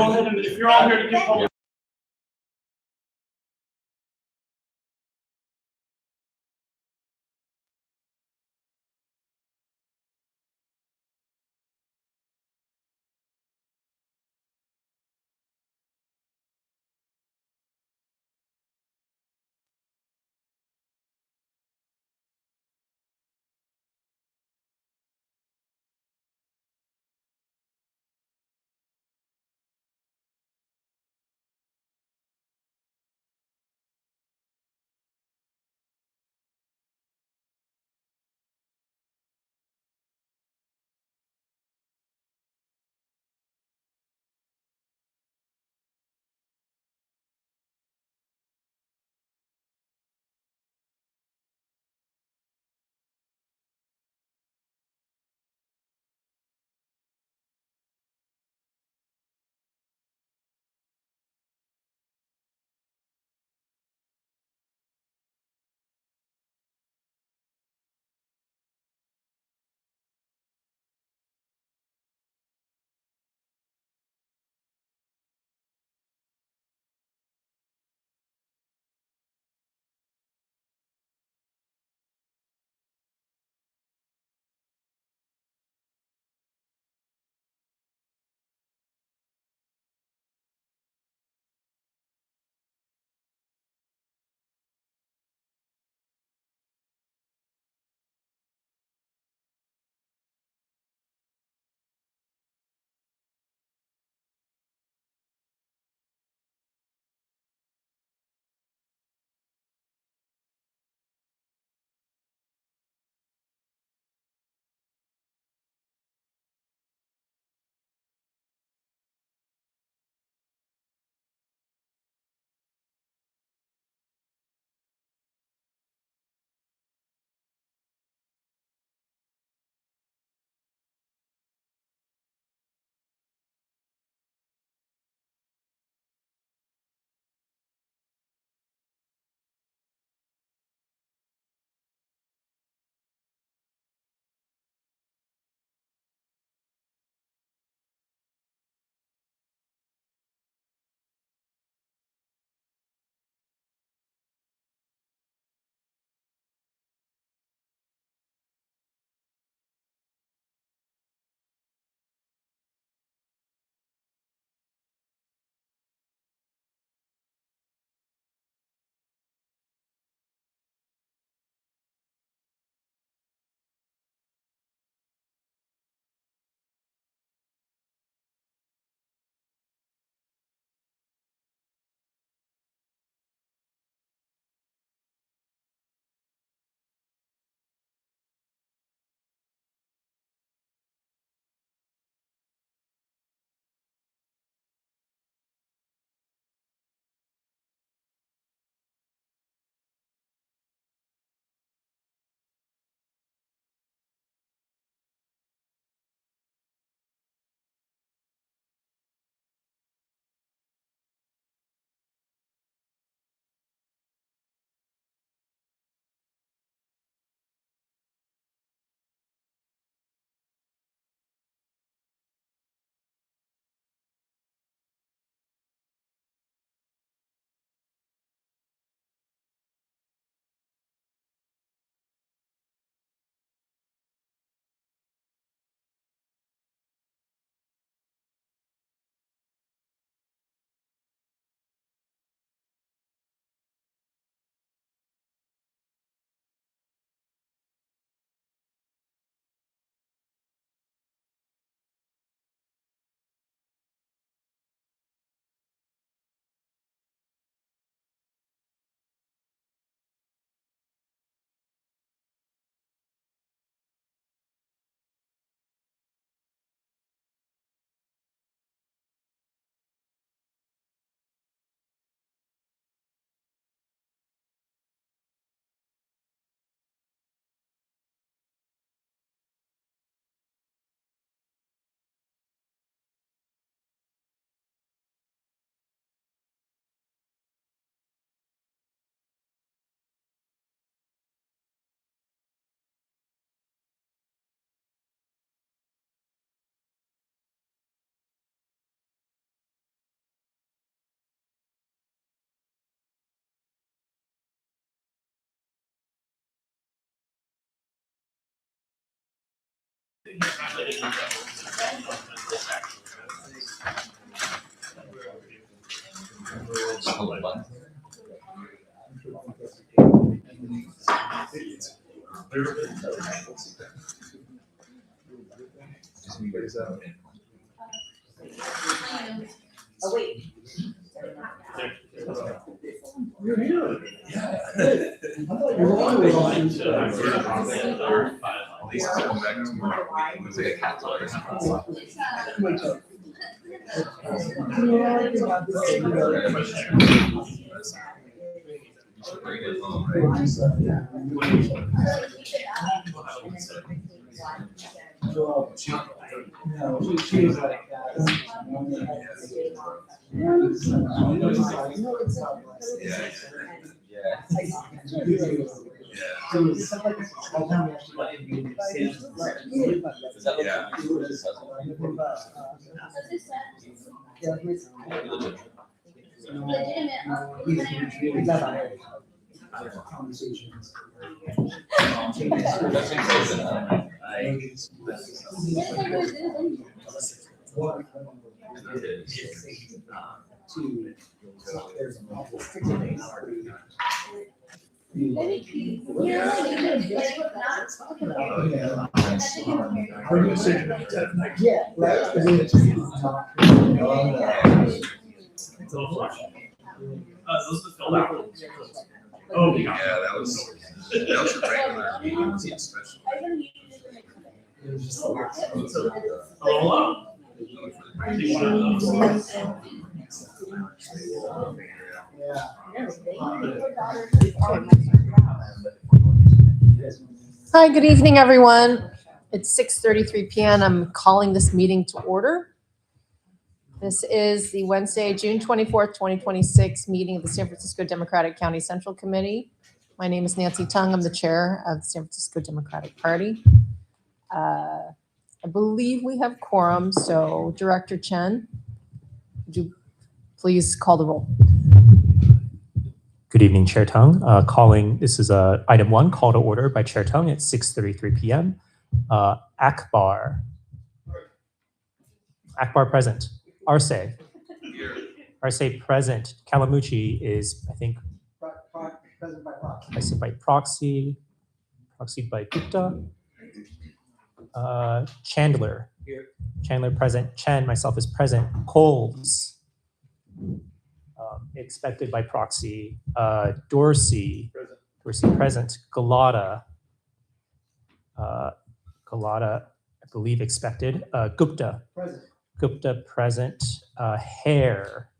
go ahead and if you're all here to give public Oh, wait. You're here. Yeah. No, she was like that. Conversations. Yeah, right. Those are filled out. Oh, yeah. Yeah, that was a regular meeting, it seemed special. It was just a weird. Hello. Hi, good evening, everyone. It's 6:33 p.m. I'm calling this meeting to order. This is the Wednesday, June 24th, 2026 meeting of the San Francisco Democratic County Central Committee. My name is Nancy Tung. I'm the chair of the San Francisco Democratic Party. I believe we have quorum, so Director Chen, would you please call the roll? Good evening, Chair Tung. This is item 1, call to order by Chair Tung at 6:33 p.m. Akbar present. Arce present. Kalamuchi is, I think, Present by proxy. I said by proxy by Gupta. Chandler. Here. Chandler present. Chen, myself is present. Coles. Expected by proxy. Dorsey. Present. Dorsey present. Galata. I believe expected. Gupta. Present. Gupta present. Hare.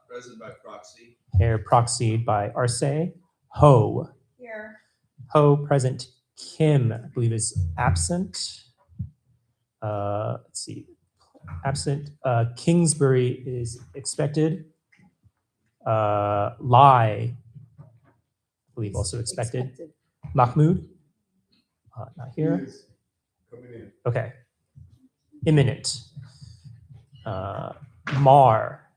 Present by proxy. Hare proxied by Arce. Ho. Here. Ho present. Kim, I believe, is absent. Let's see. Absent. Kingsbury is expected. Lai, I believe, also expected. Mahmood, not here. Coming in. Okay. Imminent. Mar,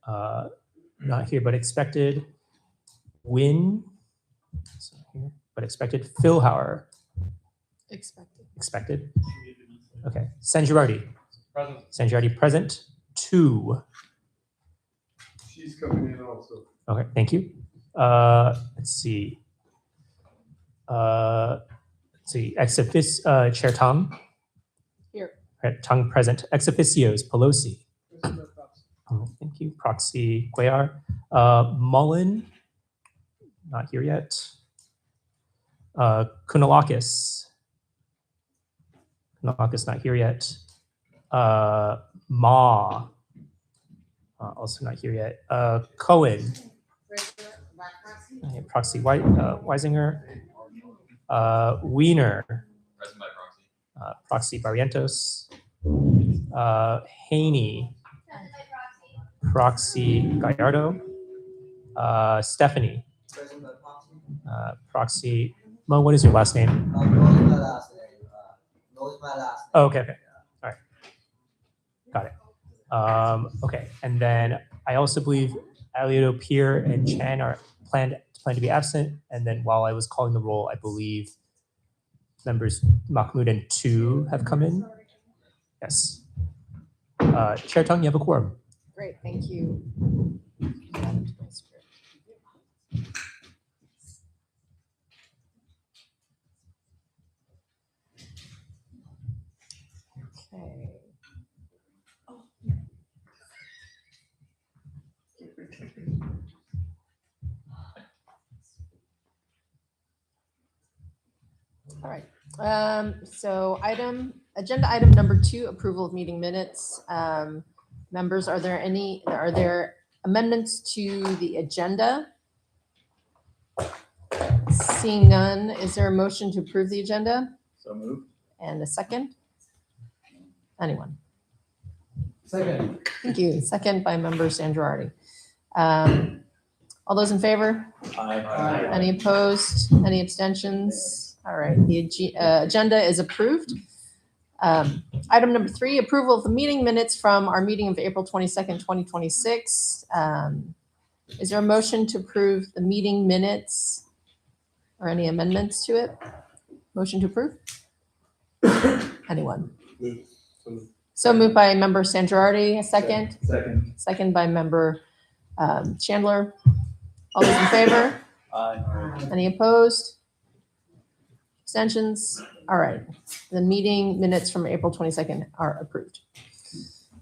not here, but expected. Win, it's not here, but expected. Philhauer, expected. Okay. Sanjurati. Present. Sanjurati present. 2. She's coming in also. Okay, thank you. Let's see. Ex officio, Chair Tong. Here. Tong present. Ex officios, Pelosi. Thank you. Proxy, Cuellar. Mullen, not here yet. Kounalakis. Kounalakis not here yet. Ma, also not here yet. Cohen. Proxy Weisinger. Wiener. Present by proxy. Proxy Barrientos. Haney. Proxy Gallardo. Stephanie. Present by proxy. Proxy. Mo, what is your last name? No is my last name. No is my last name. Oh, okay. All right. Got it. Okay. And then I also believe Alioto, Pierre, and Chan are planned to be absent. And then while I was calling the roll, I believe members Mahmoud and Tu have come in. Yes. Chair Tung, you have a quorum. Great, thank you. Okay. All right. So agenda item number 2, approval of meeting minutes. Members, are there amendments to the agenda? Seeing none, is there a motion to approve the agenda? So moved. And a second? Anyone? Second. Thank you. Second by member Sandrardi. All those in favor? Aye. Any opposed? Any abstentions? All right, the agenda is approved. Item number 3, approval of the meeting minutes from our meeting of April 22nd, 2026. Is there a motion to approve the meeting minutes or any amendments to it? Motion to approve? Anyone? So moved by member Sandrardi, a second? Second. Second by member Chandler. All those in favor? Aye. Any opposed? Abstentions? All right. The meeting minutes from April 22nd are approved.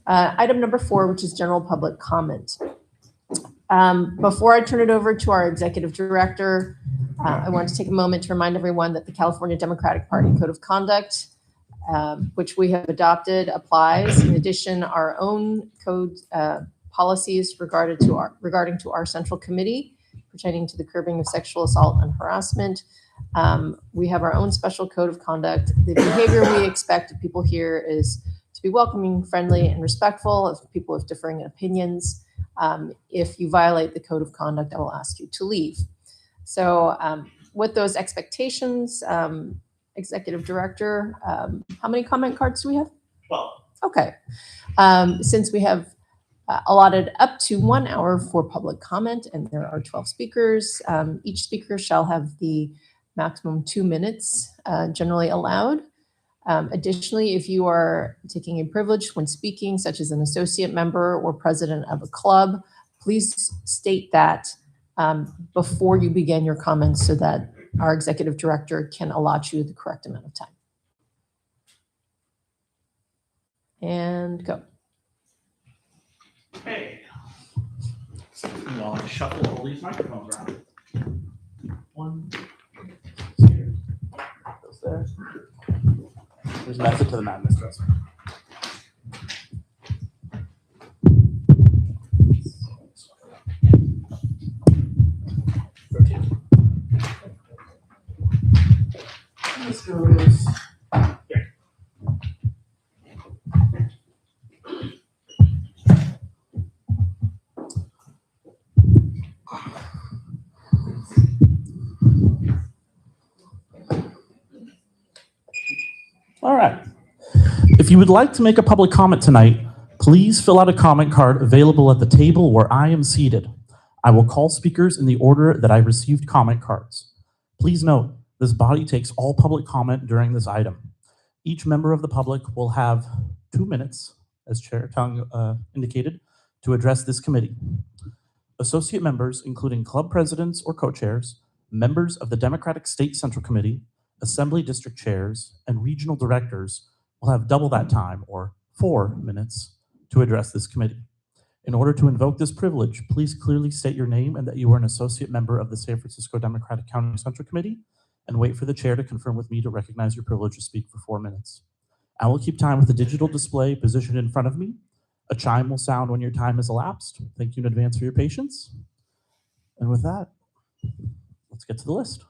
Item number 4, which is general public comment. Before I turn it over to our executive director, I want to take a moment to remind everyone that the California Democratic Party Code of Conduct, which we have adopted, applies. In addition, our own code policies regarding to our central committee pertaining to the curbing of sexual assault and harassment. We have our own special code of conduct. The behavior we expect of people here is to be welcoming, friendly, and respectful of people with differing opinions. If you violate the code of conduct, I will ask you to leave. So with those expectations, Executive Director, how many comment cards do we have? 12. Okay. Since we have allotted up to 1 hour for public comment, and there are 12 speakers, each speaker shall have the maximum 2 minutes generally allowed. Additionally, if you are taking a privilege when speaking, such as an associate member or president of a club, please state that before you begin your comments so that our executive director can allot you the correct amount of time. And go. Okay. I'll shuffle all these microphones around. One. Here. Goes there. There's a method to the madness. Trust me. This goes here. All right. If you would like to make a public comment tonight, please fill out a comment card available at the table where I am seated. I will call speakers in the order that I received comment cards. Please note, this body takes all public comment during this item. Each member of the public will have 2 minutes, as Chair Tung indicated, to address this committee. Associate members, including club presidents or co-chairs, members of the Democratic State Central Committee, Assembly District Chairs, and regional directors will have double that time, or 4 minutes, to address this committee. In order to invoke this privilege, please clearly state your name and that you are an associate member of the San Francisco Democratic County Central Committee, and wait for the chair to confirm with me to recognize your privilege to speak for 4 minutes. I will keep time with a digital display positioned in front of me. A chime will sound when your time has elapsed. Thank you in advance for your patience. And with that, let's get to the list.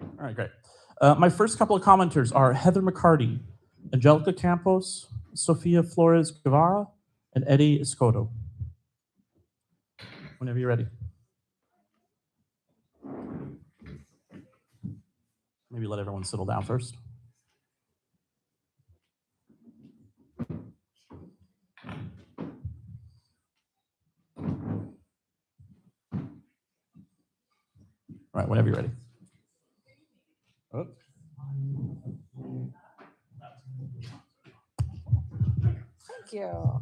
All right, great. My first couple of commenters are Heather McCarty, Angelica Campos, Sofia Flores Guevara, and Eddie Escoto. Whenever you're ready. Maybe let everyone settle down first. whenever you're ready. Oh. Thank you.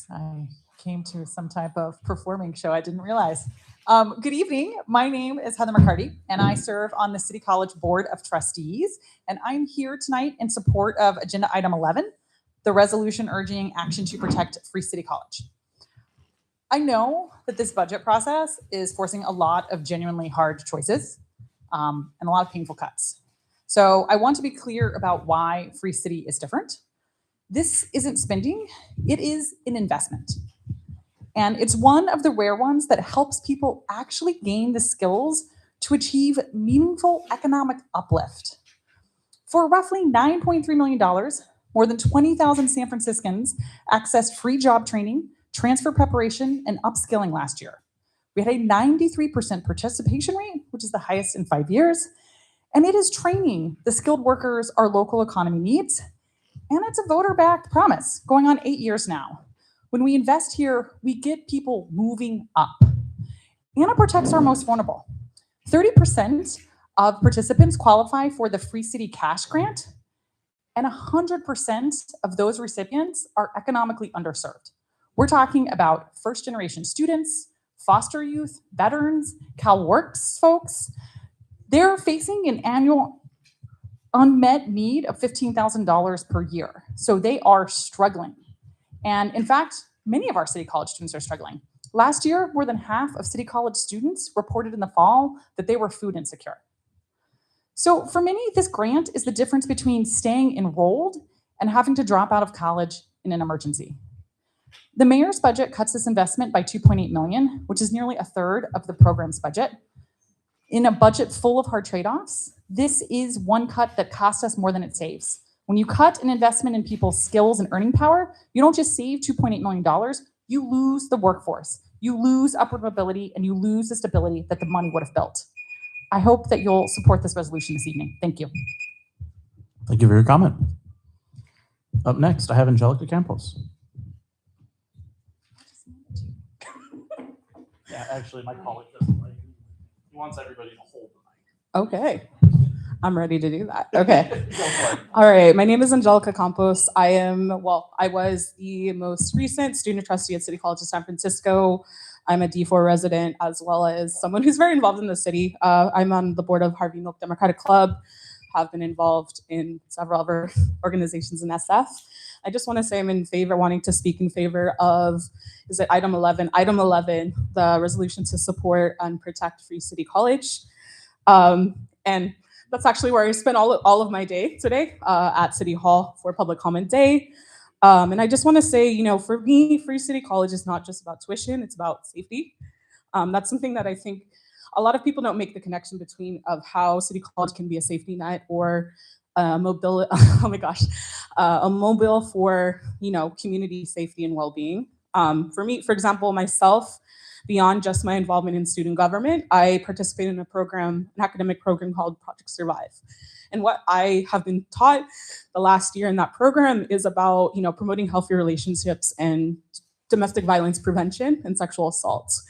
I came to some type of performing show. I didn't realize. Good evening. My name is Heather McCarty, and I serve on the City College Board of Trustees. And I'm here tonight in support of Agenda Item 11, the resolution urging action to protect Free City College. I know that this budget process is forcing a lot of genuinely hard choices and a lot of painful cuts. So I want to be clear about why Free City is different. This isn't spending, it is an investment. And it's one of the rare ones that helps people actually gain the skills to achieve meaningful economic uplift. For roughly $9.3 million, more than 20,000 San Franciscans accessed free job training, transfer preparation, and upskilling last year. We had a 93% participation rate, which is the highest in 5 years. And it is training the skilled workers our local economy needs. And it's a voter-backed promise going on 8 years now. When we invest here, we get people moving up. And it protects our most vulnerable. 30% of participants qualify for the Free City Cash Grant, and 100% of those recipients are economically underserved. We're talking about first-generation students, foster youth, veterans, CalWorks folks. They're facing an annual unmet need of $15,000 per year. So they are struggling. And in fact, many of our City College students are struggling. Last year, more than half of City College students reported in the fall that they were food insecure. So for many, this grant is the difference between staying enrolled and having to drop out of college in an emergency. The mayor's budget cuts this investment by $2.8 million, which is nearly a third of the program's budget. In a budget full of hard trade-offs, this is one cut that costs us more than it saves. When you cut an investment in people's skills and earning power, you don't just save $2.8 million, you lose the workforce, you lose upward mobility, and you lose the stability that the money would have built. I hope that you'll support this resolution this evening. Thank you. Thank you for your comment. Up next, I have Angelica Campos. Yeah, actually, my colleague doesn't like it. He wants everybody to hold the mic. Okay, I'm ready to do that. Okay. Go for it. All right, my name is Angelica Campos. I was the most recent student trustee at City College of San Francisco. I'm a D4 resident, as well as someone who's very involved in the city. I'm on the board of Harvey Milk Democratic Club, have been involved in several other organizations in SF. I just want to say I'm wanting to speak in favor of, is it item 11? Item 11, the resolution to support and protect Free City College. And that's actually where I spent all of my day today at City Hall for Public Comment Day. And I just want to say, for me, Free City College is not just about tuition, it's about safety. That's something that I think a lot of people don't make the connection between of how City College can be a safety net or a mobile for, community safety and well-being. For me, for example, myself, beyond just my involvement in student government, I participate in an academic program called Project Survive. And what I have been taught the last year in that program is about, promoting healthy relationships and domestic violence prevention and sexual assaults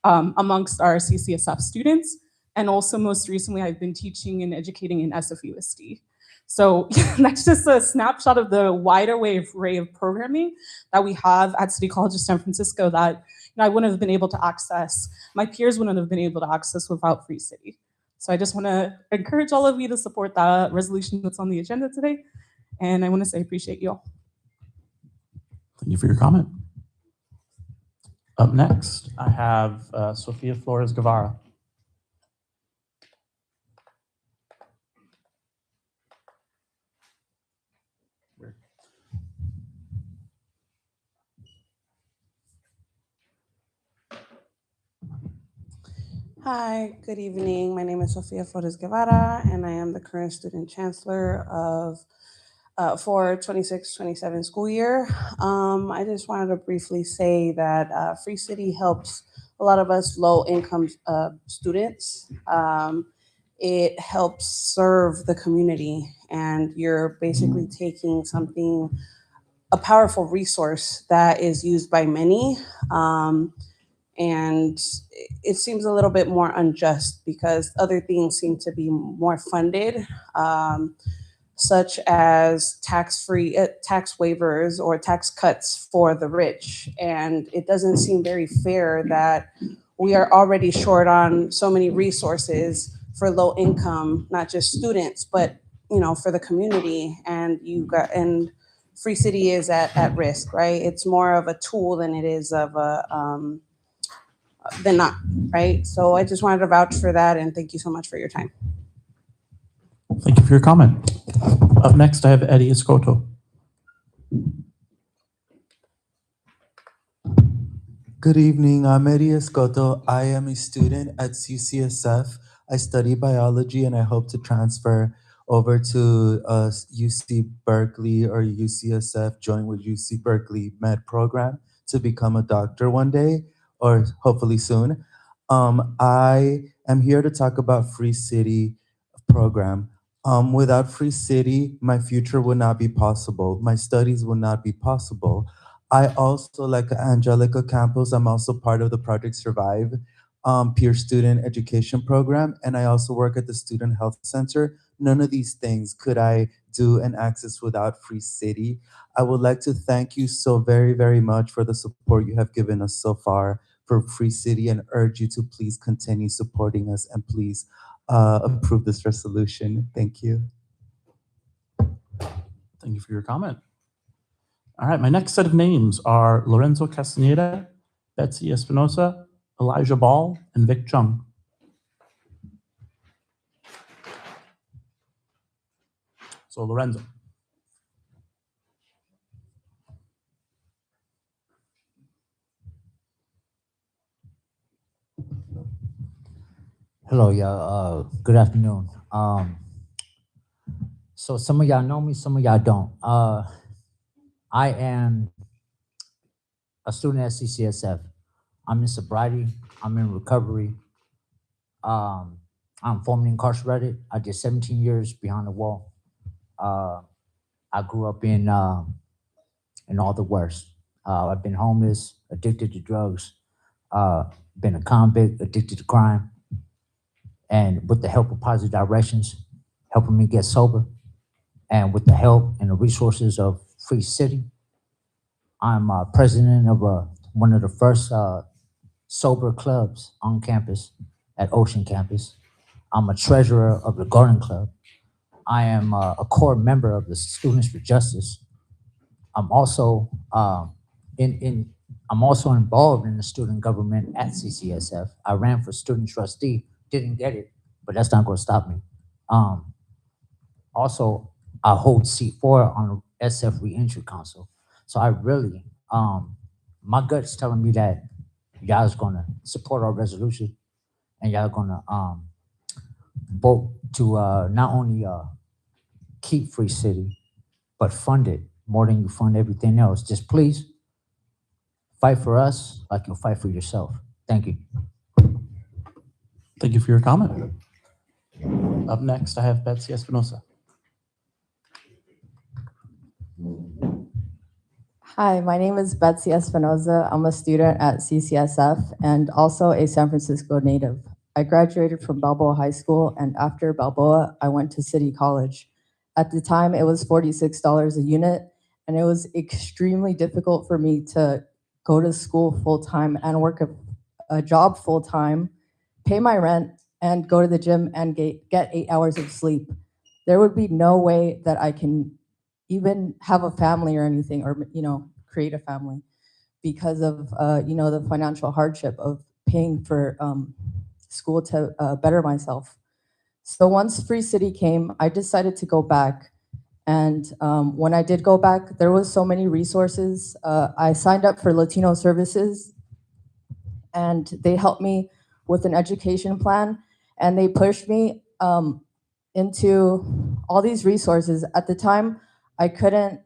amongst our CCSF students. And also most recently, I've been teaching and educating in SFUSD. So that's just a snapshot of the wider array of programming that we have at City College of San Francisco that I wouldn't have been able to access, my peers wouldn't have been able to access without Free City. So I just want to encourage all of you to support that resolution that's on the agenda today. And I want to say I appreciate you all. Thank you for your comment. Up next, I have Sofia Flores Guevara. Hi, good evening. My name is Sofia Flores Guevara, and I am the current student chancellor of for 26-27 school year. I just wanted to briefly say that Free City helps a lot of us low-income students. It helps serve the community, and you're basically taking something a powerful resource that is used by many. And it seems a little bit more unjust because other things seem to be more funded, such as tax-free tax waivers or tax cuts for the rich. And it doesn't seem very fair that we are already short on so many resources for low income, not just students, but for the community. And Free City is at risk, right? It's more of a tool than it is of a than not, right? So I just wanted to vouch for that, and thank you so much for your time. Thank you for your comment. Up next, I have Eddie Escoto. Good evening, I'm Eddie Escoto. I am a student at CCSF. I study biology and I hope to transfer over to UC Berkeley or UCSF, join with UC Berkeley Med program to become a doctor one day, or hopefully soon. I am here to talk about Free City program. Without Free City, my future would not be possible. My studies would not be possible. I also, like Angelica Campos, I'm also part of the Project Survive peer student education program, and I also work at the Student Health Center. None of these things could I do and access without Free City. I would like to thank you so very, very much for the support you have given us so far for Free City, and urge you to please continue supporting us and please approve this resolution. Thank you. Thank you for your comment. All right, my next set of names are Lorenzo Castaneda, Betsy Espinosa, Elijah Ball, and Vic Chung. So Lorenzo. Hello, y'all. Good afternoon. So some of y'all know me, some of y'all don't. I am a student at CCSF. I'm in sobriety. I'm in recovery. I'm formerly incarcerated. I did 17 years behind the wall. I grew up in all the worst. I've been homeless, addicted to drugs, been a convict, addicted to crime. And with the help of Positive Directions, helping me get sober, and with the help and the resources of Free City, I'm president of one of the first sober clubs on campus at Ocean Campus. I'm a treasurer of the Garden Club. I am a core member of the Students for Justice. I'm also involved in the student government at CCSF. I ran for student trustee, didn't get it, but that's not going to stop me. Also, I hold seat 4 on the SF Reentry Council. So I really, my gut's telling me that y'all is going to support our resolution, and y'all going to vote to not only keep Free City, but fund it more than you fund everything else. Just please fight for us like you'll fight for yourself. Thank you. Thank you for your comment. Up next, I have Betsy Espinosa. Hi, my name is Betsy Espinoza. I'm a student at CCSF and also a San Francisco native. I graduated from Balboa High School, and after Balboa, I went to City College. At the time, it was $46 a unit, and it was extremely difficult for me to go to school full-time and work a job full-time, pay my rent, and go to the gym and get 8 hours of sleep. There would be no way that I can even have a family or anything, or create a family, because of the financial hardship of paying for school to better myself. So once Free City came, I decided to go back. And when I did go back, there was so many resources. I signed up for Latino Services, and they helped me with an education plan, and they pushed me into all these resources. At the time, I couldn't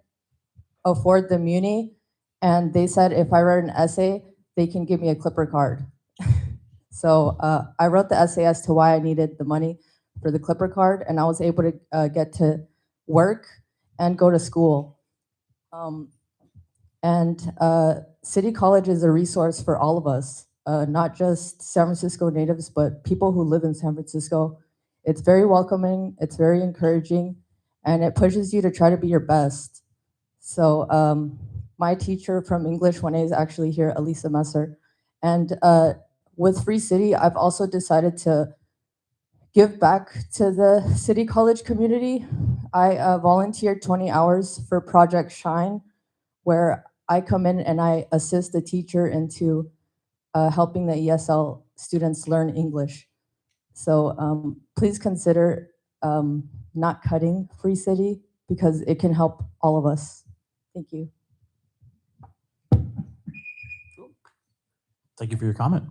afford the Muni, and they said if I wrote an essay, they can give me a Clipper card. So I wrote the essay as to why I needed the money for the Clipper card, and I was able to get to work and go to school. And City College is a resource for all of us, not just San Francisco natives, but people who live in San Francisco. It's very welcoming, it's very encouraging, and it pushes you to try to be your best. So my teacher from English 1A is actually here, Elisa Messer. And with Free City, I've also decided to give back to the City College community. I volunteered 20 hours for Project Shine, where I come in and I assist the teacher into helping the ESL students learn English. So please consider not cutting Free City because it can help all of us. Thank you. Thank you for your comment.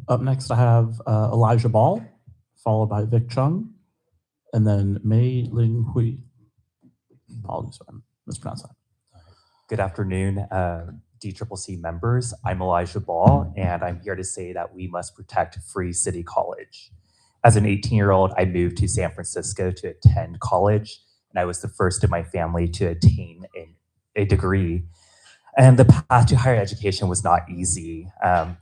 Up next, I have Elijah Ball, followed by Vic Chung, and then Mei Ling Hui. Apologies if I mispronounced that. Good afternoon, DCCC members. I'm Elijah Ball, and I'm here to say that we must protect Free City College. As an 18-year-old, I moved to San Francisco to attend college, and I was the first in my family to attain a degree. And the path to higher education was not easy.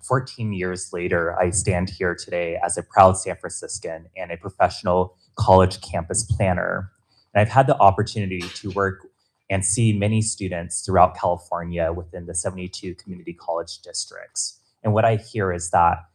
14 years later, I stand here today as a proud San Franciscan and a professional college campus planner. And I've had the opportunity to work and see many students throughout California within the 72 community college districts. And what I hear is that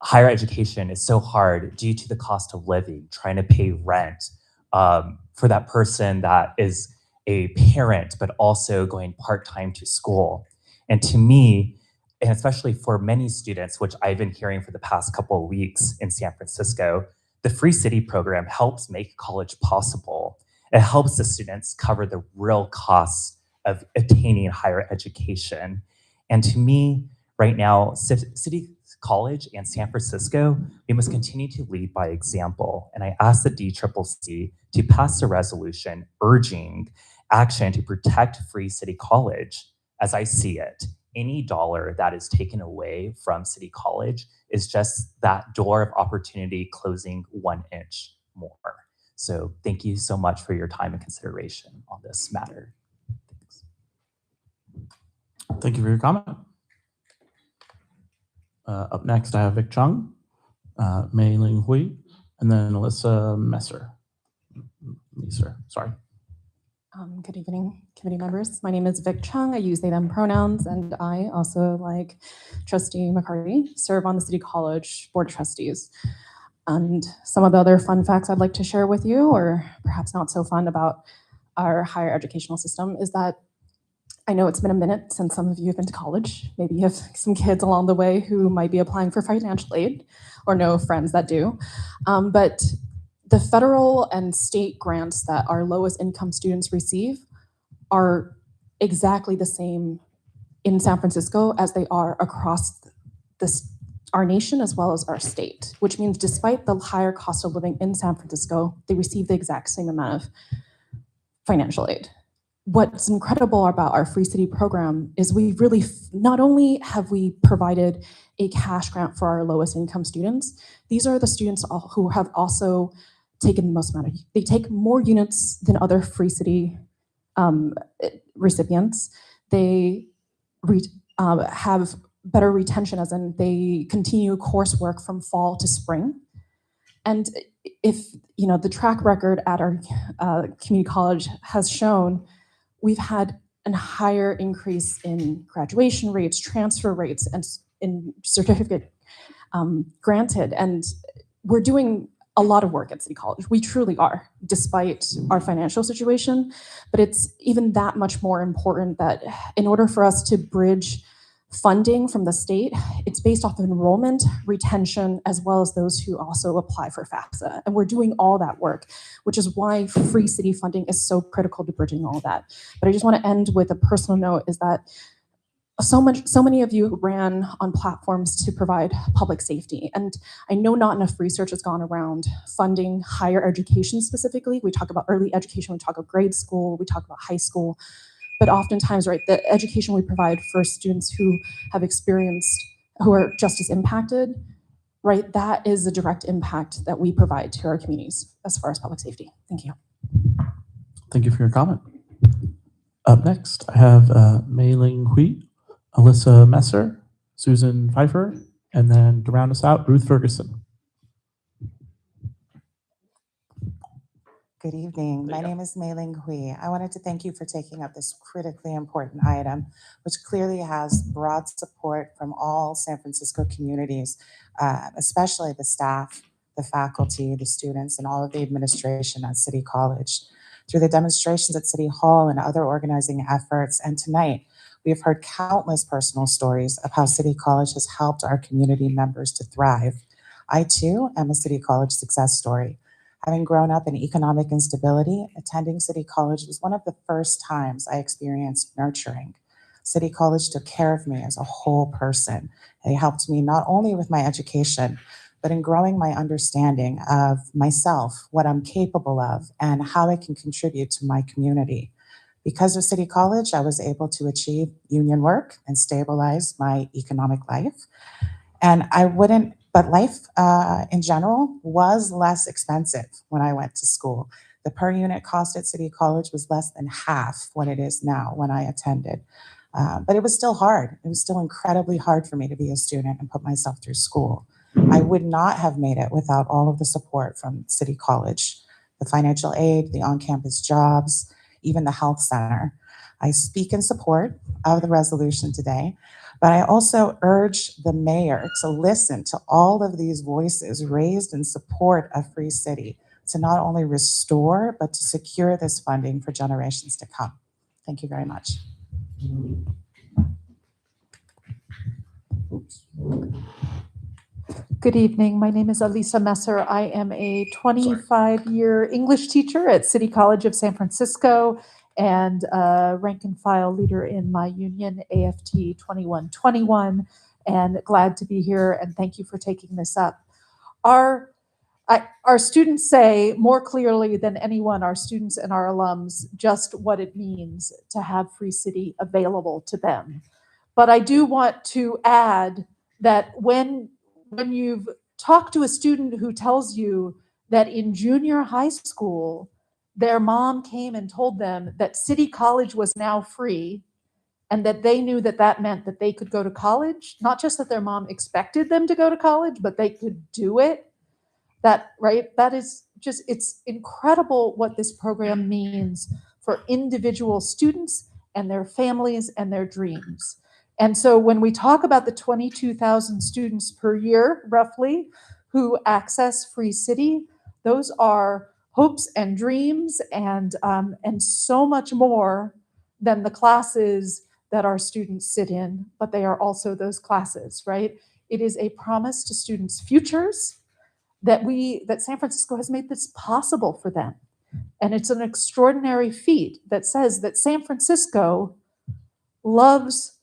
higher education is so hard due to the cost of living, trying to pay rent for that person that is a parent, but also going part-time to school. And to me, and especially for many students, which I've been hearing for the past couple of weeks in San Francisco, the Free City program helps make college possible. It helps the students cover the real costs of attaining higher education. And to me, right now, City College and San Francisco, we must continue to lead by example. And I ask the DCCC to pass a resolution urging action to protect Free City College. As I see it, any dollar that is taken away from City College is just that door of opportunity closing 1 inch more. So thank you so much for your time and consideration on this matter. Thanks. Thank you for your comment. Up next, I have Vic Chung, Mei Ling Hui, and then Alyssa Messer. Sorry. Good evening, committee members. My name is Vic Chung. I use they, them pronouns, and I also, like Trustee McCarty, serve on the City College Board of Trustees. And some of the other fun facts I'd like to share with you, or perhaps not so fun, about our higher educational system is that I know it's been a minute since some of you have been to college. Maybe you have some kids along the way who might be applying for financial aid or know friends that do. But the federal and state grants that our lowest income students receive are exactly the same in San Francisco as they are across our nation as well as our state, which means despite the higher cost of living in San Francisco, they receive the exact same amount of financial aid. What's incredible about our Free City program is we really, not only have we provided a cash grant for our lowest income students, these are the students who have also taken the most amount of, they take more units than other Free City recipients. They have better retention, as in they continue coursework from fall to spring. And if, you know, the track record at our community college has shown, we've had a higher increase in graduation rates, transfer rates, and in certificate granted. And we're doing a lot of work at City College. We truly are, despite our financial situation. But it's even that much more important that in order for us to bridge funding from the state, it's based off of enrollment, retention, as well as those who also apply for FAFSA. And we're doing all that work, which is why Free City funding is so critical to bridging all that. But I just want to end with a personal note, is that so many of you ran on platforms to provide public safety. And I know not enough research has gone around funding higher education specifically. We talk about early education, we talk about grade school, we talk about high school. But oftentimes, right, the education we provide for students who have experienced, who are just as impacted, right, that is a direct impact that we provide to our communities as far as public safety. Thank you. Thank you for your comment. Up next, I have Mei Ling Hui, Alyssa Messer, Susan Pfeiffer, and then to round us out, Ruth Ferguson. Good evening. My name is Mei Ling Hui. I wanted to thank you for taking up this critically important item, which clearly has broad support from all San Francisco communities, especially the staff, the faculty, the students, and all of the administration at City College. Through the demonstrations at City Hall and other organizing efforts, and tonight, we have heard countless personal stories of how City College has helped our community members to thrive. I too am a City College success story. Having grown up in economic instability, attending City College was one of the first times I experienced nurturing. City College took care of me as a whole person. It helped me not only with my education, but in growing my understanding of myself, what I'm capable of, and how I can contribute to my community. Because of City College, I was able to achieve union work and stabilize my economic life. And but life in general was less expensive when I went to school. The per unit cost at City College was less than half what it is now when I attended. But it was still hard. It was still incredibly hard for me to be a student and put myself through school. I would not have made it without all of the support from City College, the financial aid, the on-campus jobs, even the health center. I speak in support of the resolution today, but I also urge the mayor to listen to all of these voices raised in support of Free City, to not only restore, but to secure this funding for generations to come. Thank you very much. Good evening. My name is Alisa Messer. I am a 25-year English teacher at City College of San Francisco and rank and file leader in my union, AFT 2121, and glad to be here and thank you for taking this up. Our students say more clearly than anyone, our students and our alums, just what it means to have Free City available to them. But I do want to add that when you've talked to a student who tells you that in junior high school, their mom came and told them that City College was now free and that they knew that that meant that they could go to college, not just that their mom expected them to go to college, but they could do it. That is just, it's incredible what this program means for individual students and their families and their dreams. And so when we talk about the 22,000 students per year, roughly, who access Free City, those are hopes and dreams and so much more than the classes that our students sit in, but they are also those classes, right? It is a promise to students' futures that San Francisco has made this possible for them. And it's an extraordinary feat that says that San Francisco loves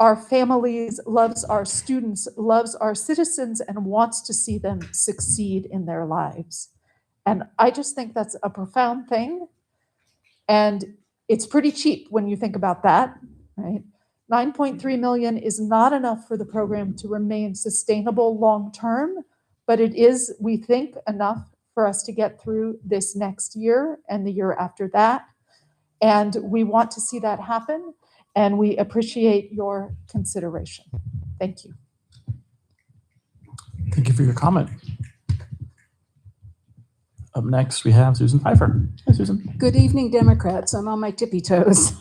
our families, loves our students, loves our citizens, and wants to see them succeed in their lives. And I just think that's a profound thing. And it's pretty cheap when you think about that, right? 9.3 million is not enough for the program to remain sustainable long-term, but it is, we think, enough for us to get through this next year and the year after that. And we want to see that happen. And we appreciate your consideration. Thank you. Thank you for your comment. Up next, we have Susan Pfeiffer. Hi, Susan. Good evening, Democrats. I'm on my tippy toes.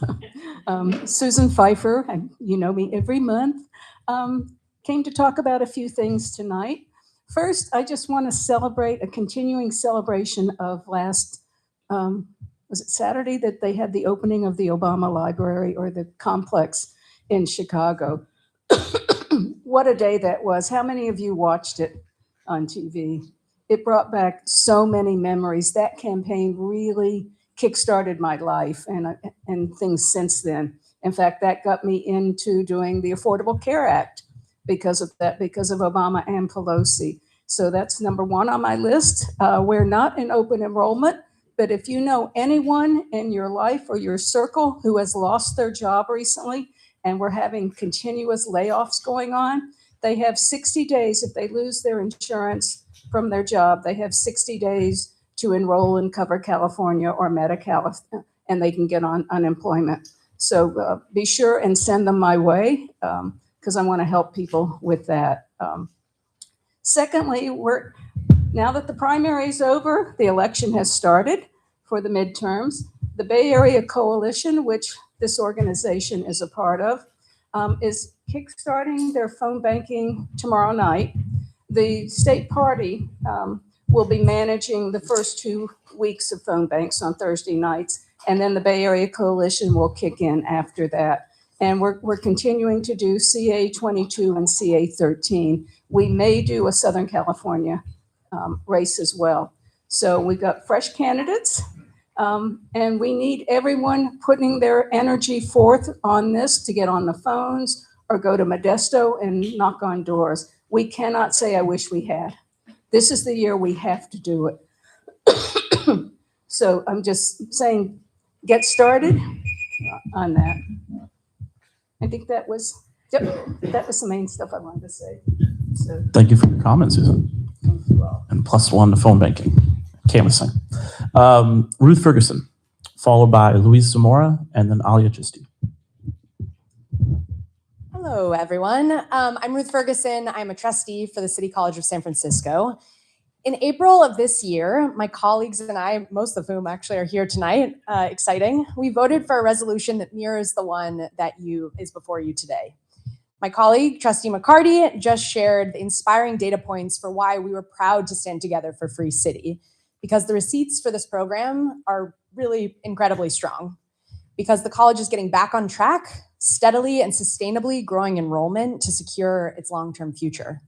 Susan Pfeiffer, and you know me every month, came to talk about a few things tonight. First, I just want to celebrate a continuing celebration of last, was it Saturday that they had the opening of the Obama Library or the complex in Chicago. What a day that was. How many of you watched it on TV? It brought back so many memories. That campaign really kickstarted my life and things since then. In fact, that got me into doing the Affordable Care Act because of that, because of Obama and Pelosi. So that's number one on my list. We're not in open enrollment, but if you know anyone in your life or your circle who has lost their job recently, and we're having continuous layoffs going on, they have 60 days if they lose their insurance from their job. They have 60 days to enroll in Cover California or Medi-Cal, and they can get on unemployment. So be sure and send them my way because I want to help people with that. Secondly, now that the primary is over, the election has started for the midterms. The Bay Area Coalition, which this organization is a part of, is kickstarting their phone banking tomorrow night. The state party will be managing the first 2 weeks of phone banks on Thursday nights, and then the Bay Area Coalition will kick in after that. And we're continuing to do CA 22 and CA 13. We may do a Southern California race as well. So we've got fresh candidates, and we need everyone putting their energy forth on this to get on the phones or go to Modesto and knock on doors. We cannot say, I wish we had. This is the year we have to do it. So I'm just saying, get started on that. I think that was the main stuff I wanted to say. So. Thank you for your comments, Susan. And +1 to phone banking, canvassing. Ruth Ferguson, followed by Louise Zamora, and then Alia Chisti. Hello, everyone. I'm Ruth Ferguson. I'm a trustee for the City College of San Francisco. In April of this year, my colleagues and I, most of whom actually are here tonight, exciting, we voted for a resolution that mirrors the one that is before you today. My colleague, Trustee McCarty, just shared the inspiring data points for why we were proud to stand together for Free City, because the receipts for this program are really incredibly strong, because the college is getting back on track, steadily and sustainably growing enrollment to secure its long-term future,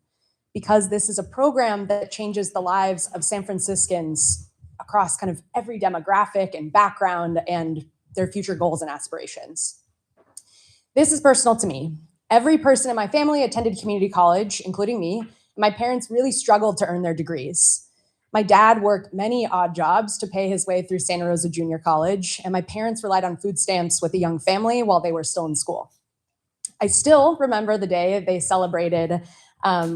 because this is a program that changes the lives of San Franciscans across kind of every demographic and background and their future goals and aspirations. This is personal to me. Every person in my family attended community college, including me. My parents really struggled to earn their degrees. My dad worked many odd jobs to pay his way through Santa Rosa Junior College, and my parents relied on food stamps with a young family while they were still in school. I still remember the day they celebrated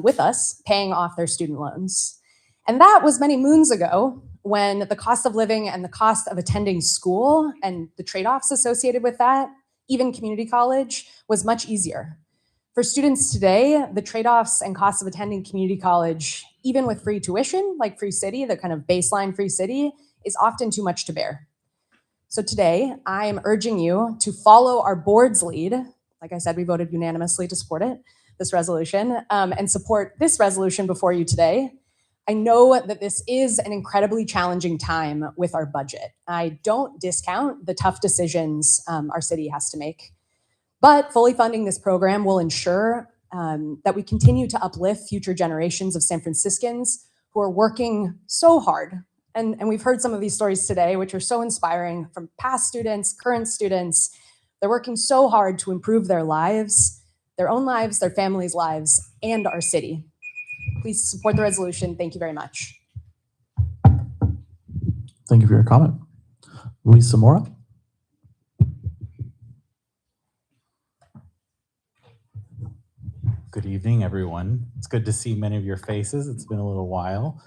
with us, paying off their student loans. And that was many moons ago, when the cost of living and the cost of attending school and the trade-offs associated with that, even community college, was much easier. For students today, the trade-offs and costs of attending community college, even with free tuition, like Free City, the kind of baseline Free City, is often too much to bear. So today, I am urging you to follow our board's lead. Like I said, we voted unanimously to support it, this resolution, and support this resolution before you today. I know that this is an incredibly challenging time with our budget. I don't discount the tough decisions our city has to make, but fully funding this program will ensure that we continue to uplift future generations of San Franciscans who are working so hard. And we've heard some of these stories today, which are so inspiring from past students, current students. They're working so hard to improve their lives, their own lives, their families' lives, and our city. Please support the resolution. Thank you very much. Thank you for your comment. Louise Zamora. Good evening, everyone. It's good to see many of your faces. It's been a little while.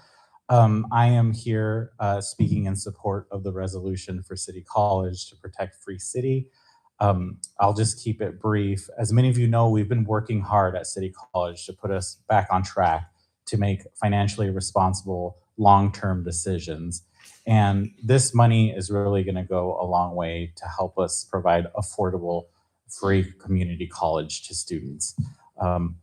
I am here speaking in support of the resolution for City College to protect Free City. I'll just keep it brief. As many of you know, we've been working hard at City College to put us back on track to make financially responsible long-term decisions. And this money is really going to go a long way to help us provide affordable, free community college to students.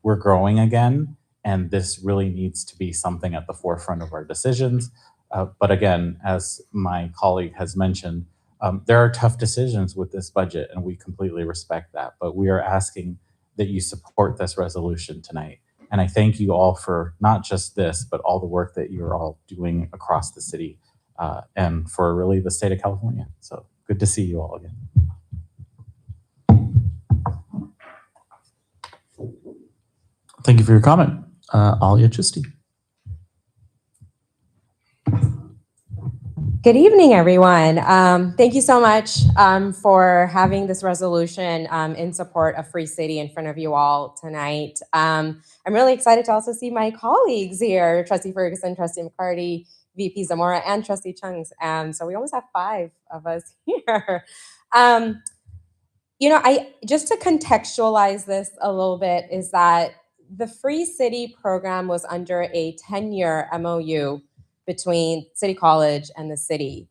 We're growing again, and this really needs to be something at the forefront of our decisions. But again, as my colleague has mentioned, there are tough decisions with this budget, and we completely respect that. But we are asking that you support this resolution tonight. And I thank you all for not just this, but all the work that you're all doing across the city and for really the state of California. So good to see you all again. Thank you for your comment. Alia Chisti. Good evening, everyone. Thank you so much for having this resolution in support of Free City in front of you all tonight. I'm really excited to also see my colleagues here, Trustee Ferguson, Trustee McCarty, VP Zamora, and Trustee Chung. So we almost have 5 of us here. I just to contextualize this a little bit is that the Free City program was under a 10-year MOU between City College and the city,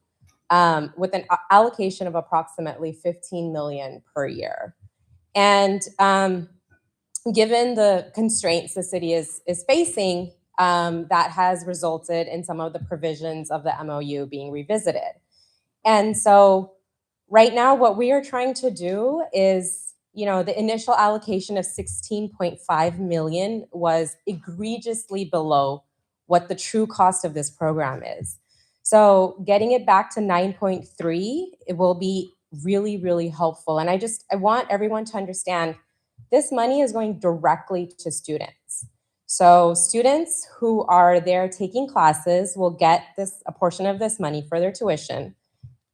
with an allocation of approximately $15 million per year. And given the constraints the city is facing, that has resulted in some of the provisions of the MOU being revisited. And so right now, what we are trying to do is, the initial allocation of $16.5 million was egregiously below what the true cost of this program is. So getting it back to 9.3, it will be really, really helpful. And I want everyone to understand this money is going directly to students. So students who are there taking classes will get a portion of this money for their tuition.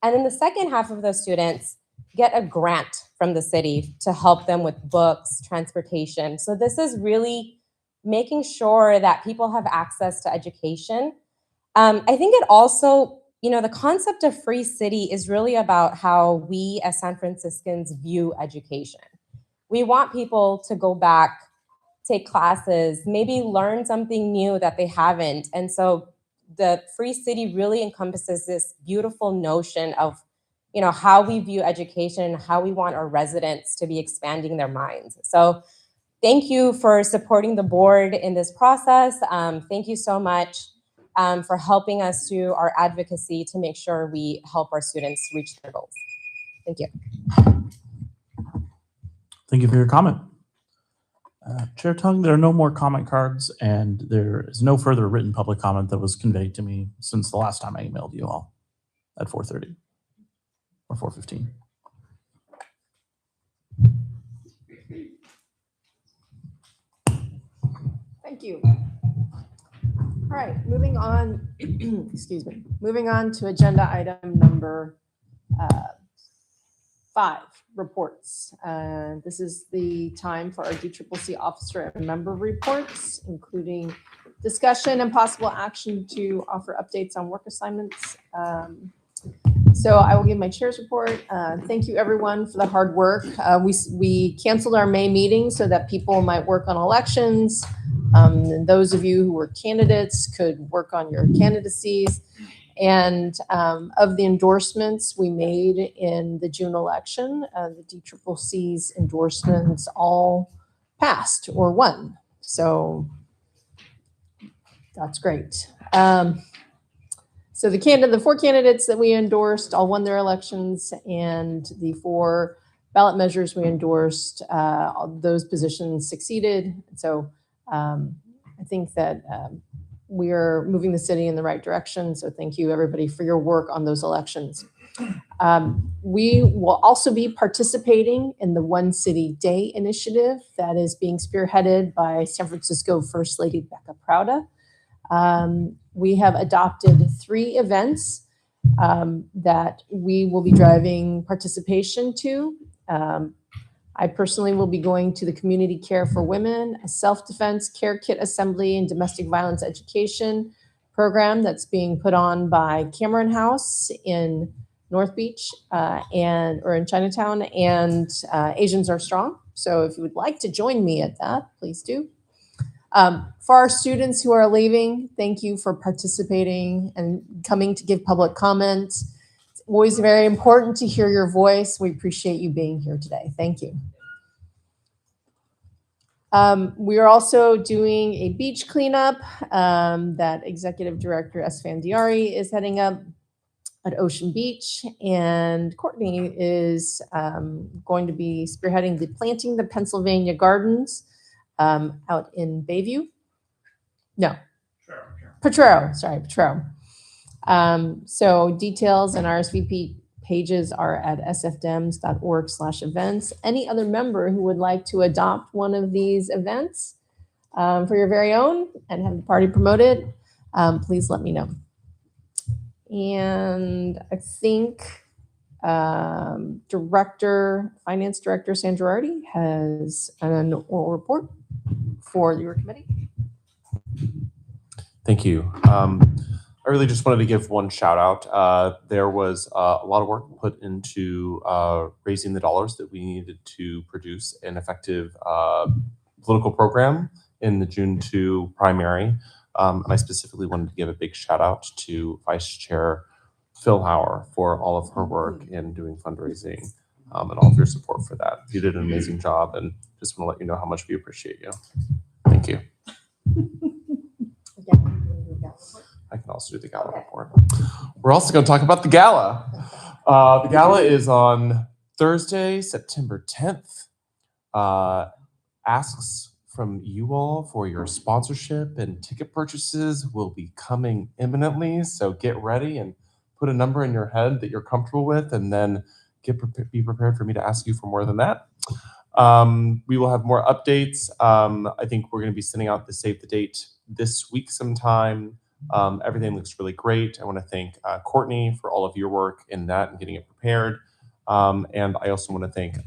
And then the second half of those students get a grant from the city to help them with books, transportation. So this is really making sure that people have access to education. I think it also, the concept of Free City is really about how we as San Franciscans view education. We want people to go back, take classes, maybe learn something new that they haven't. And so the Free City really encompasses this beautiful notion of, how we view education, how we want our residents to be expanding their minds. So thank you for supporting the board in this process. Thank you so much for helping us do our advocacy to make sure we help our students reach their goals. Thank you. Thank you for your comment. Chair Tung, there are no more comment cards, and there is no further written public comment that was conveyed to me since the last time I emailed you all at 4:30 or 4:15. Thank you. All right, moving on, excuse me, moving on to agenda item number 5, reports. This is the time for our DCCC officer and member reports, including discussion and possible action to offer updates on work assignments. So I will give my chair's report. Thank you everyone for the hard work. We canceled our May meeting so that people might work on elections. And those of you who were candidates could work on your candidacies. And of the endorsements we made in the June election, the DCCC's endorsements all passed or won. So that's great. So the 4 candidates that we endorsed all won their elections, and the 4 ballot measures we endorsed, those positions succeeded. So I think that we are moving the city in the right direction. So thank you everybody for your work on those elections. We will also be participating in the One City Day initiative that is being spearheaded by San Francisco First Lady Becca Prouda. We have adopted 3 events that we will be driving participation to. I personally will be going to the Community Care for Women, a self-defense care kit assembly and domestic violence education program that's being put on by Cameron House in North Beach or in Chinatown, and Asians Are Strong. So if you would like to join me at that, please do. For our students who are leaving, thank you for participating and coming to give public comments. It's always very important to hear your voice. We appreciate you being here today. Thank you. We are also doing a beach cleanup that Executive Director Esfandiari is heading up at Ocean Beach, and Courtney is going to be spearheading the Planting the Pennsylvania Gardens out in Bayview. No, Potrero. Sorry, Potrero. So details and RSVP pages are at sfdems.org/events. Any other member who would like to adopt one of these events for your very own and have the party promoted, please let me know. And I think Finance Director Sandrardi has an oral report for your committee. Thank you. I really just wanted to give one shout out. There was a lot of work put into raising the dollars that we needed to produce an effective political program in the June 2 primary. And I specifically wanted to give a big shout out to Vice Chair Phil Hauer for all of her work in doing fundraising and all of your support for that. You did an amazing job, and just want to let you know how much we appreciate you. Thank you. I can also do the gala report. We're also going to talk about the gala. The gala is on Thursday, September 10th. Asks from you all for your sponsorship and ticket purchases will be coming imminently. So get ready and put a number in your head that you're comfortable with, and then be prepared for me to ask you for more than that. We will have more updates. I think we're going to be sending out the save the date this week sometime. Everything looks really great. I want to thank Courtney for all of your work in that and getting it prepared. And I also want to thank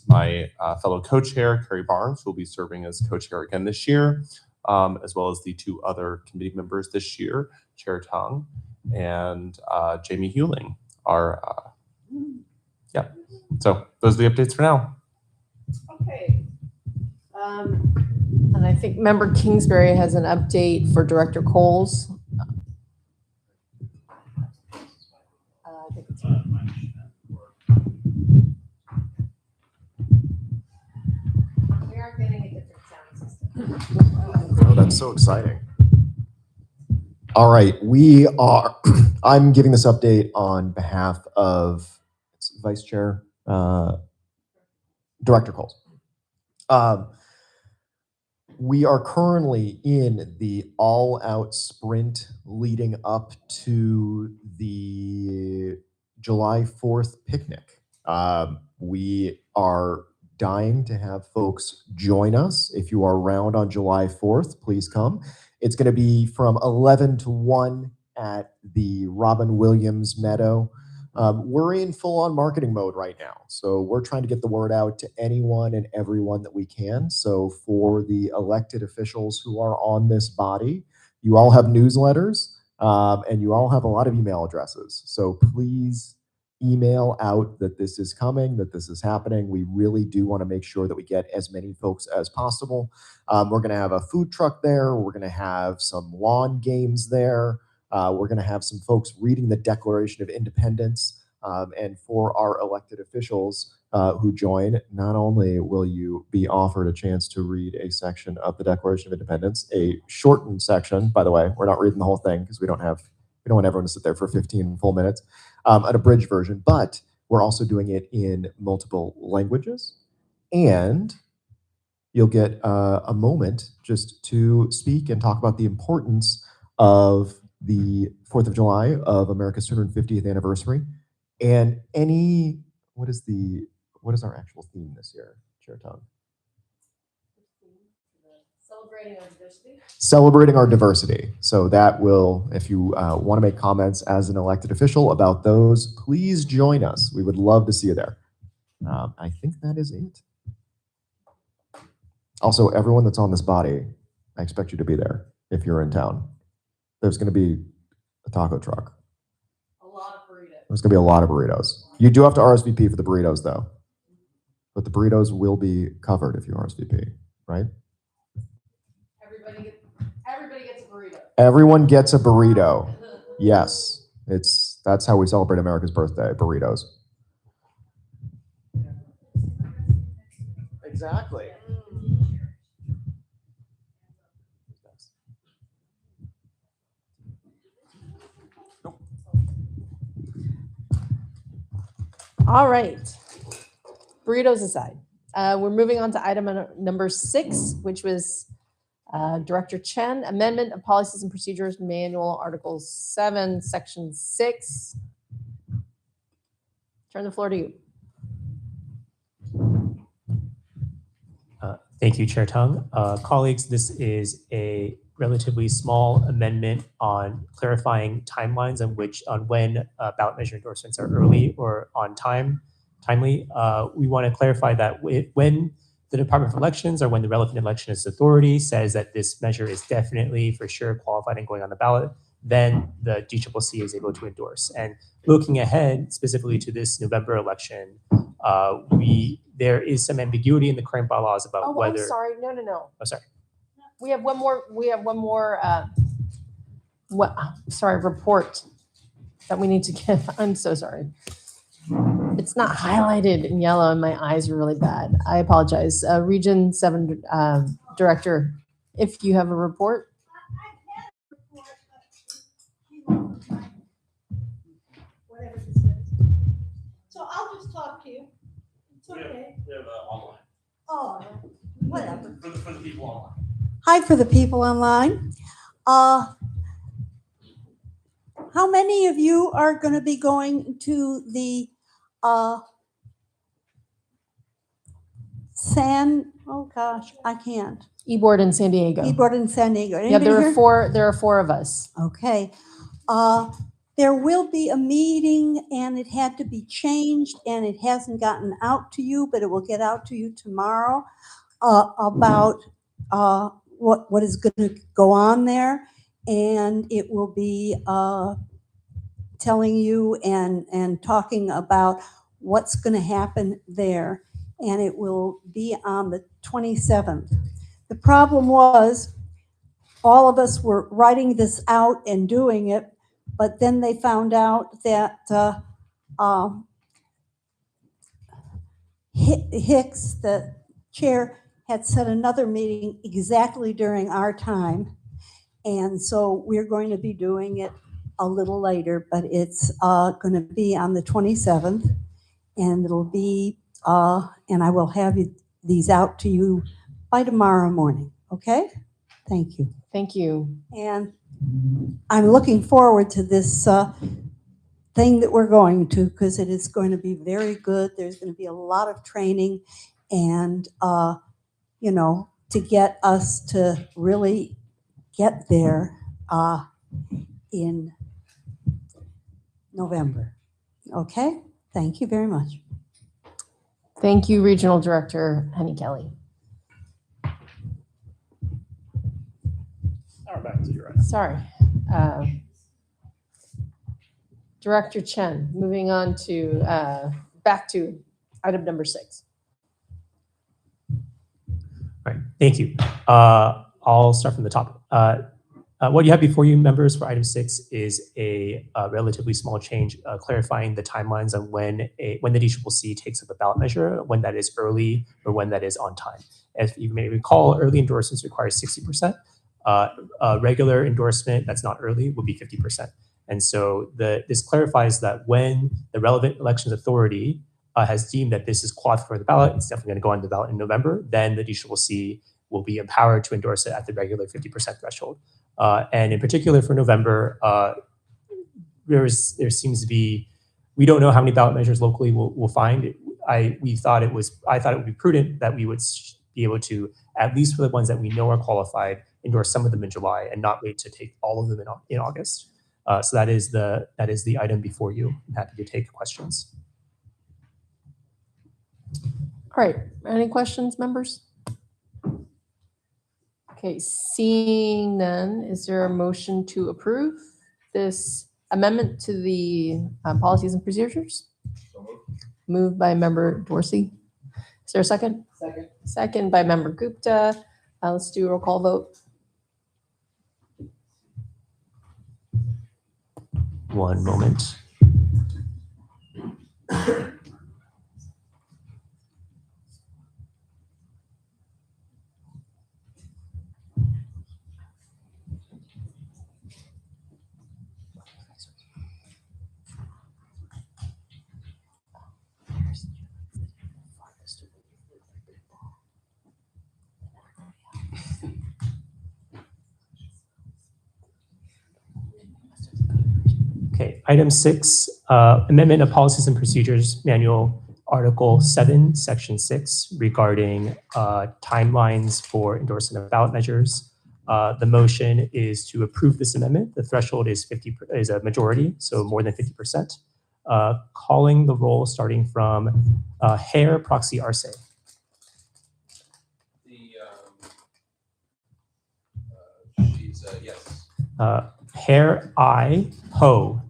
my fellow co-chair, Carrie Barnes, who will be serving as co-chair again this year, as well as the two other committee members this year, Chair Tung and Jamie Hewling. So those are the updates for now. Okay. And I think Member Kingsbury has an update for Director Coles. I think it's we are getting a different sound system. Oh, that's so exciting. All right, I'm giving this update on behalf of Vice Chair, Director Coles. We are currently in the all-out sprint leading up to the July 4th picnic. We are dying to have folks join us. If you are around on July 4th, please come. It's going to be from 11 to 1 at the Robin Williams Meadow. We're in full-on marketing mode right now. So we're trying to get the word out to anyone and everyone that we can. So for the elected officials who are on this body, you all have newsletters and you all have a lot of email addresses. So please email out that this is coming, that this is happening. We really do want to make sure that we get as many folks as possible. We're going to have a food truck there. We're going to have some lawn games there. We're going to have some folks reading the Declaration of Independence. And for our elected officials who join, not only will you be offered a chance to read a section of the Declaration of Independence, a shortened section, by the way, we're not reading the whole thing because we don't want everyone to sit there for 15 full minutes, an abridged version, but we're also doing it in multiple languages. And you'll get a moment just to speak and talk about the importance of the 4th of July of America's 250th anniversary, and what is our actual theme this year, Chair Tung? Celebrating our diversity. Celebrating our diversity. So that will, if you want to make comments as an elected official about those, please join us. We would love to see you there. I think that is it. Also, everyone that's on this body, I expect you to be there if you're in town. There's going to be a taco truck. A lot of burritos. There's going to be a lot of burritos. You do have to RSVP for the burritos, though. But the burritos will be covered if you RSVP, right? Everybody gets a burrito. Everyone gets a burrito. Yes, that's how we celebrate America's birthday, burritos. Exactly. All right. Burritos aside, we're moving on to item number 6, which was Director Chen, Amendment of Policies and Procedures Manual, Article 7, Section 6. Turn the floor to you. Thank you, Chair Tung. Colleagues, this is a relatively small amendment on clarifying timelines on when ballot measure endorsements are early or on timely. We want to clarify that when the Department of Elections or when the relevant electionist authority says that this measure is definitely for sure qualified and going on the ballot, then the DCCC is able to endorse. And looking ahead specifically to this November election, there is some ambiguity in the current bylaws about Oh, whether. I'm sorry. No. Oh, sorry. We have one more report that we need to give. I'm so sorry. It's not highlighted in yellow and my eyes are really bad. I apologize. Region 7 Director, if you have a report. So I'll just talk to you. It's okay. We have online. Oh, whatever. For the people online. Hi, for the people online. How many of you are going to be going to the oh gosh, I can't. E-board in San Diego. E-board in San Diego. Yeah, there are four of us. Okay. There will be a meeting and it had to be changed and it hasn't gotten out to you, but it will get out to you tomorrow about what is going to go on there. And it will be telling you and talking about what's going to happen there. And it will be on the 27th. The problem was all of us were writing this out and doing it, but then they found out that Hicks, the chair, had set another meeting exactly during our time. And so we're going to be doing it a little later, but it's going to be on the 27th. And it'll be, and I will have these out to you by tomorrow morning. Okay? Thank you. Thank you. And I'm looking forward to this thing that we're going to, because it is going to be very good. There's going to be a lot of training and, you know, to get us to really get there in November. Okay? Thank you very much. Thank you, Regional Director Henny Kelly. Now we're back to your item. Sorry. Director Chen, moving on to back to item number 6. Right, thank you. I'll start from the top. What you have before you, members, for item 6 is a relatively small change, clarifying the timelines on when the DCCC takes up a ballot measure, when that is early or when that is on time. As you may recall, early endorsements require 60%. Regular endorsement that's not early would be 50%. And so this clarifies that when the relevant elections authority has deemed that this is qualified for the ballot, it's definitely going to go on the ballot in November, then the DCCC will be empowered to endorse it at the regular 50% threshold. And in particular for November, there seems to be, we don't know how many ballot measures locally we'll find. I thought it would be prudent that we would be able to, at least for the ones that we know are qualified, endorse some of them in July and not wait to take all of them in August. So that is the item before you. I'm happy to take questions. All right, any questions, members? Okay, seeing none, is there a motion to approve this amendment to the policies and procedures? Moved by member Dorsey. Is there a second? Second. Second by member Gupta. Let's do a roll call vote. One moment. Okay, item 6, amendment of policies and procedures manual, article 7, section 6, regarding timelines for endorsement of ballot measures. The motion is to approve this amendment. The threshold is a majority, so more than 50%. Calling the roll, starting from Hare, proxy Arce. She's yes. Hare, I. Ho.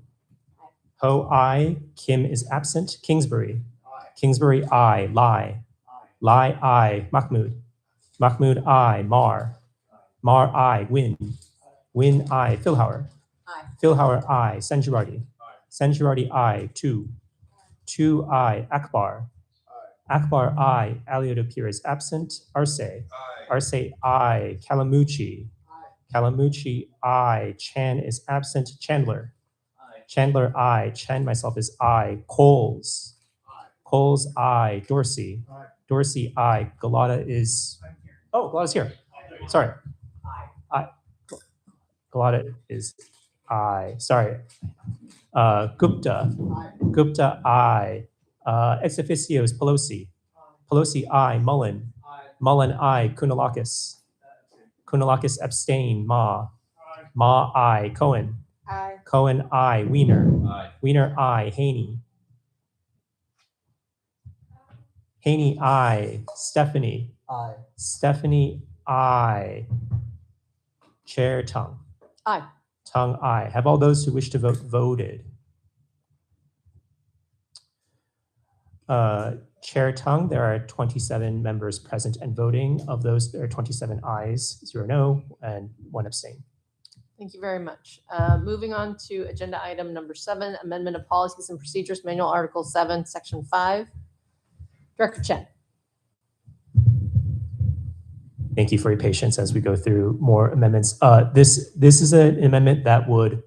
Ho, I. Kim is absent. Kingsbury. Kingsbury, I. Lai. Lai, I. Mahmood. Mahmood, I. Mar. Mar, I. Win. Win, I. Philhauer. Philhauer, I. Sanjurati. Sanjurati, I. Tu. Tu, I. Akbar. Akbar, I. Aliotopir is absent. Arce. Arce, I. Kalamuchi. Kalamuchi, I. Chan is absent. Chandler. Chandler, I. Chan, myself is I. Coles. Coles, I. Dorsey. Dorsey, I. Galata is. Oh, Galata's here. Sorry. I. Galata is I. Sorry. Gupta. Gupta, I. Ex officio is Pelosi. Pelosi, I. Mullen. Mullen, I. Kounalakis. Kounalakis, abstain. Ma. Ma, I. Cohen. Cohen, I. Wiener. Wiener, I. Haney. Haney, I. Stephanie. Aye. Stephanie, I. Chair Tung. Aye. Tung, I. Have all those who wish to vote voted? Chair Tung, there are 27 members present and voting. Of those, there are 27 ayes, 0 no, and 1 abstain. Thank you very much. Moving on to agenda item number 7, amendment of policies and procedures manual, Article 7, Section 5. Director Chen. Thank you for your patience as we go through more amendments. This is an amendment that would,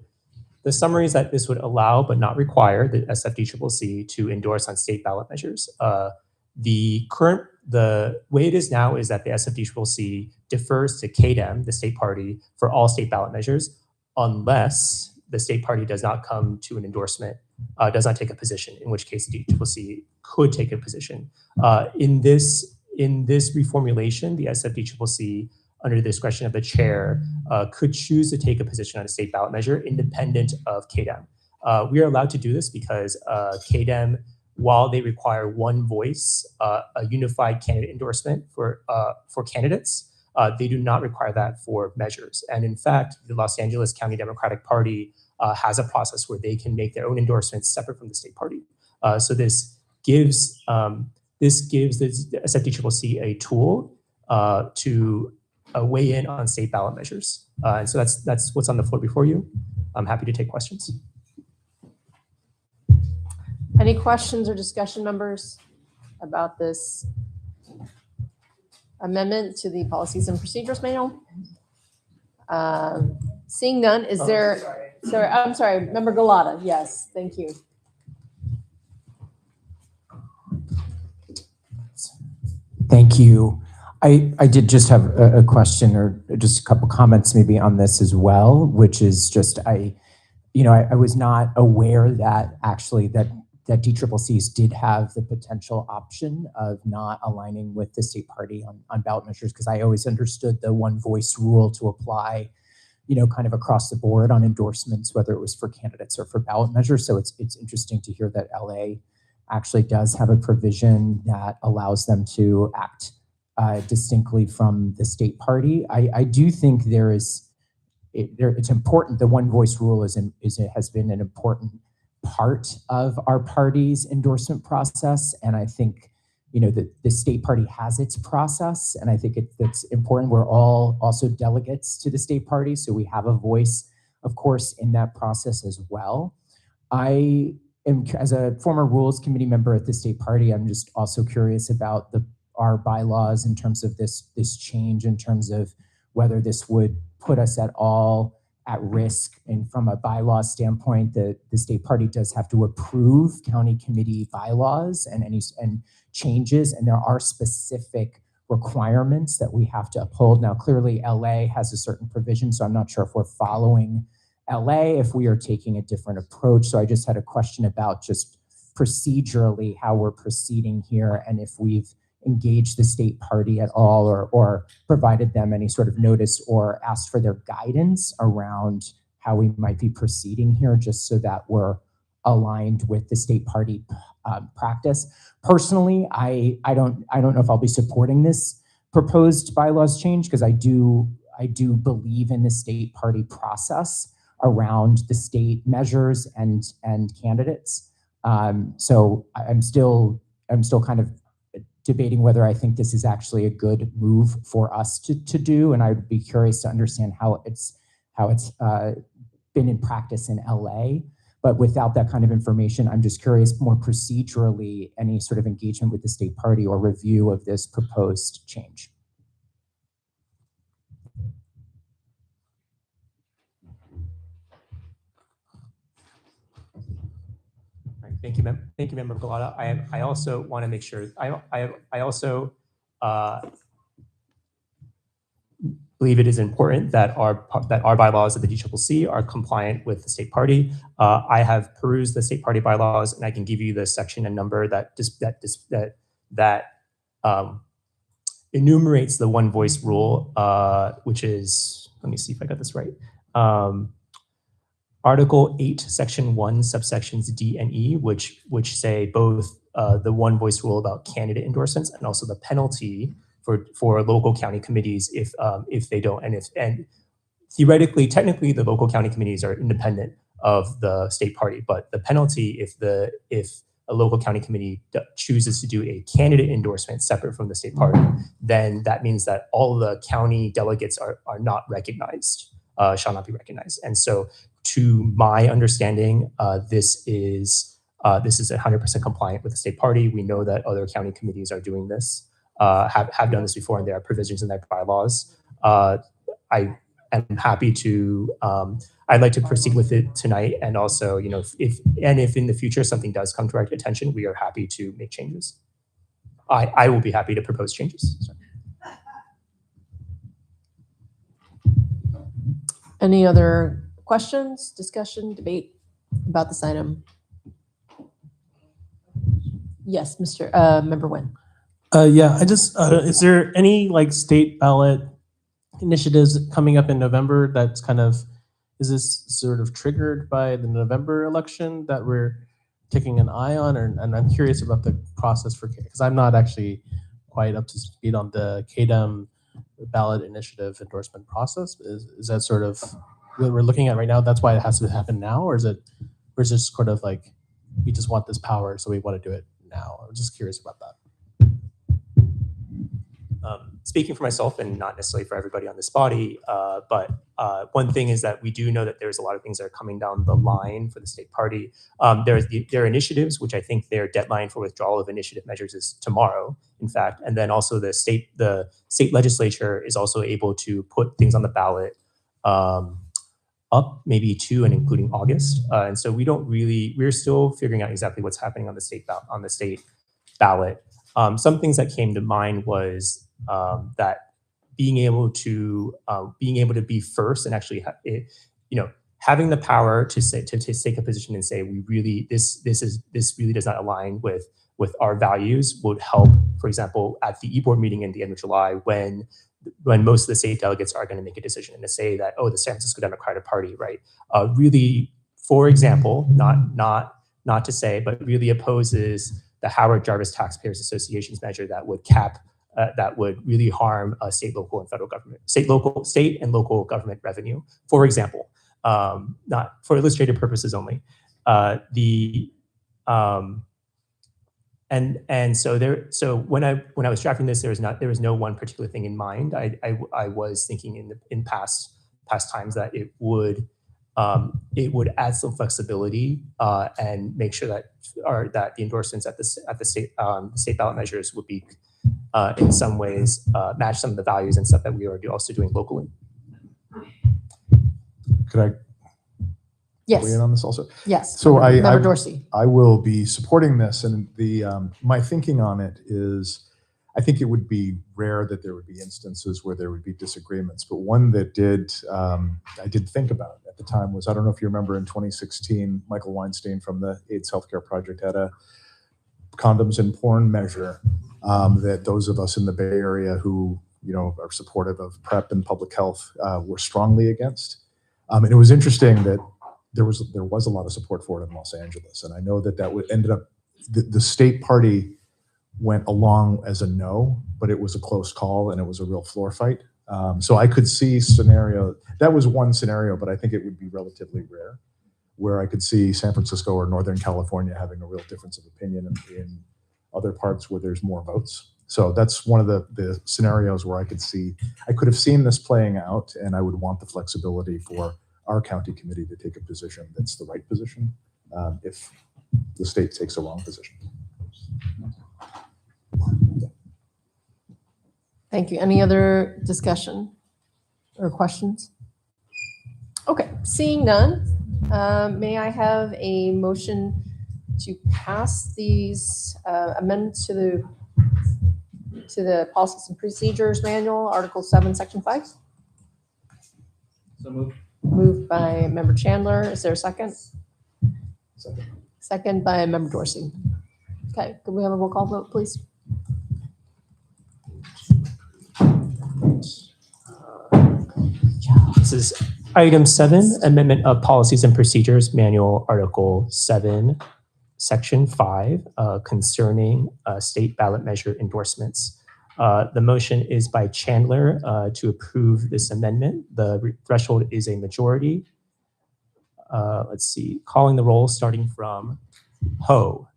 the summary is that this would allow but not require the SFDCCC to endorse on state ballot measures. The way it is now is that the SFDCCC defers to KDEM, the state party, for all state ballot measures, unless the state party does not come to an endorsement, does not take a position, in which case the DCCC could take a position. In this reformulation, the SFDCCC, under the discretion of the chair, could choose to take a position on a state ballot measure independent of KDEM. We are allowed to do this because KDEM, while they require one voice, a unified candidate endorsement for candidates, they do not require that for measures. And in fact, the Los Angeles County Democratic Party has a process where they can make their own endorsements separate from the state party. So this gives the SFDCCC a tool to weigh in on state ballot measures. And so that's what's on the floor before you. I'm happy to take questions. Any questions or discussion, members, about this amendment to the policies and procedures manual? Seeing none, is there, sorry, I'm sorry, Member Galata, yes, thank you. Thank you. I did just have a question or just a couple comments maybe on this as well, which is just, I was not aware that actually that DCCCs did have the potential option of not aligning with the state party on ballot measures, because I always understood the one voice rule to apply, kind of across the board on endorsements, whether it was for candidates or for ballot measures. So it's interesting to hear that LA actually does have a provision that allows them to act distinctly from the state party. I do think it's important. The one voice rule has been an important part of our party's endorsement process, and I think the state party has its process, and I think it's important. We're all also delegates to the state party, so we have a voice, of course, in that process as well. As a former rules committee member at the state party, I'm just also curious about our bylaws in terms of this change, in terms of whether this would put us at all at risk. And from a bylaw standpoint, the state party does have to approve county committee bylaws and changes, and there are specific requirements that we have to uphold. Now, clearly LA has a certain provision, so I'm not sure if we're following LA, if we are taking a different approach. So I just had a question about just procedurally how we're proceeding here, and if we've engaged the state party at all, or provided them any sort of notice or asked for their guidance around how we might be proceeding here, just so that we're aligned with the state party practice. Personally, I don't know if I'll be supporting this proposed bylaws change, because I do believe in the state party process around the state measures and candidates. So I'm still kind of debating whether I think this is actually a good move for us to do, and I'd be curious to understand how it's been in practice in LA. But without that kind of information, I'm just curious more procedurally, any sort of engagement with the state party or review of this proposed change. Thank you, Member Galata. I also want to make sure, I also believe it is important that our bylaws of the DCCC are compliant with the state party. I have perused the state party bylaws, and I can give you the section and number that enumerates the one voice rule, which is, let me see if I got this right. Article 8, Section 1, subsections D and E, which say both the one voice rule about candidate endorsements and also the penalty for local county committees if they don't, and theoretically, technically, the local county committees are independent of the state party, but the penalty if a local county committee chooses to do a candidate endorsement separate from the state party, then that means that all the county delegates are not recognized, shall not be recognized. And so, to my understanding, this is 100% compliant with the state party. We know that other county committees are doing this, have done this before, and there are provisions in their bylaws. I am happy to. I'd like to proceed with it tonight, and also, if in the future something does come to our attention, we are happy to make changes. I will be happy to propose changes. Sorry. Any other questions, discussion, debate about this item? Yes, Member Nguyen. Yeah, I just, is there any state ballot initiatives coming up in November that's kind of, is this sort of triggered by the November election that we're taking an eye on? And I'm curious about the process because I'm not actually quite up to speed on the KDEM ballot initiative endorsement process. Is that sort of what we're looking at right now? That's why it has to happen now? Or is it just sort of we just want this power, so we want to do it now? I'm just curious about that. Speaking for myself and not necessarily for everybody on this body, but one thing is that we do know that there's a lot of things that are coming down the line for the state party. There are initiatives, which I think their deadline for withdrawal of initiative measures is tomorrow, in fact. And then also the state legislature is also able to put things on the ballot up maybe to and including August. And so we're still figuring out exactly what's happening on the state ballot. Some things that came to mind was that being able to be first and actually having the power to take a position and say this really does not align with our values would help. For example, at the e-board meeting in the end of July, when most of the state delegates are going to make a decision and to say that, oh, the San Francisco Democratic Party, right, really, for example, not to say, but really opposes the Howard Jarvis Taxpayers Association's measure that would cap, that would really harm state, local, and federal government, state and local government revenue. For example, not for illustrative purposes only. So when I was drafting this, there was no one particular thing in mind. I was thinking in past times that it would add some flexibility and make sure that the endorsements at the state ballot measures would be in some ways match some of the values and stuff that we are also doing locally. Could I Yes. weigh in on this also? Yes. So Member Dorsey. I will be supporting this, and my thinking on it is, I think it would be rare that there would be instances where there would be disagreements, but one that I did think about at the time was, I don't know if you remember in 2016, Michael Weinstein from the AIDS Healthcare Project had a condoms and porn measure that those of us in the Bay Area who are supportive of PrEP and public health were strongly against. And it was interesting that there was a lot of support for it in Los Angeles, and I know that ended up the state party went along as a no, but it was a close call and it was a real floor fight. So I could see scenario, that was one scenario, but I think it would be relatively rare, where I could see San Francisco or Northern California having a real difference of opinion in other parts where there's more votes. So that's one of the scenarios where I could have seen this playing out, and I would want the flexibility for our county committee to take a position that's the right position if the state takes a wrong position. Thank you. Any other discussion or questions? Okay, seeing none, may I have a motion to pass these amendments to the Policies and Procedures Manual, Article 7, Section 5? So moved. Moved by Member Chandler. Is there a second? Second. Second by Member Dorsey. Okay, could we have a roll call vote, please? This is item 7, amendment of Policies and Procedures Manual, Article 7, Section 5, concerning state ballot measure endorsements. The motion is by Chandler to approve this amendment. The threshold is a majority. Let's see, calling the roll starting from Ho.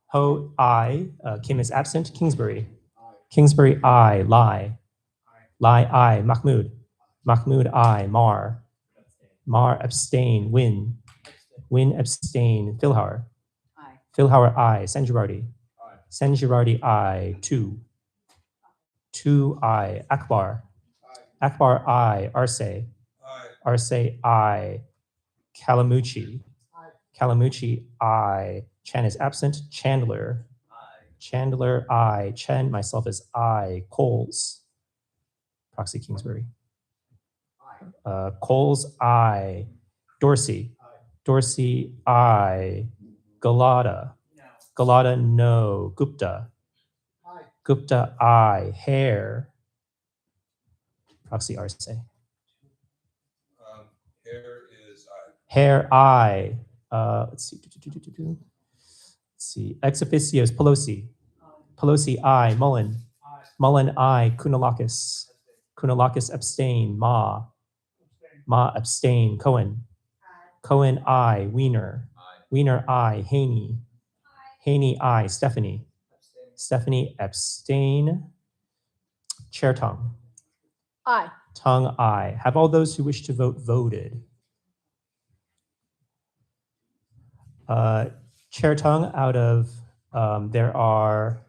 Ho, aye. Kim is absent. Kingsbury. Kingsbury, aye. Lai. Lai, aye. Mahmood. Mahmood, aye. Mar. Mar, abstain. Win. Win, abstain. Philhauer. Aye. Philhauer, aye. Sanjurardi. Sanjurardi, aye. 2. 2, aye. Akbar. Akbar, aye. Arce. Arce, aye. Kalamuchi. Kalamuchi, aye. Chan is absent. Chandler. Chandler, aye. Chen, myself is aye. Coles. Proxy Kingsbury. Coles, aye. Dorsey. Dorsey, aye. Galata. Galata, no. Gupta. Gupta, aye. Hare. Proxy Arce. Hare is aye. Hare, aye. Let's see. Let's see. Ex officios, Pelosi. Pelosi, aye. Mullen. Mullen, aye. Kounalakis. Kounalakis, abstain. Ma. Ma, abstain. Cohen. Cohen, aye. Wiener. Wiener, aye. Haney. Haney, aye. Stephanie. Stephanie, abstain. Chair Tung. Aye. Tung, aye. Have all those who wish to vote voted? Chair Tung, out of there are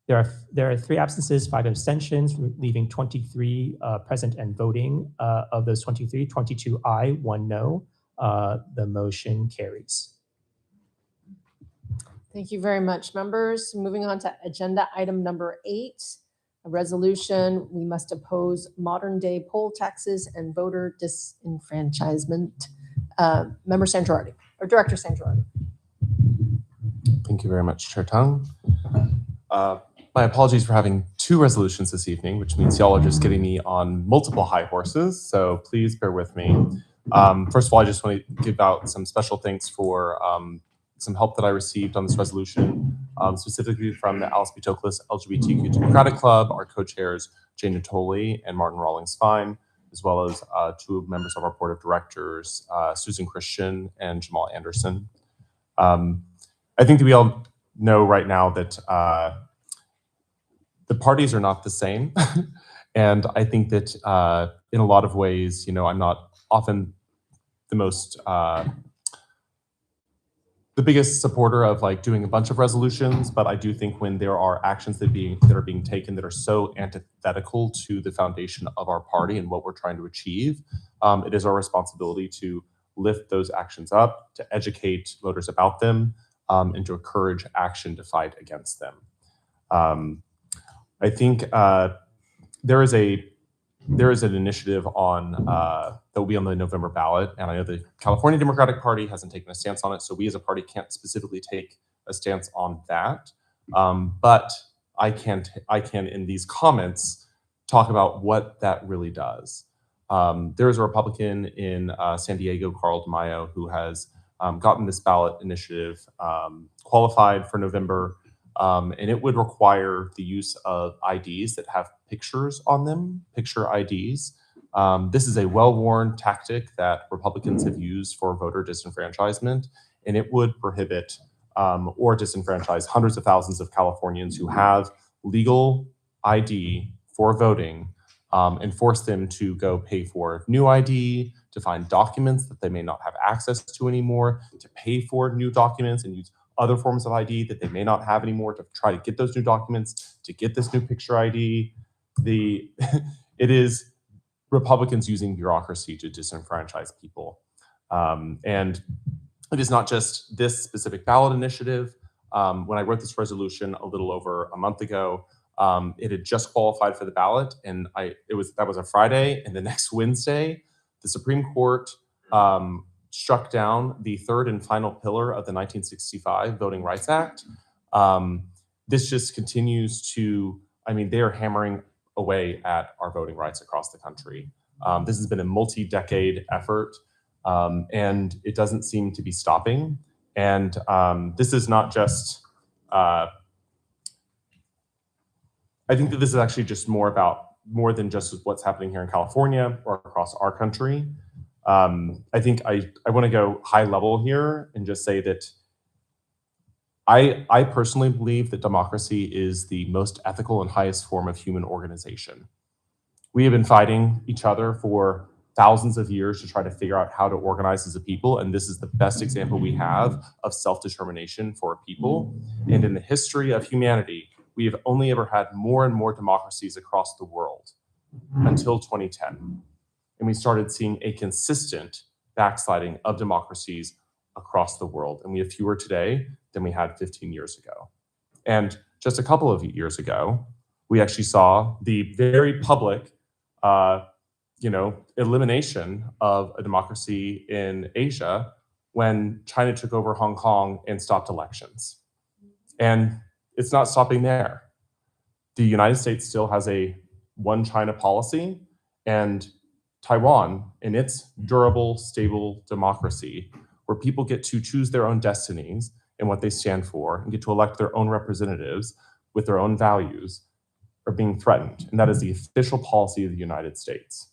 3 absences, 5 abstentions, leaving 23 present and voting. Of those 23, 22 aye, 1 no. The motion carries. Thank you very much, members. Moving on to agenda item number 8, a resolution. We must oppose modern day poll taxes and voter disenfranchisement. Member Sanjurardi, or Director Sanjurardi. Thank you very much, Chair Tung. My apologies for having 2 resolutions this evening, which means y'all are just getting me on multiple high horses, so please bear with me. First of all, I just want to give out some special thanks for some help that I received on this resolution, specifically from the Alice B. Toklas LGBTQ Democratic Club, our co-chairs, Jane Natoli and Martin Rawlings-Fine, as well as 2 members of our board of directors, Susan Christian and Jamal Anderson. I think that we all know right now that the parties are not the same. And I think that in a lot of ways, I'm not often the most, the biggest supporter of like doing a bunch of resolutions, but I do think when there are actions that are being taken that are so antithetical to the foundation of our party and what we're trying to achieve, it is our responsibility to lift those actions up, to educate voters about them, and to encourage action to fight against them. I think there is an initiative on that will be on the November ballot, and I know the California Democratic Party hasn't taken a stance on it, so we as a party can't specifically take a stance on that. But I can in these comments talk about what that really does. There is a Republican in San Diego, Carl DeMaio, who has gotten this ballot initiative qualified for November. And it would require the use of IDs that have pictures on them, picture IDs. This is a well-worn tactic that Republicans have used for voter disenfranchisement, and it would prohibit or disenfranchise hundreds of thousands of Californians who have legal ID for voting, and force them to go pay for new ID, to find documents that they may not have access to anymore, to pay for new documents and use other forms of ID that they may not have anymore to try to get those new documents, to get this new picture ID. It is Republicans using bureaucracy to disenfranchise people. And it is not just this specific ballot initiative. When I wrote this resolution a little over a month ago, it had just qualified for the ballot, and that was a Friday, and the next Wednesday, the Supreme Court struck down the third and final pillar of the 1965 Voting Rights Act. This just continues to, they are hammering away at our voting rights across the country. This has been a multi-decade effort, and it doesn't seem to be stopping. And this is not just, I think that this is actually just more than just what's happening here in California or across our country. I think I want to go high level here and just say that I personally believe that democracy is the most ethical and highest form of human organization. We have been fighting each other for thousands of years to try to figure out how to organize as a people, and this is the best example we have of self-determination for a people. And in the history of humanity, we have only ever had more and more democracies across the world until 2010. And we started seeing a consistent backsliding of democracies across the world. And we have fewer today than we had 15 years ago. And just a couple of years ago, we actually saw the very public elimination of a democracy in Asia when China took over Hong Kong and stopped elections. And it's not stopping there. The United States still has a one China policy, and Taiwan, in its durable, stable democracy, where people get to choose their own destinies and what they stand for, and get to elect their own representatives with their own values, are being threatened. And that is the official policy of the United States.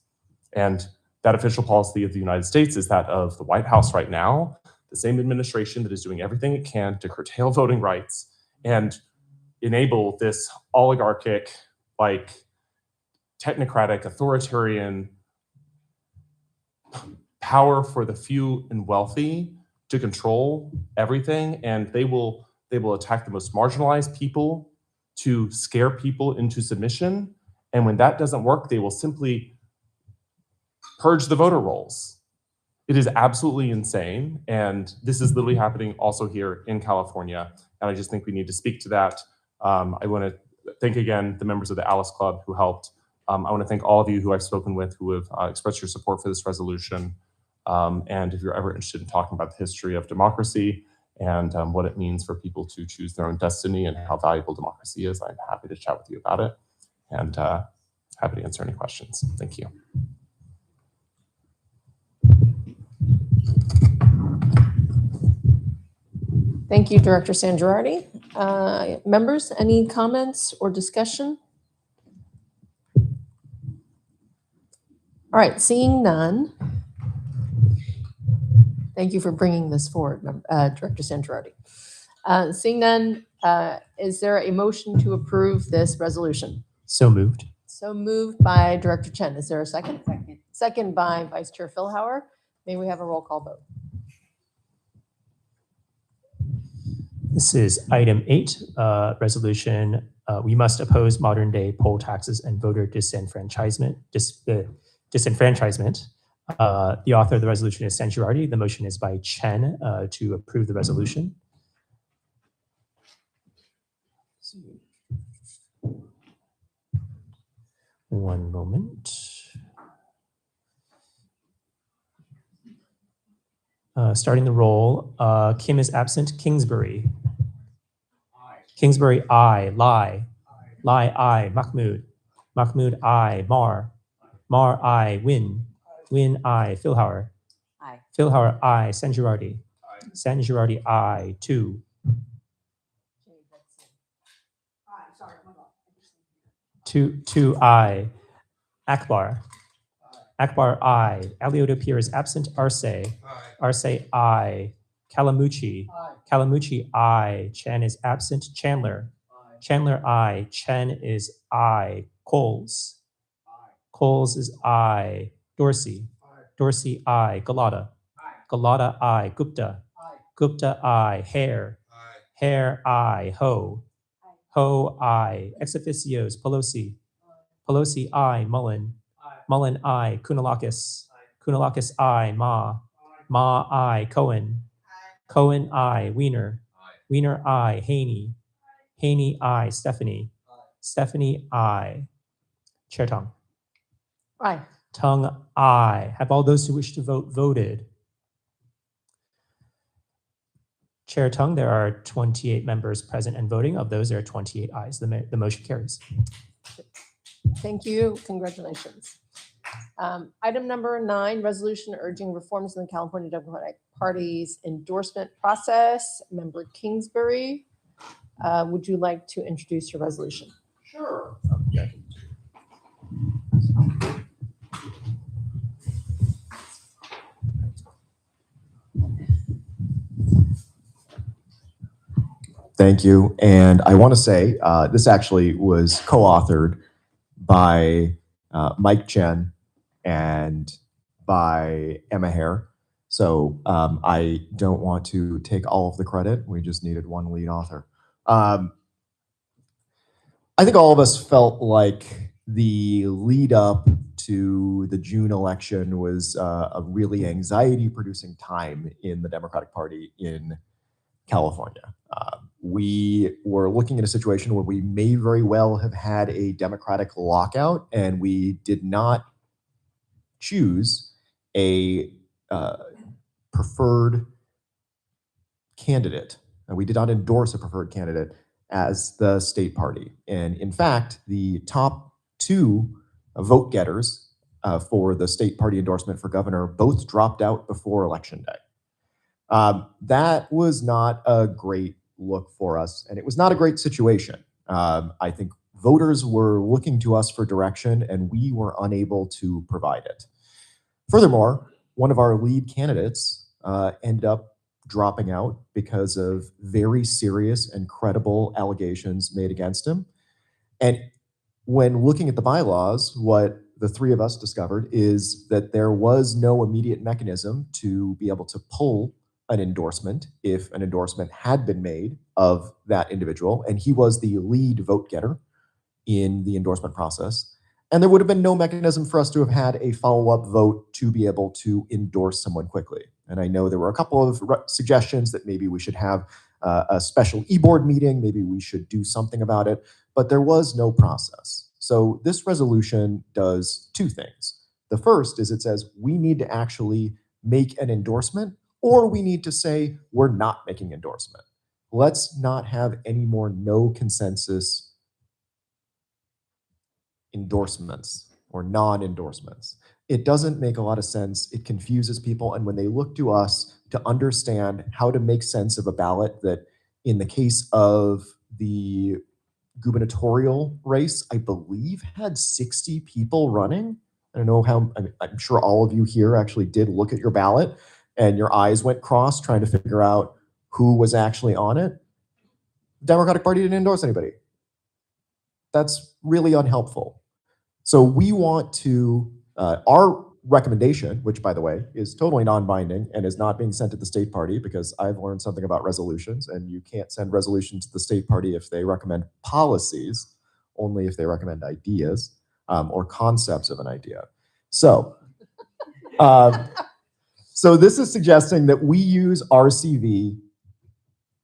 And that official policy of the United States is that of the White House right now, the same administration that is doing everything it can to curtail voting rights and enable this oligarchic, technocratic, authoritarian power for the few and wealthy to control everything. And they will attack the most marginalized people to scare people into submission. And when that doesn't work, they will simply purge the voter rolls. It is absolutely insane. And this is literally happening also here in California. And I just think we need to speak to that. I want to thank again the members of the Alice Club who helped. I want to thank all of you who I've spoken with who have expressed your support for this resolution. And if you're ever interested in talking about the history of democracy and what it means for people to choose their own destiny and how valuable democracy is, I'm happy to chat with you about it and happy to answer any questions. Thank you. Thank you, Director Sangiardi. Members, any comments or discussion? All right, seeing none. Thank you for bringing this forward, Director Sangiardi. Seeing none, is there a motion to approve this resolution? So moved. So moved by Director Chen. Is there a second? Second. Second by Vice Chair Philhauer. May we have a roll call vote? This is item 8, resolution. We must oppose modern day poll taxes and voter disenfranchisement. The author of the resolution is Sangiardi. The motion is by Chen to approve the resolution. One moment. Starting the roll, Kim is absent. Kingsbury. Aye. Kingsbury, aye. Lai. Lai, aye. Mahmood. Mahmood, aye. Mar. Mar, aye. Win. Win, aye. Philhauer. Aye. Philhauer, aye. Sangiardi. Sangiardi, aye. 2. Two, I. Akbar. Akbar, I. Alioto Pierre is absent. Arce. Arce, I. Kalamuchi. Kalamuchi, I. Chen is absent. Chandler. Chandler, I. Chen is I. Coles. Coles is I. Dorsey. Dorsey, I. Galata. Galata, I. Gupta. Gupta, I. Hare. Hare, I. Ho. Ho, I. Ex officios, Pelosi. Pelosi, I. Mullen. Mullen, I. Kunalakis. Kunalakis, I. Ma. Ma, I. Cohen. Cohen, I. Wiener. Wiener, I. Haney. Haney, I. Stephanie. Stephanie, I. Chair Tong. Aye. Tongue, I. Have all those who wish to vote voted? Chair Tung, there are 28 members present and voting. Of those, there are 28 ayes. The motion carries. Thank you. Congratulations. Item number 9, resolution urging reforms in the California Democratic Party's endorsement process. Member Kingsbury, would you like to introduce your resolution? Sure. Okay. Thank you. And I want to say this actually was co-authored by Mike Chen and by Emma Hare. So I don't want to take all of the credit. We just needed one lead author. I think all of us felt like the lead up to the June election was a really anxiety-producing time in the Democratic Party in California. We were looking at a situation where we may very well have had a Democratic lockout, and we did not choose a preferred candidate. And we did not endorse a preferred candidate as the state party. And in fact, the top 2 vote getters for the state party endorsement for governor both dropped out before Election Day. That was not a great look for us, and it was not a great situation. I think voters were looking to us for direction, and we were unable to provide it. Furthermore, one of our lead candidates ended up dropping out because of very serious and credible allegations made against him. And when looking at the bylaws, what the 3 of us discovered is that there was no immediate mechanism to be able to pull an endorsement if an endorsement had been made of that individual, and he was the lead vote getter in the endorsement process. And there would have been no mechanism for us to have had a follow-up vote to be able to endorse someone quickly. And I know there were a couple of suggestions that maybe we should have a special e-board meeting, maybe we should do something about it, but there was no process. So this resolution does 2 things. The first is it says we need to actually make an endorsement, or we need to say we're not making endorsement. Let's not have any more no consensus endorsements or non-endorsements. It doesn't make a lot of sense. It confuses people. And when they look to us to understand how to make sense of a ballot that, in the case of the gubernatorial race, I believe had 60 people running. I don't know how, I'm sure all of you here actually did look at your ballot and your eyes went cross trying to figure out who was actually on it. The Democratic Party didn't endorse anybody. That's really unhelpful. So we want to, our recommendation, which by the way is totally non-binding and is not being sent to the state party, because I've learned something about resolutions, and you can't send resolutions to the state party if they recommend policies, only if they recommend ideas or concepts of an idea. So, so this is suggesting that we use RCV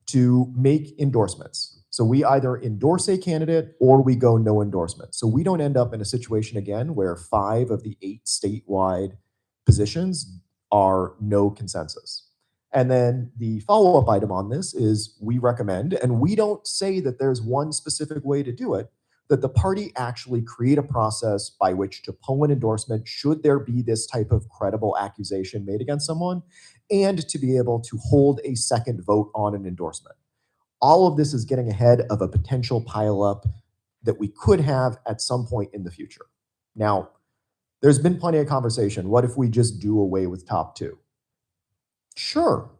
to make endorsements. So we either endorse a candidate or we go no endorsement. So we don't end up in a situation again where 5 of the 8 statewide positions are no consensus. And then the follow-up item on this is we recommend, and we don't say that there's one specific way to do it, that the party actually create a process by which to pull an endorsement should there be this type of credible accusation made against someone, and to be able to hold a second vote on an endorsement. All of this is getting ahead of a potential pileup that we could have at some point in the future. Now, there's been plenty of conversation. What if we just do away with top 2? Sure,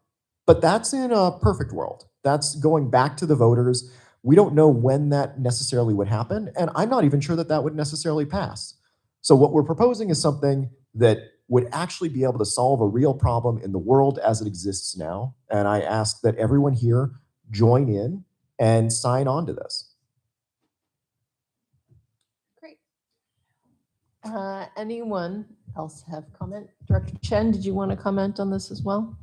but that's in a perfect world. That's going back to the voters. We don't know when that necessarily would happen, and I'm not even sure that that would necessarily pass. So what we're proposing is something that would actually be able to solve a real problem in the world as it exists now, and I ask that everyone here join in and sign on to this. Great. Anyone else have comment? Director Chen, did you want to comment on this as well?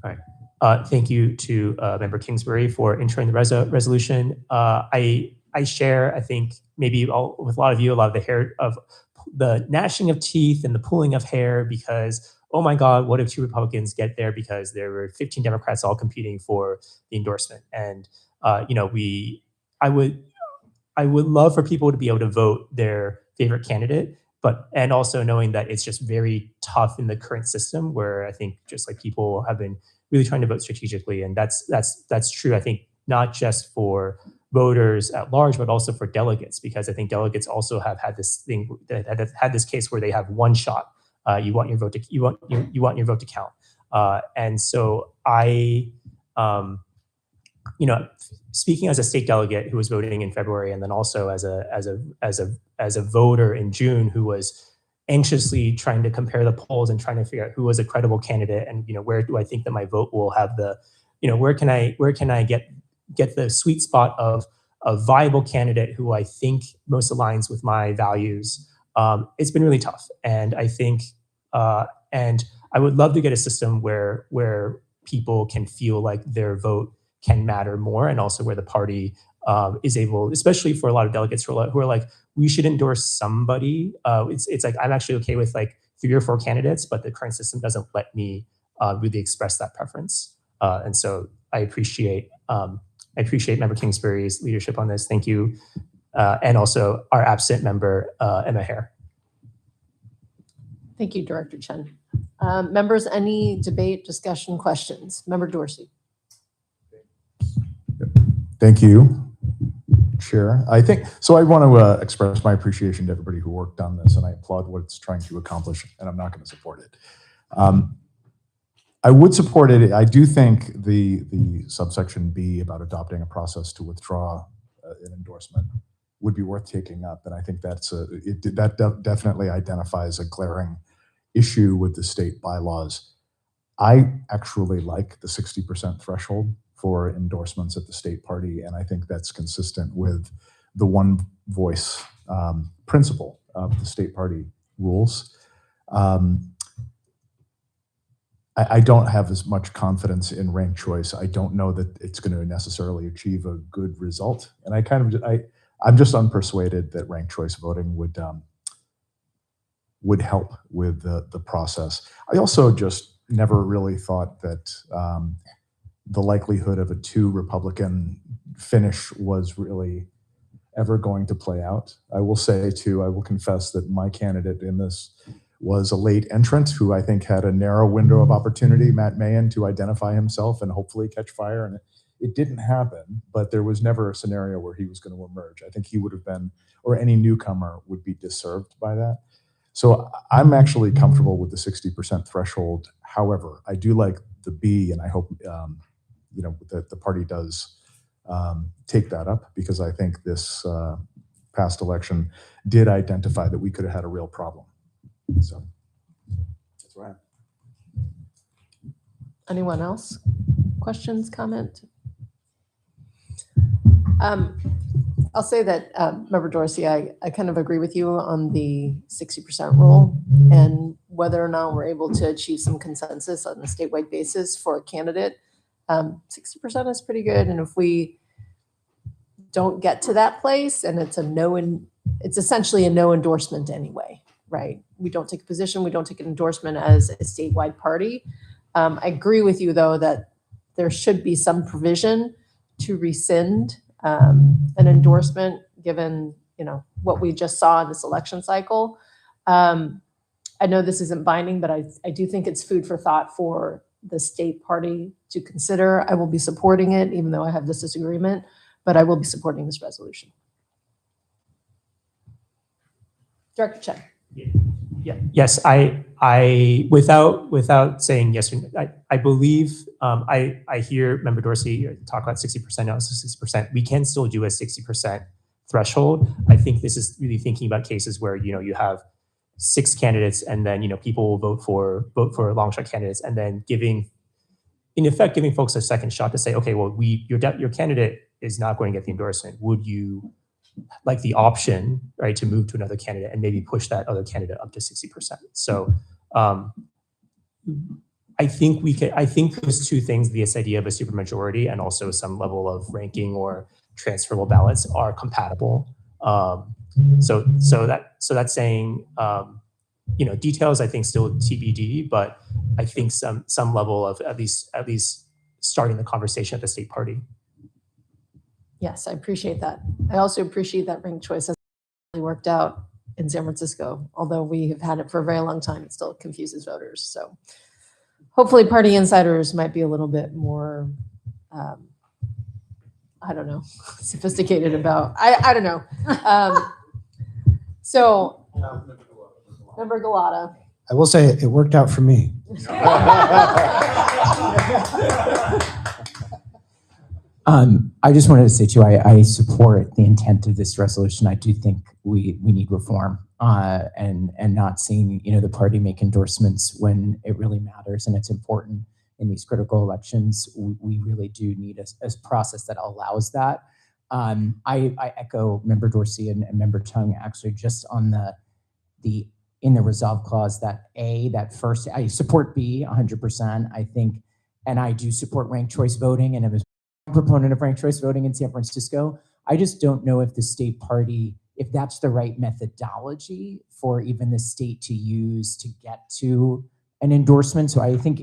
All right. Thank you to Member Kingsbury for introing the resolution. I share, I think, maybe with a lot of you, a lot of the hair of the gnashing of teeth and the pulling of hair because, oh my God, what if 2 Republicans get there because there were 15 Democrats all competing for the endorsement? And you know, I would love for people to be able to vote their favorite candidate, and also knowing that it's just very tough in the current system where I think just like people have been really trying to vote strategically, and that's true. I think not just for voters at large, but also for delegates, because I think delegates also have had this thing that have had this case where they have one shot. You want your vote to count, and so I, you know, speaking as a state delegate who was voting in February, and then also as a voter in June who was anxiously trying to compare the polls and trying to figure out who was a credible candidate, and you know, where do I think that my vote will have the, you know, where can I get the sweet spot of a viable candidate who I think most aligns with my values. It's been really tough, and I think, and I would love to get a system where people can feel like their vote can matter more, and also where the party is able, especially for a lot of delegates who are like, we should endorse somebody. It's like I'm actually okay with like 3 or 4 candidates, but the current system doesn't let me really express that preference. And so I appreciate Member Kingsbury's leadership on this. Thank you, and also our absent member Emma Hare. Thank you, Director Chen. Members, any debate, discussion, questions? Member Dorsey. Thank you, Chair. I think, so I want to express my appreciation to everybody who worked on this, and I applaud what it's trying to accomplish, and I'm not going to support it. I would support it. I do think the subsection B about adopting a process to withdraw an endorsement would be worth taking up, and I think that definitely identifies a glaring issue with the state bylaws. I actually like the 60% threshold for endorsements at the state party, and I think that's consistent with the one voice principle of the state party rules. I don't have as much confidence in ranked choice. I don't know that it's going to necessarily achieve a good result, and I'm just unpersuaded that ranked choice voting would help with the process. I also just never really thought that the likelihood of a 2 Republican finish was really ever going to play out. I will say too, I will confess that my candidate in this was a late entrant who I think had a narrow window of opportunity, Matt Mahan, to identify himself and hopefully catch fire. And it didn't happen, but there was never a scenario where he was going to emerge. I think he would have been, or any newcomer would be disserved by that. So I'm actually comfortable with the 60% threshold. However, I do like the B, and I hope you know, that the party does take that up, because I think this past election did identify that we could have had a real problem. So that's right. Anyone else? Questions, comment? I'll say that, Member Dorsey, I kind of agree with you on the 60% rule, and whether or not we're able to achieve some consensus on a statewide basis for a candidate. 60% is pretty good, and if we don't get to that place, and it's essentially a no endorsement anyway, right? We don't take a position, we don't take an endorsement as a statewide party. I agree with you, though, that there should be some provision to rescind an endorsement, given, you know, what we just saw in this election cycle. I I know this isn't binding, but I do think it's food for thought for the state party to consider. I will be supporting it, even though I have this disagreement, but I will be supporting this resolution. Director Chen. Yeah. Yes, I without saying yes or no, I believe I hear Member Dorsey talk about 60%, now it's 60%. We can still do a 60% threshold. I think this is really thinking about cases where you have 6 candidates and then people will vote for long shot candidates, and then giving folks a second shot to say, okay, well your candidate is not going to get the endorsement. Would you like the option, right, to move to another candidate and maybe push that other candidate up to 60%? So I think those two things, this idea of a supermajority and also some level of ranking or transferable ballots, are compatible. So that's saying, details I think still TBD, but I think some level of at least starting the conversation at the state party. Yes, I appreciate that. I also appreciate that ranked choice has really worked out in San Francisco. Although we have had it for a very long time, it still confuses voters. So hopefully party insiders might be a little bit more, I don't know, sophisticated about, I don't know. So Member Galata. I will say it worked out for me. I just wanted to say too, I support the intent of this resolution. I do think we need reform and not seeing the party make endorsements when it really matters and it's important in these critical elections. We really do need a process that allows that. I echo Member Dorsey and Member Chung actually just on the in the resolve clause that first, I support B 100%. I think, and I do support ranked choice voting, and I'm a proponent of ranked choice voting in San Francisco. I just don't know if the state party, if that's the right methodology for even the state to use to get to an endorsement. So I think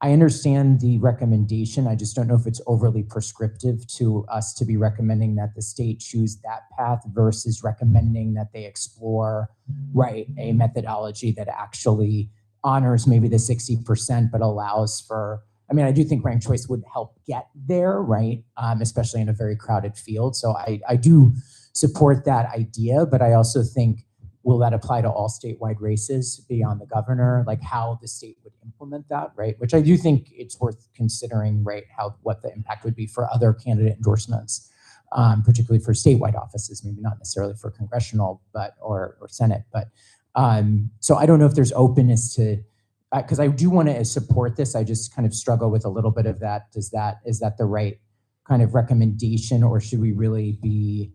I understand the recommendation. I just don't know if it's overly prescriptive to us to be recommending that the state choose that path versus recommending that they explore, right, a methodology that actually honors maybe the 60%, but allows for, I do think ranked choice would help get there, right, especially in a very crowded field. So I do support that idea, but I also think, will that apply to all statewide races beyond the governor? Like how the state would implement that, right? Which I do think it's worth considering, right? What the impact would be for other candidate endorsements, particularly for statewide offices, maybe not necessarily for congressional, or Senate. But so I don't know if there's openness to, because I do want to support this. I just kind of struggle with a little bit of that. Is that the right kind of recommendation, or should we really be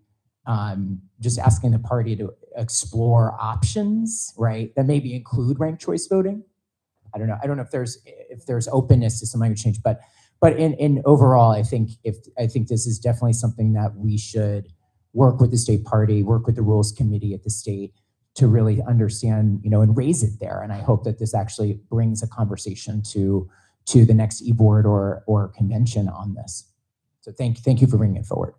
just asking the party to explore options, right, that maybe include ranked choice voting? I don't know if there's openness to some language change, but in overall, I think this is definitely something that we should work with the state party, work with the rules committee at the state to really understand, and raise it there. And I hope that this actually brings a conversation to the next e-board or convention on this. So thank you for bringing it forward.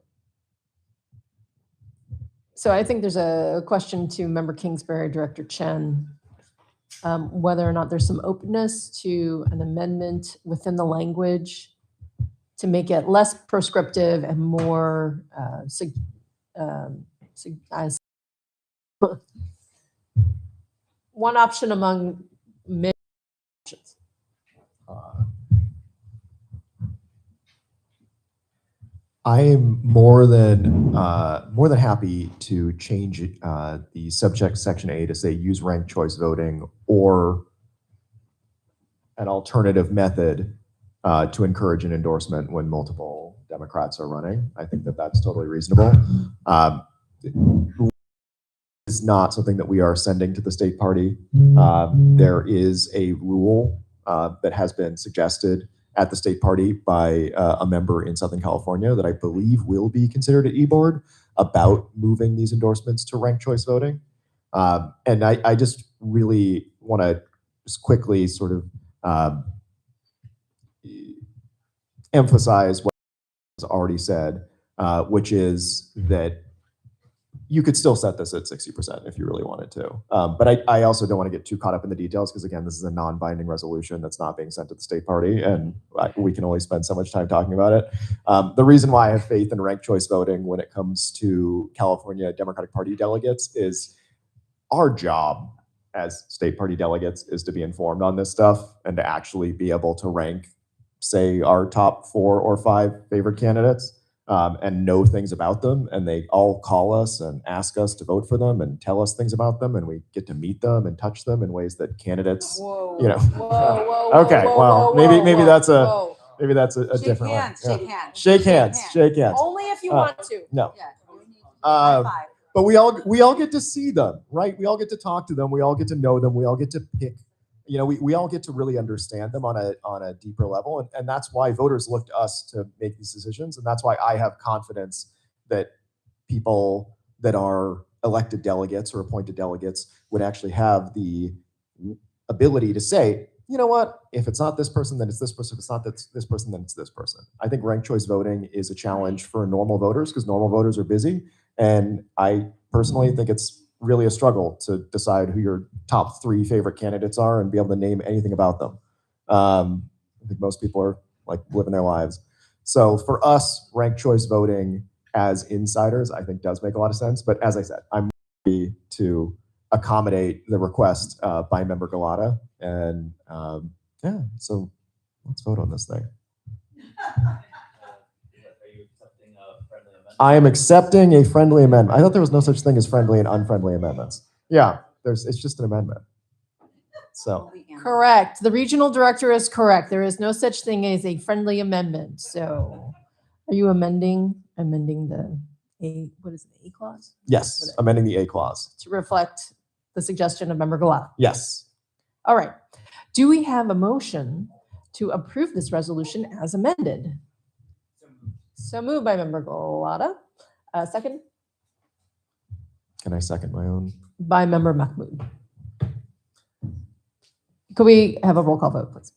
So I think there's a question to Member Kingsbury, Director Chen, whether or not there's some openness to an amendment within the language to make it less prescriptive and more one option among many options. I am more than happy to change the subject section A to say use ranked choice voting or an alternative method to encourage an endorsement when multiple Democrats are running. I think that that's totally reasonable. It's not something that we are sending to the state party. There is a rule that has been suggested at the state party by a member in Southern California that I believe will be considered at e-board about moving these endorsements to ranked choice voting. And I just really want to just quickly sort of emphasize what was already said, which is that you could still set this at 60% if you really wanted to. But I also don't want to get too caught up in the details because, again, this is a non-binding resolution that's not being sent to the state party, and we can only spend so much time talking about it. The reason why I have faith in ranked choice voting when it comes to California Democratic Party delegates is our job as state party delegates is to be informed on this stuff and to actually be able to rank, say, our top 4 or 5 favorite candidates. And know things about them, and they all call us and ask us to vote for them and tell us things about them, and we get to meet them and touch them in ways that candidates, you know. Okay, well, maybe that's a different way. Yeah. Shake hands. Only if you want to. No. But we all get to see them, right? We all get to talk to them. We all get to know them. We all get to pick. You know, we all get to really understand them on a deeper level. And that's why voters look to us to make these decisions. And that's why I have confidence that people that are elected delegates or appointed delegates would actually have the ability to say, you know what, if it's not this person, then it's this person. If it's not this person, then it's this person. I think ranked choice voting is a challenge for normal voters because normal voters are busy. And I personally think it's really a struggle to decide who your top 3 favorite candidates are and be able to name anything about them. I think most people are like living their lives. So for us, ranked choice voting as insiders, I think does make a lot of sense. But as I said, I'm ready to accommodate the request by Member Galata. And yeah, so let's vote on this thing. I am accepting a friendly amendment. I thought there was no such thing as friendly and unfriendly amendments. Yeah, it's just an amendment. So Correct. The regional director is correct. There is no such thing as a friendly amendment. So are you amending the what is it, A clause? yes, amending the A clause. To reflect the suggestion of Member Galata. Yes. All right. Do we have a motion to approve this resolution as amended? So moved by Member Galata. Second? Can I second my own? By Member Mahmood. Could we have a roll call vote, please?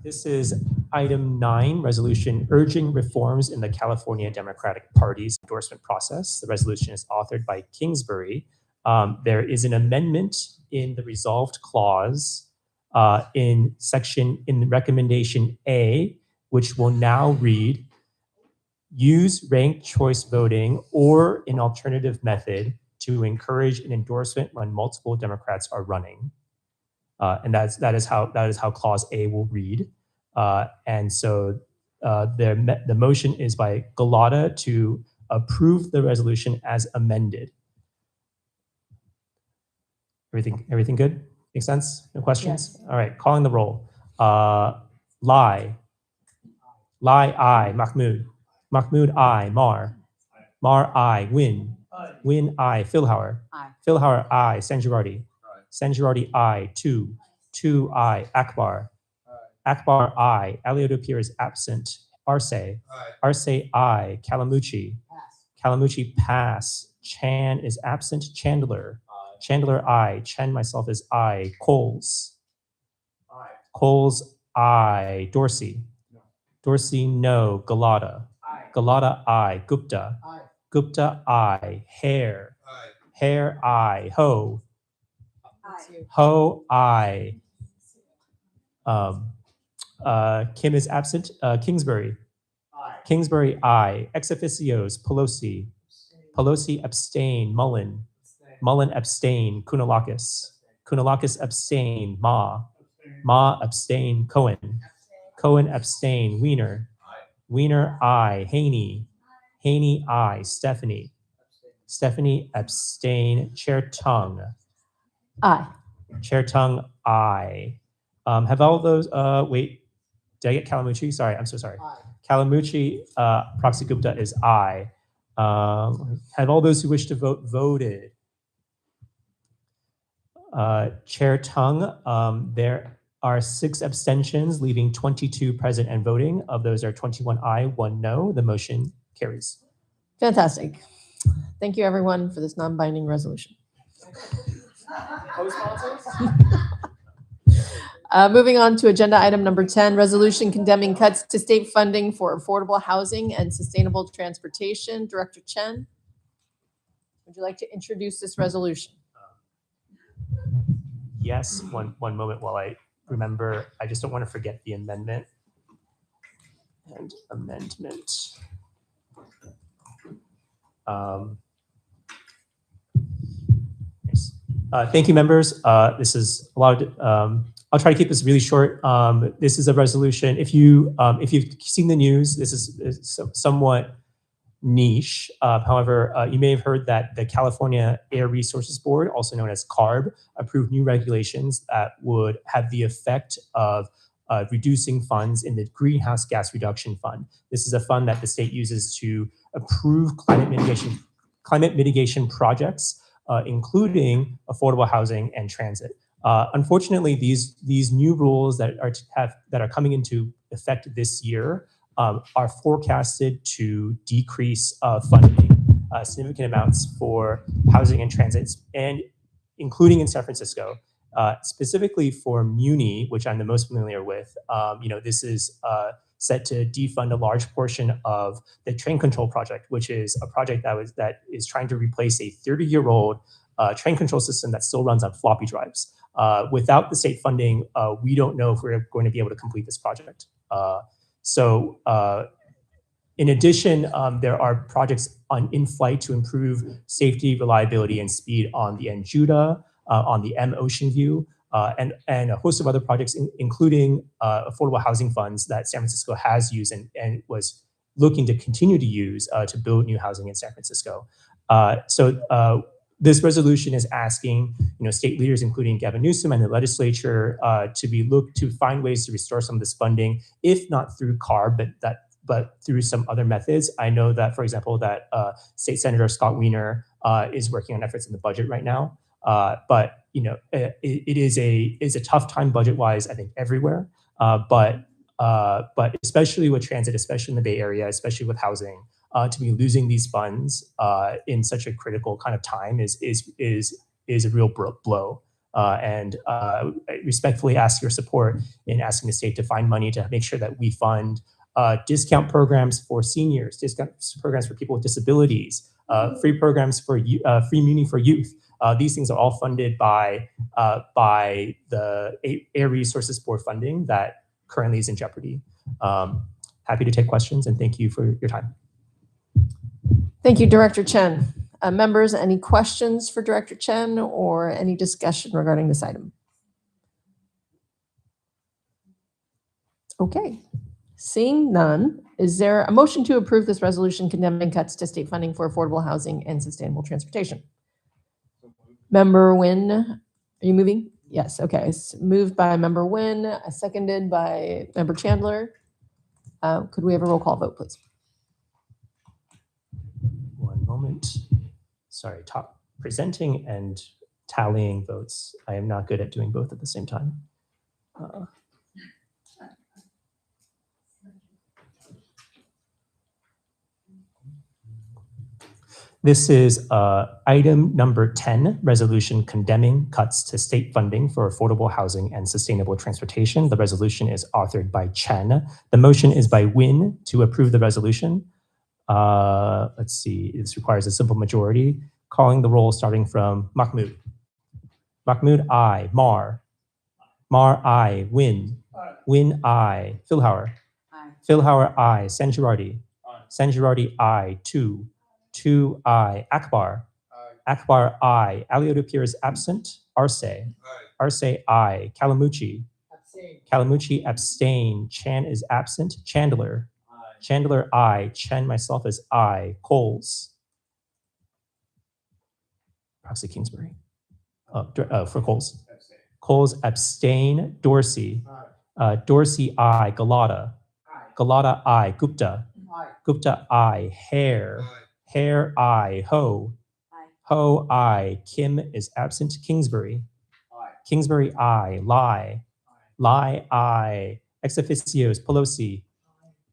This is item 9, resolution urging reforms in the California Democratic Party's endorsement process. The resolution is authored by Kingsbury. There is an amendment in the resolved clause in recommendation A, which will now read, use ranked choice voting or an alternative method to encourage an endorsement when multiple Democrats are running. And that is how clause A will read. And so the motion is by Galata to approve the resolution as amended. Everything good? Make sense? No questions? Yes. All right, calling the roll. Lai, aye. Mahmood, aye. Mar, aye. Win, aye. Philhauer, aye. Sanjurati, aye. Two, aye. Akbar, aye. Alioto is absent. Arce, aye. Kalamuchi, pass. Chan is absent. Chandler, aye. Chen, myself, is aye. Coles, aye. Dorsey, no. Galata, aye. Gupta, aye. Hare, aye. Ho, aye. Kim is absent. Kingsbury, aye. Ex officios, Pelosi abstain. Mullen abstain. Kounalakis abstain. Ma abstain. Cohen abstain. Wiener, aye. Haney, aye. Stephanie abstain. Chair Tung, aye. Aye. Have all those, wait, did I get Kalamuchi? Sorry, I'm so sorry. Aye. Kalamuchi, Proxy Gupta is aye. Have all those who wish to vote voted? Chair Tung, there are 6 abstentions, leaving 22 present and voting. Of those are 21 aye, 1 no. The motion carries. Fantastic. Thank you, everyone, for this non-binding resolution. Moving on to agenda item number 10, resolution condemning cuts to state funding for affordable housing and sustainable transportation. Director Chen, would you like to introduce this resolution? Yes, one moment while I remember. I just don't want to forget the amendment. And amendment. Yes. Thank you, members. This is a lot of, I'll try to keep this really short. This is a resolution. If you've seen the news, this is somewhat niche. However, you may have heard that the California Air Resources Board, also known as CARB, approved new regulations that would have the effect of reducing funds in the Greenhouse Gas Reduction Fund. This is a fund that the state uses to approve climate mitigation projects, including affordable housing and transit. Unfortunately, these new rules that are coming into effect this year are forecasted to decrease funding significant amounts for housing and transit, and including in San Francisco. Specifically for Muni, which I'm the most familiar with, this is set to defund a large portion of the train control project, which is a project that is trying to replace a 30-year-old train control system that still runs on floppy drives. Without the state funding, we don't know if we're going to be able to complete this project. In addition, there are projects in flight to improve safety, reliability, and speed on the NJUDA, on the M Ocean View, and a host of other projects, including affordable housing funds that San Francisco has used and was looking to continue to use to build new housing in San Francisco. This resolution is asking, state leaders, including Gavin Newsom and the legislature, to find ways to restore some of this funding, if not through CARB, but through some other methods. I know that, for example, that State Senator Scott Wiener is working on efforts in the budget right now. But it is a tough time budget-wise, I think, everywhere. But especially with transit, especially in the Bay Area, especially with housing, to be losing these funds in such a critical kind of time is a real blow. And I respectfully ask your support in asking the state to find money to make sure that we fund discount programs for seniors, discount programs for people with disabilities, free programs for free Muni for youth. These things are all funded by the Air Resources Board funding that currently is in jeopardy. Happy to take questions, and thank you for your time. Thank you, Director Chen. Members, any questions for Director Chen or any discussion regarding this item? Okay. Seeing none, is there a motion to approve this resolution condemning cuts to state funding for affordable housing and sustainable transportation? Member Nguyen, are you moving? Yes, okay. It's moved by Member Nguyen, seconded by Member Chandler. Could we have a roll call vote, please? One moment. Sorry, presenting and tallying votes. I am not good at doing both at the same time. This is item number 10, resolution condemning cuts to state funding for affordable housing and sustainable transportation. The resolution is authored by Chen. The motion is by Nguyen to approve the resolution. Let's see, this requires a simple majority. Calling the roll starting from Mahmoud. Mahmoud, aye. Mar, aye. Nguyen, aye. Philhauer, Philhauer, aye. Sanjirardi, Sanjirardi, aye. Two, aye. Akbar, Akbar, aye. Alioto appears absent. Arce, Arce, aye. Kalamuchi, Kalamuchi, abstain. Chan is absent. Chandler, Chandler, aye. Chen, myself, is aye. Coles, Proxy Kingsbury, for Coles. Coles, abstain. Dorsey, Dorsey, aye. Galata, Galata, aye. Gupta, Gupta, aye. Hare, Hare, aye. Ho, Ho, aye. Kim is absent. Kingsbury, Kingsbury, aye. Lai, Lai, aye. Ex officios, Pelosi,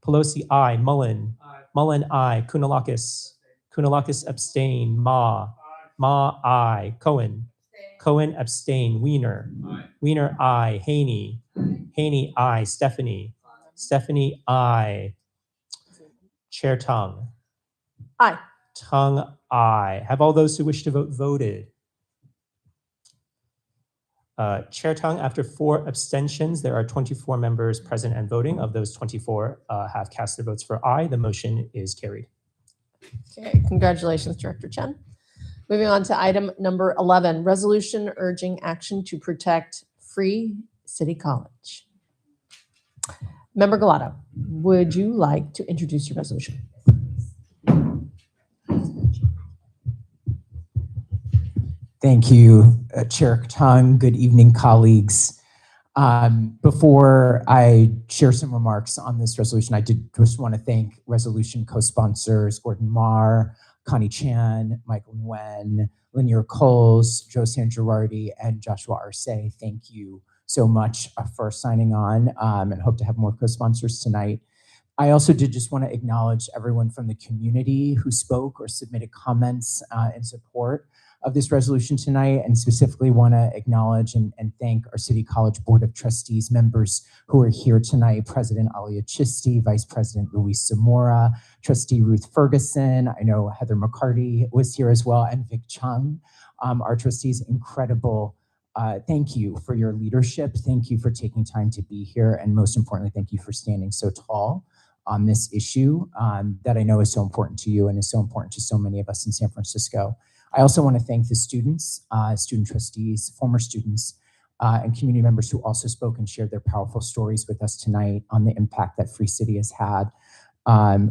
Pelosi, aye. Mullen, Mullen, aye. Kounalakis, Kounalakis, abstain. Ma, aye. Cohen, Cohen abstain. Weiner. Weiner, aye. Haney. Haney, aye. Stephanie. Stephanie, aye. Chair Tung. Aye. Tung, aye. Have all those who wish to vote voted? Chair Tung, after 4 abstentions, there are 24 members present and voting. Of those 24 have cast their votes for aye. The motion is carried. Okay, congratulations, Director Chen. Moving on to item number 11, resolution urging action to protect Free City College. Member Galato, would you like to introduce your resolution? Thank you, Chair Tung. Good evening, colleagues. Before I share some remarks on this resolution, I did just want to thank resolution co-sponsors Gordon Marr, Connie Chan, Michael Nguyen, Lanier Coles, Josanne Girardi, and Joshua Arce. Thank you so much for signing on and hope to have more co-sponsors tonight. I also did just want to acknowledge everyone from the community who spoke or submitted comments in support of this resolution tonight, and specifically want to acknowledge and thank our City College Board of Trustees members who are here tonight, President Alia Chisti, Vice President Luis Zamora, Trustee Ruth Ferguson, I know Heather McCarty was here as well, and Vic Chung, our trustees. Incredible. Thank you for your leadership. Thank you for taking time to be here, and most importantly, thank you for standing so tall on this issue that I know is so important to you and is so important to so many of us in San Francisco. I also want to thank the students, student trustees, former students, and community members who also spoke and shared their powerful stories with us tonight on the impact that Free City has had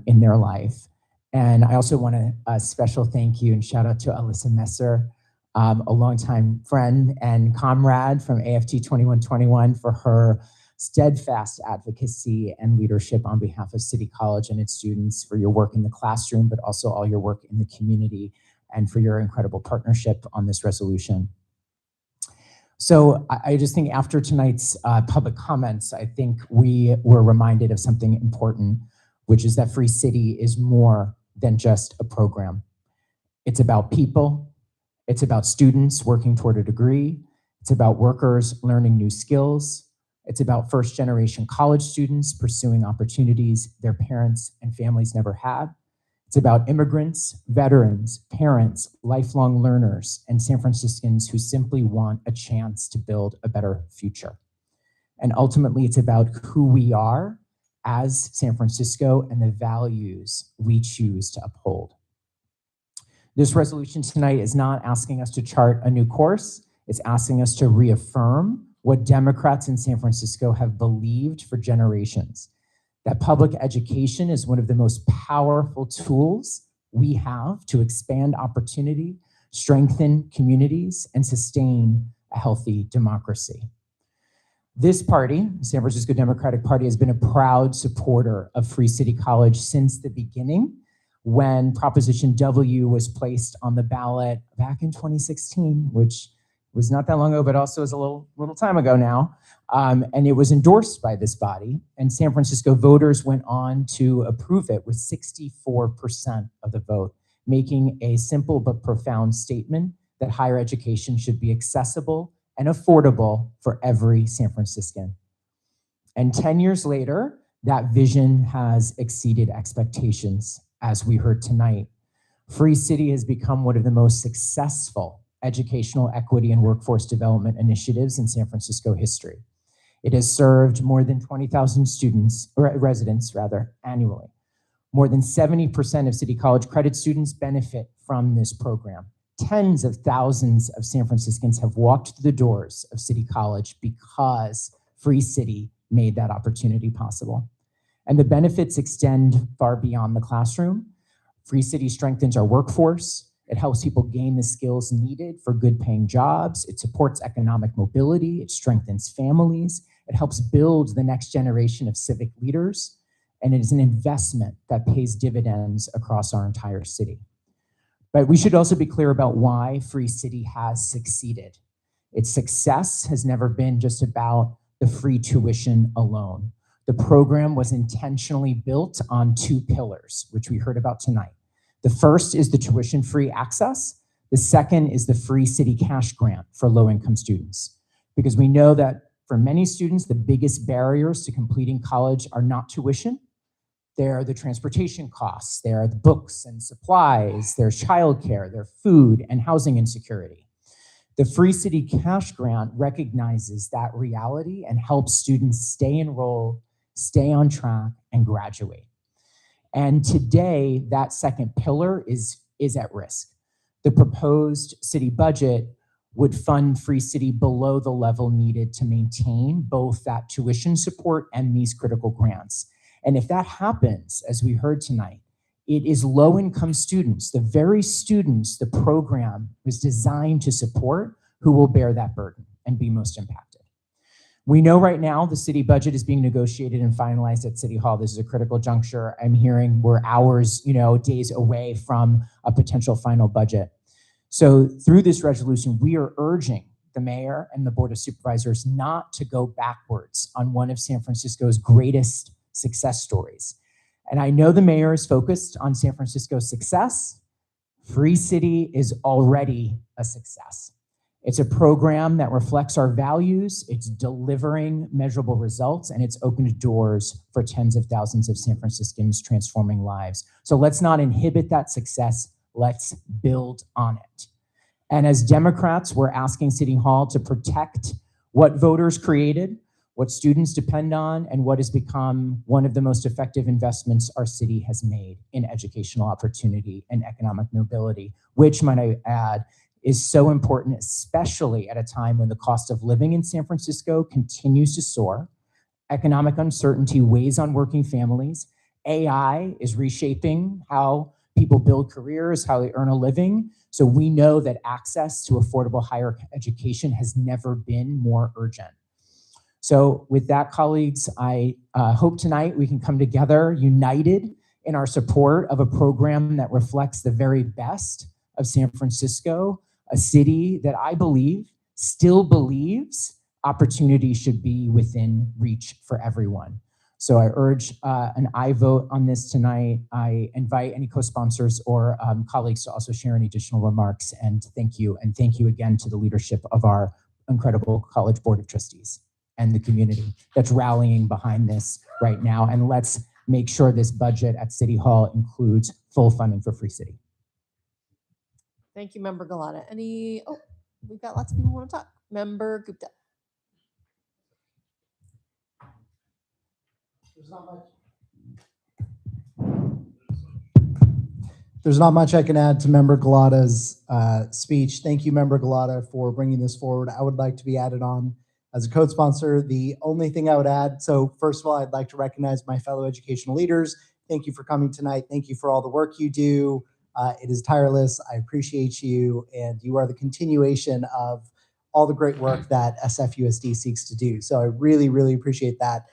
in their life. And I also want a special thank you and shout out to Alyssa Messer, a longtime friend and comrade from AFT 2121, for her steadfast advocacy and leadership on behalf of City College and its students, for your work in the classroom, but also all your work in the community, and for your incredible partnership on this resolution. So I just think after tonight's public comments, I think we were reminded of something important, which is that Free City is more than just a program. It's about people. It's about students working toward a degree. It's about workers learning new skills. It's about first-generation college students pursuing opportunities their parents and families never had. It's about immigrants, veterans, parents, lifelong learners, and San Franciscans who simply want a chance to build a better future. And ultimately, it's about who we are as San Francisco and the values we choose to uphold. This resolution tonight is not asking us to chart a new course. It's asking us to reaffirm what Democrats in San Francisco have believed for generations: that public education is one of the most powerful tools we have to expand opportunity, strengthen communities, and sustain a healthy democracy. This party, San Francisco Democratic Party, has been a proud supporter of Free City College since the beginning, when Proposition W was placed on the ballot back in 2016, which was not that long ago, but also is a little time ago now. And it was endorsed by this body, and San Francisco voters went on to approve it with 64% of the vote, making a simple but profound statement that higher education should be accessible and affordable for every San Franciscan. And 10 years later, that vision has exceeded expectations, as we heard tonight. Free City has become one of the most successful educational equity and workforce development initiatives in San Francisco history. It has served more than 20,000 students, or residents rather, annually. More than 70% of City College credit students benefit from this program. Tens of thousands of San Franciscans have walked through the doors of City College because Free City made that opportunity possible. And the benefits extend far beyond the classroom. Free City strengthens our workforce. It helps people gain the skills needed for good paying jobs. It supports economic mobility. It strengthens families. It helps build the next generation of civic leaders. And it is an investment that pays dividends across our entire city. But we should also be clear about why Free City has succeeded. Its success has never been just about the free tuition alone. The program was intentionally built on 2 pillars, which we heard about tonight. The first is the tuition-free access The second is the free city cash grant for low-income students, because we know that for many students, the biggest barriers to completing college are not tuition. They're the transportation costs, they're the books and supplies, there's childcare, there's food and housing insecurity. The Free City Cash Grant recognizes that reality and helps students stay enrolled, stay on track, and graduate. And today, that second pillar is at risk. The proposed city budget would fund Free City below the level needed to maintain both that tuition support and these critical grants. And if that happens, as we heard tonight, it is low-income students, the very students the program was designed to support, who will bear that burden and be most impacted. We know right now the city budget is being negotiated and finalized at City Hall. This is a critical juncture. I'm hearing we're hours, days away from a potential final budget. So through this resolution, we are urging the mayor and the Board of Supervisors not to go backwards on one of San Francisco's greatest success stories. And I know the mayor is focused on San Francisco's success. Free City is already a success. It's a program that reflects our values, it's delivering measurable results, and it's opened doors for tens of thousands of San Franciscans, transforming lives. So let's not inhibit that success, let's build on it. And as Democrats, we're asking City Hall to protect what voters created, what students depend on, and what has become one of the most effective investments our city has made in educational opportunity and economic mobility, which, might I add, is so important, especially at a time when the cost of living in San Francisco continues to soar. Economic uncertainty weighs on working families. AI is reshaping how people build careers, how they earn a living. So we know that access to affordable higher education has never been more urgent. So with that, colleagues, I hope tonight we can come together united in our support of a program that reflects the very best of San Francisco, a city that I believe still believes opportunity should be within reach for everyone. So I urge an aye vote on this tonight. I invite any co-sponsors or colleagues to also share any additional remarks, and thank you. And thank you again to the leadership of our incredible College Board of Trustees and the community that's rallying behind this right now. And let's make sure this budget at City Hall includes full funding for Free City. Thank you, Member Galata. We've got lots of people who want to talk. Member Gupta. There's not much I can add to Member Galata's speech. Thank you, Member Galata, for bringing this forward. I would like to be added on as a co-sponsor. The only thing I would add, so first of all, I'd like to recognize my fellow educational leaders. Thank you for coming tonight. Thank you for all the work you do. It is tireless. I appreciate you, and you are the continuation of all the great work that SFUSD seeks to do. So I really, really appreciate that.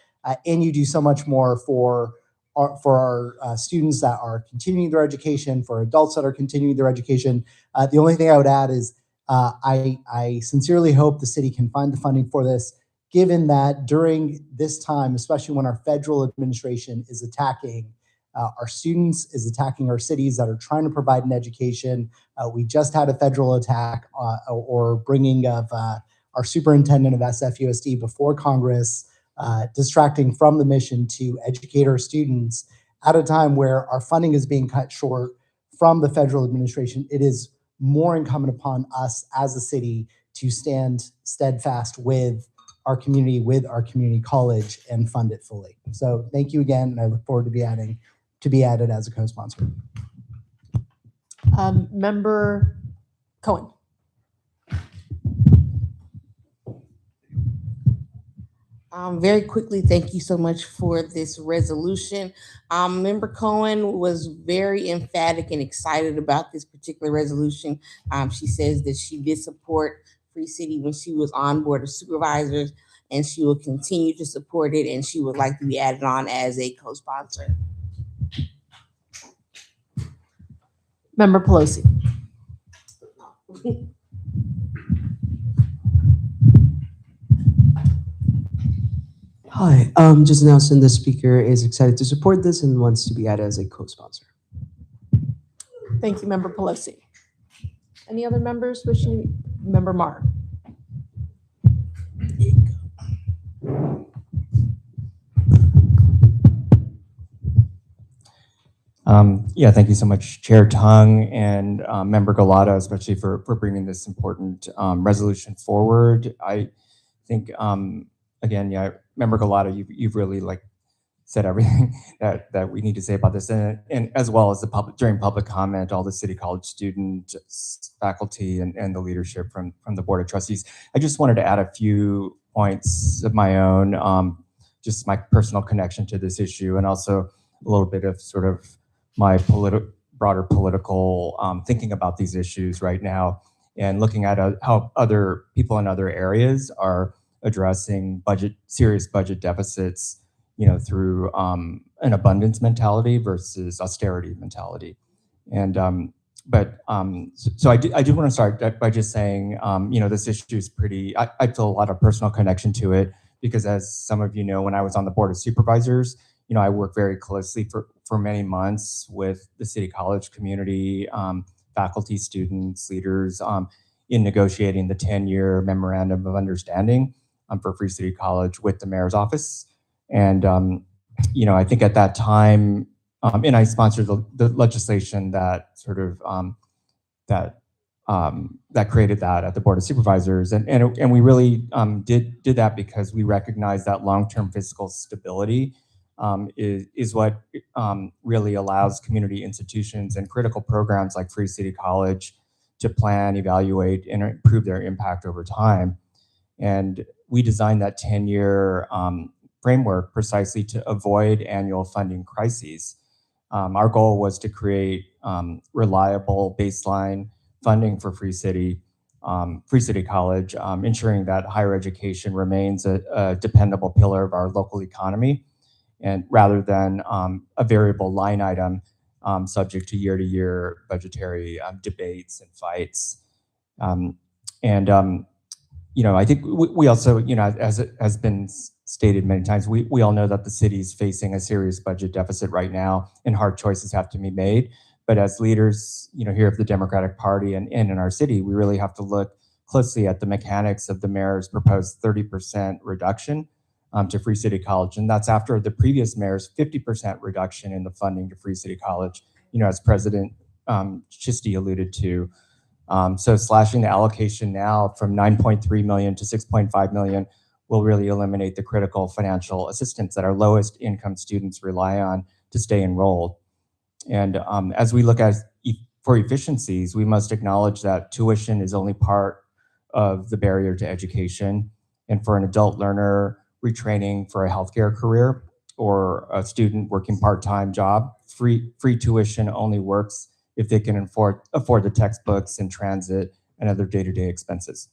And you do so much more for our students that are continuing their education, for adults that are continuing their education. The only thing I would add is I sincerely hope the city can find the funding for this, given that during this time, especially when our federal administration is attacking our students, is attacking our cities that are trying to provide an education. We just had a federal attack or bringing of our superintendent of SFUSD before Congress, distracting from the mission to educate our students at a time where our funding is being cut short from the federal administration. It is more incumbent upon us as a city to stand steadfast with our community college and fund it fully. So thank you again, and I look forward to be added as a co-sponsor. Member Cohen. Very quickly, thank you so much for this resolution. Member Cohen was very emphatic and excited about this particular resolution. She says that she did support Free City when she was on Board of Supervisors, and she will continue to support it, and she would like to be added on as a co-sponsor. Member Pelosi. Hi, just announcing the speaker is excited to support this and wants to be added as a co-sponsor. Thank you, Member Pelosi. Any other members wishing? Member Marr. Yeah, thank you so much, Chair Tung and Member Galata, especially for bringing this important resolution forward. I think, again, yeah, Member Galata, you've really said everything that we need to say about this, and as well as during public comment, all the City College students, faculty, and the leadership from the Board of Trustees. I just wanted to add a few points of my own, just my personal connection to this issue, and also a little bit of sort of my broader political thinking about these issues right now, and looking at how other people in other areas are addressing serious budget deficits, through an abundance mentality versus austerity mentality. And so I do want to start by just saying, this issue is I feel a lot of personal connection to it, because as some of you know, when I was on the Board of Supervisors, I worked very closely for many months with the City College community, faculty, students, leaders, in negotiating the 10-year memorandum of understanding for Free City College with the mayor's office. And, I think at that time, and I sponsored the legislation that sort of, that created that at the Board of Supervisors. And we really did that because we recognize that long-term fiscal stability is what really allows community institutions and critical programs like Free City College to plan, evaluate, and improve their impact over time. And we designed that 10-year framework precisely to avoid annual funding crises. Our goal was to create reliable baseline funding for Free City College, ensuring that higher education remains a dependable pillar of our local economy, and rather than a variable line item subject to year-to-year budgetary debates and fights. I think we also, as it has been stated many times, we all know that the city is facing a serious budget deficit right now, and hard choices have to be made. But as leaders, here of the Democratic Party and in our city, we really have to look closely at the mechanics of the mayor's proposed 30% reduction to Free City College. And that's after the previous mayor's 50% reduction in the funding to Free City College, as President Chisty alluded to. So slashing the allocation now from 9.3 million to 6.5 million will really eliminate the critical financial assistance that our lowest income students rely on to stay enrolled. And as we look at for efficiencies, we must acknowledge that tuition is only part of the barrier to education. And for an adult learner retraining for a healthcare career, or a student working part-time job, free tuition only works if they can afford the textbooks and transit and other day-to-day expenses.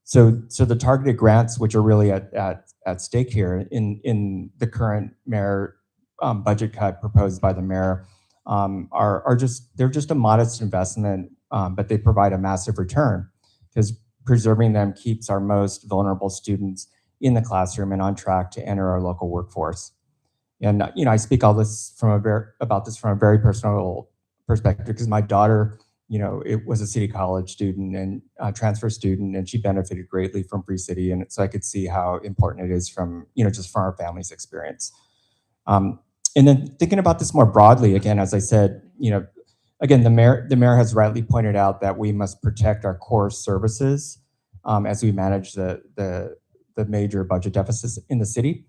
So the targeted grants, which are really at stake here in the current mayor budget cut proposed by the mayor, they're just a modest investment, but they provide a massive return, because preserving them keeps our most vulnerable students in the classroom and on track to enter our local workforce. And I speak about this from a very personal perspective, because my daughter, it was a City College student and a transfer student, and she benefited greatly from Free City, and so I could see how important it is from just from our family's experience. And then thinking about this more broadly, again, as I said, again, the mayor has rightly pointed out that we must protect our core services as we manage the major budget deficits in the city,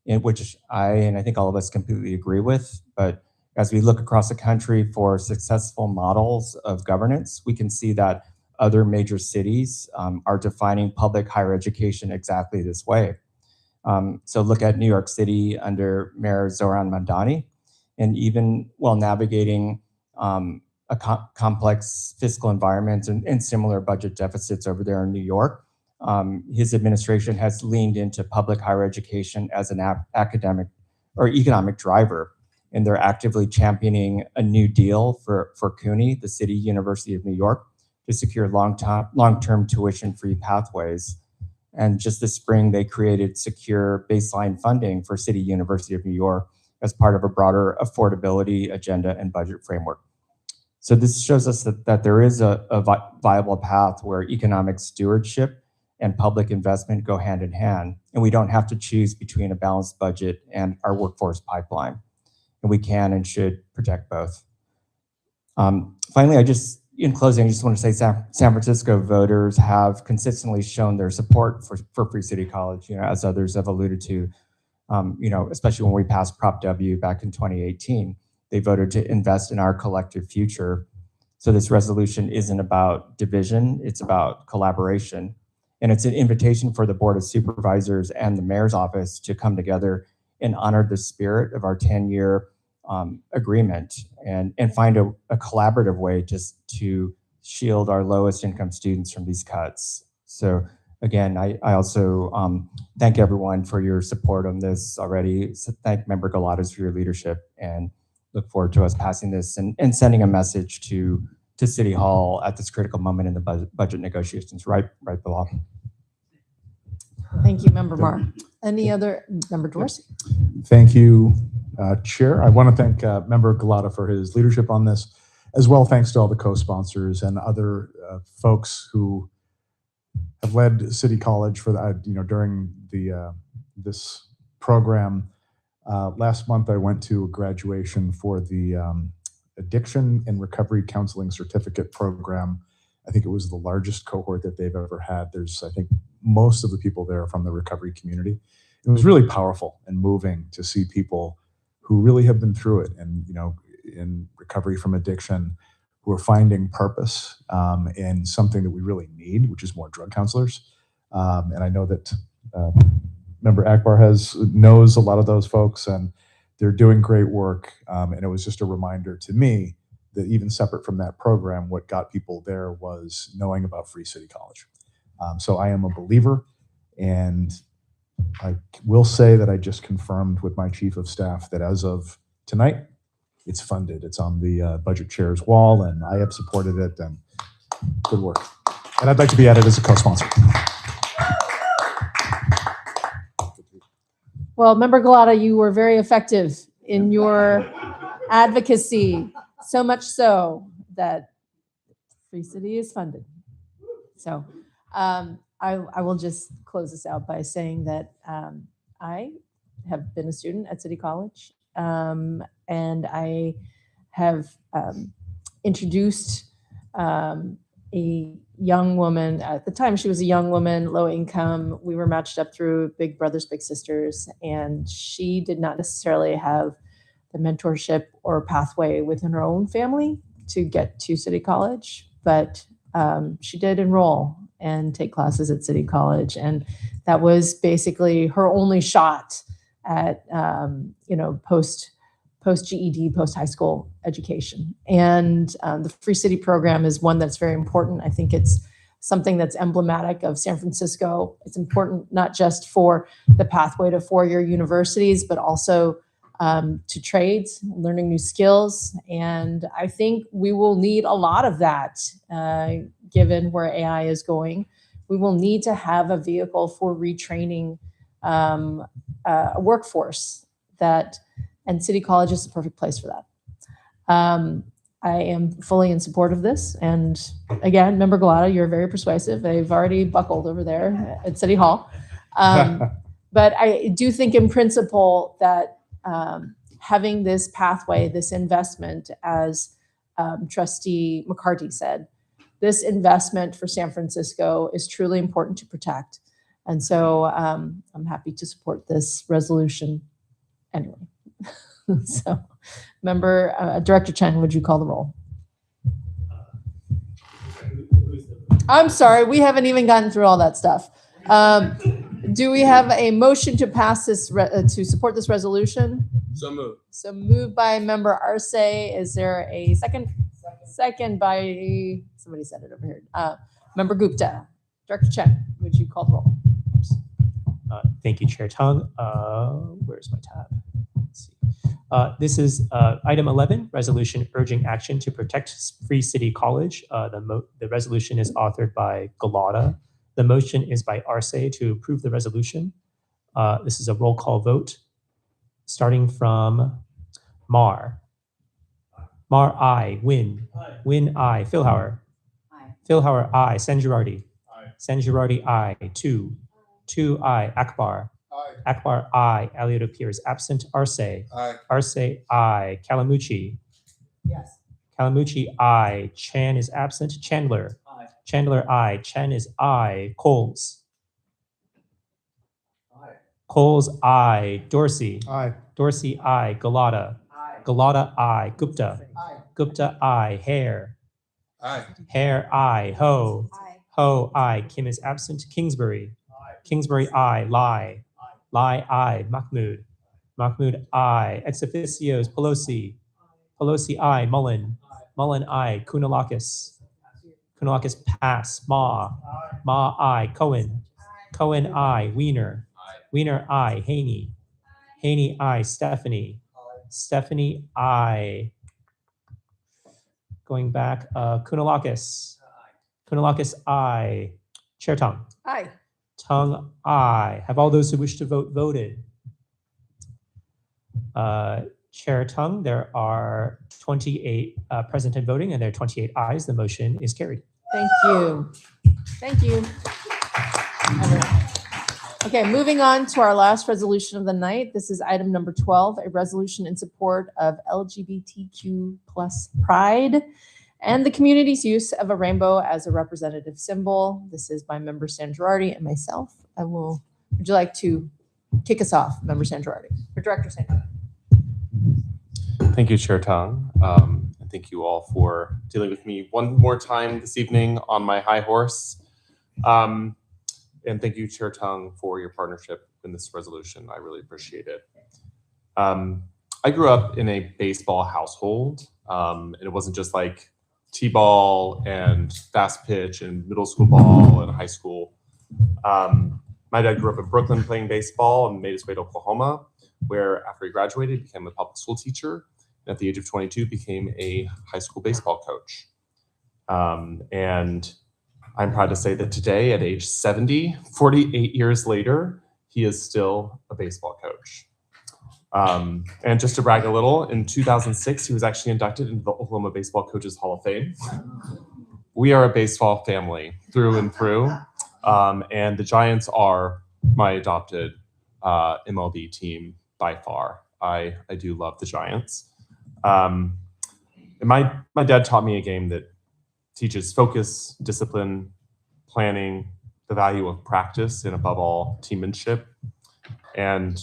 in which I think all of us completely agree with. But as we look across the country for successful models of governance, we can see that other major cities are defining public higher education exactly this way. So look at New York City under Mayor Zoran Mandani, and even while navigating a complex fiscal environment and similar budget deficits over there in New York, his administration has leaned into public higher education as an academic or economic driver. And they're actively championing a new deal for CUNY, the City University of New York, to secure long-term tuition-free pathways. And just this spring, they created secure baseline funding for City University of New York as part of a broader affordability agenda and budget framework. So this shows us that there is a viable path where economic stewardship and public investment go hand in hand, and we don't have to choose between a balanced budget and our workforce pipeline. And we can and should protect both. Finally, in closing, I just want to say San Francisco voters have consistently shown their support for Free City College, as others have alluded to, especially when we passed Prop W back in 2018. They voted to invest in our collective future. So this resolution isn't about division, it's about collaboration. And it's an invitation for the Board of Supervisors and the Mayor's Office to come together and honor the spirit of our 10-year agreement and find a collaborative way to shield our lowest income students from these cuts. So again, I also thank everyone for your support on this already. So thank Member Galatas for your leadership, and look forward to us passing this and sending a message to City Hall at this critical moment in the budget negotiations, right below. Thank you, Member Marr. Any other, Member Dorsey? Thank you, Chair. I want to thank Member Galata for his leadership on this, as well. Thanks to all the co-sponsors and other folks who have led City College for during this program. Last month, I went to a graduation for the Addiction and Recovery Counseling Certificate Program. I think it was the largest cohort that they've ever had. I think most of the people there are from the recovery community. It was really powerful and moving to see people who really have been through it and, in recovery from addiction, who are finding purpose in something that we really need, which is more drug counselors. And I know that Member Akbar knows a lot of those folks, and they're doing great work. And it was just a reminder to me that even separate from that program, what got people there was knowing about Free City College. So I am a believer, and I will say that I just confirmed with my chief of staff that as of tonight, it's funded. It's on the budget chair's wall, and I have supported it, and good work. And I'd like to be added as a co-sponsor. Well, Member Galata, you were very effective in your advocacy, so much so that Free City is funded. So I will just close this out by saying that I have been a student at City College, and I have introduced a young woman. At the time, she was a young woman, low income. We were matched up through Big Brothers Big Sisters, and she did not necessarily have the mentorship or pathway within her own family to get to City College, but she did enroll and take classes at City College, and that was basically her only shot at post GED, post high school education. And the Free City program is one that's very important. I think it's something that's emblematic of San Francisco. It's important not just for the pathway to four-year universities, but also to trades, learning new skills. And I think we will need a lot of that given where AI is going. We will need to have a vehicle for retraining a workforce and City College is the perfect place for that. I am fully in support of this. And again, Member Galata, you're very persuasive. They've already buckled over there at City Hall. But I do think in principle that having this pathway, this investment, as Trustee McCarty said, this investment for San Francisco is truly important to protect. And so I'm happy to support this resolution anyway. So, Director Chen, would you call the roll? I'm sorry, we haven't even gotten through all that stuff. Do we have a motion to pass this, to support this resolution? So moved. So moved by Member Arce. Is there a second? Second by, somebody said it over here. Member Gupta. Director Chen, would you call the roll? Thank you, Chair Tung. Where's my tab? Let's see. This is item 11, resolution urging action to protect Free City College. The resolution is authored by Galata. The motion is by Arce to approve the resolution. This is a roll call vote, starting from Marr. Mar, I. Win. Win, I. Philhauer. Philhauer, I. San Girardi. San Girardi, I. 2. 2, I. Akbar. Akbar, I. Elliot appears absent. Arce. Arce, I. Calamucci. Yes. Calamucci, I. Chan is absent. Chandler. Chandler, I. Chen is I. Coles. Coles, I. Dorsey. Dorsey, I. Galata. Galata, I. Gupta. Gupta, I. Hare. Hare, I. Ho. Ho, I. Kim is absent. Kingsbury. Kingsbury, I. Lai. Lai, I. Mahmood. Mahmood, I. Ex officios, Pelosi. Pelosi, I. Mullen. Mullen, I. Kounalakis. Kounalakis, pass. Ma. Ma, I. Cohen. Cohen, I. Wiener. Wiener, I. Haney. Haney, I. Stephanie. Stephanie, I. Going back, Kounalakis. Kounalakis, I. Chair Tong. Aye. Tong, I. Have all those who wish to vote voted? Chair Tung, there are 28 present and voting, and there are 28 ayes. The motion is carried. Thank you. Thank you. Okay, moving on to our last resolution of the night. This is item number 12, a resolution in support of LGBTQ plus pride and the community's use of a rainbow as a representative symbol. This is by Member San Girardi and myself. Would you like to kick us off, Member San Girardi, or Director San Girardi? Thank you, Chair Tong. And thank you all for dealing with me one more time this evening on my high horse. And thank you, Chair Tong, for your partnership in this resolution. I really appreciate it. I grew up in a baseball household, and it wasn't just like T-ball and fast pitch and middle school ball and high school. My dad grew up in Brooklyn playing baseball and made his way to Oklahoma, where after he graduated, he became a public school teacher. And at the age of 22, became a high school baseball coach. And I'm proud to say that today, at age 70, 48 years later, he is still a baseball coach. And just to brag a little, in 2006, he was actually inducted into the Oklahoma Baseball Coaches Hall of Fame. We are a baseball family through and through. And the Giants are my adopted MLB team by far. I do love the Giants. And my dad taught me a game that teaches focus, discipline, planning, the value of practice, and above all, teammanship. And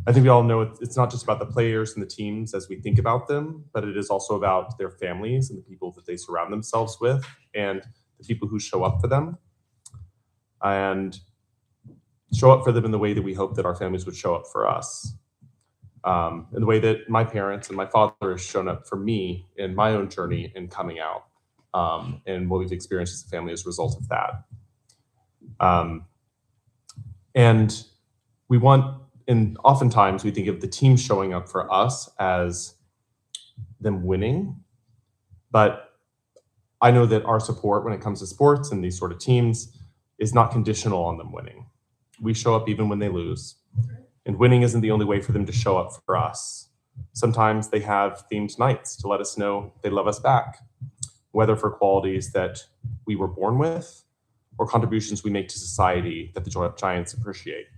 I think we all know it's not just about the players and the teams as we think about them, but it is also about their families and the people that they surround themselves with and the people who show up for them and show up for them in the way that we hope that our families would show up for us. In the way that my parents and my father has shown up for me in my own journey in coming out, and what we've experienced as a family as a result of that. And we want, and oftentimes we think of the team showing up for us as them winning, but I know that our support when it comes to sports and these sort of teams is not conditional on them winning. We show up even when they lose. And winning isn't the only way for them to show up for us. Sometimes they have themed nights to let us know they love us back, whether for qualities that we were born with or contributions we make to society that the Giants appreciate.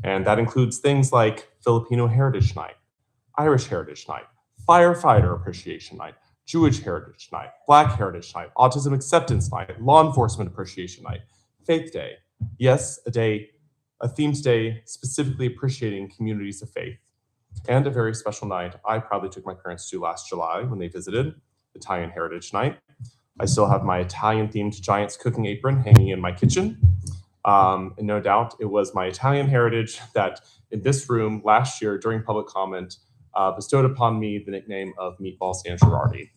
And that includes things like Filipino Heritage Night, Irish Heritage Night, Firefighter Appreciation Night, Jewish Heritage Night, Black Heritage Night, Autism Acceptance Night, Law Enforcement Appreciation Night, Faith Day. Yes, a themed day specifically appreciating communities of faith. And a very special night I proudly took my parents to last July when they visited, Italian Heritage Night. I still have my Italian-themed Giants cooking apron hanging in my kitchen. And no doubt it was my Italian heritage that in this room last year during public comment bestowed upon me the nickname of Meatball San Girardi.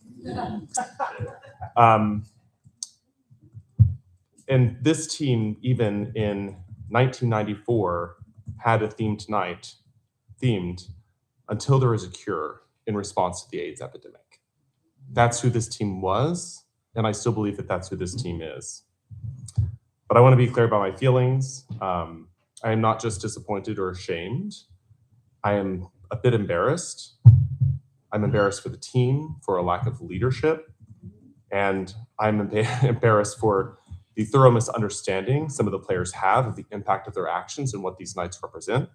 And this team, even in 1994, had a themed night, until there was a cure in response to the AIDS epidemic. That's who this team was, and I still believe that that's who this team is. But I want to be clear about my feelings. I am not just disappointed or ashamed. I am a bit embarrassed I'm embarrassed for the team for a lack of leadership. And I'm embarrassed for the thorough misunderstanding some of the players have of the impact of their actions and what these nights represent.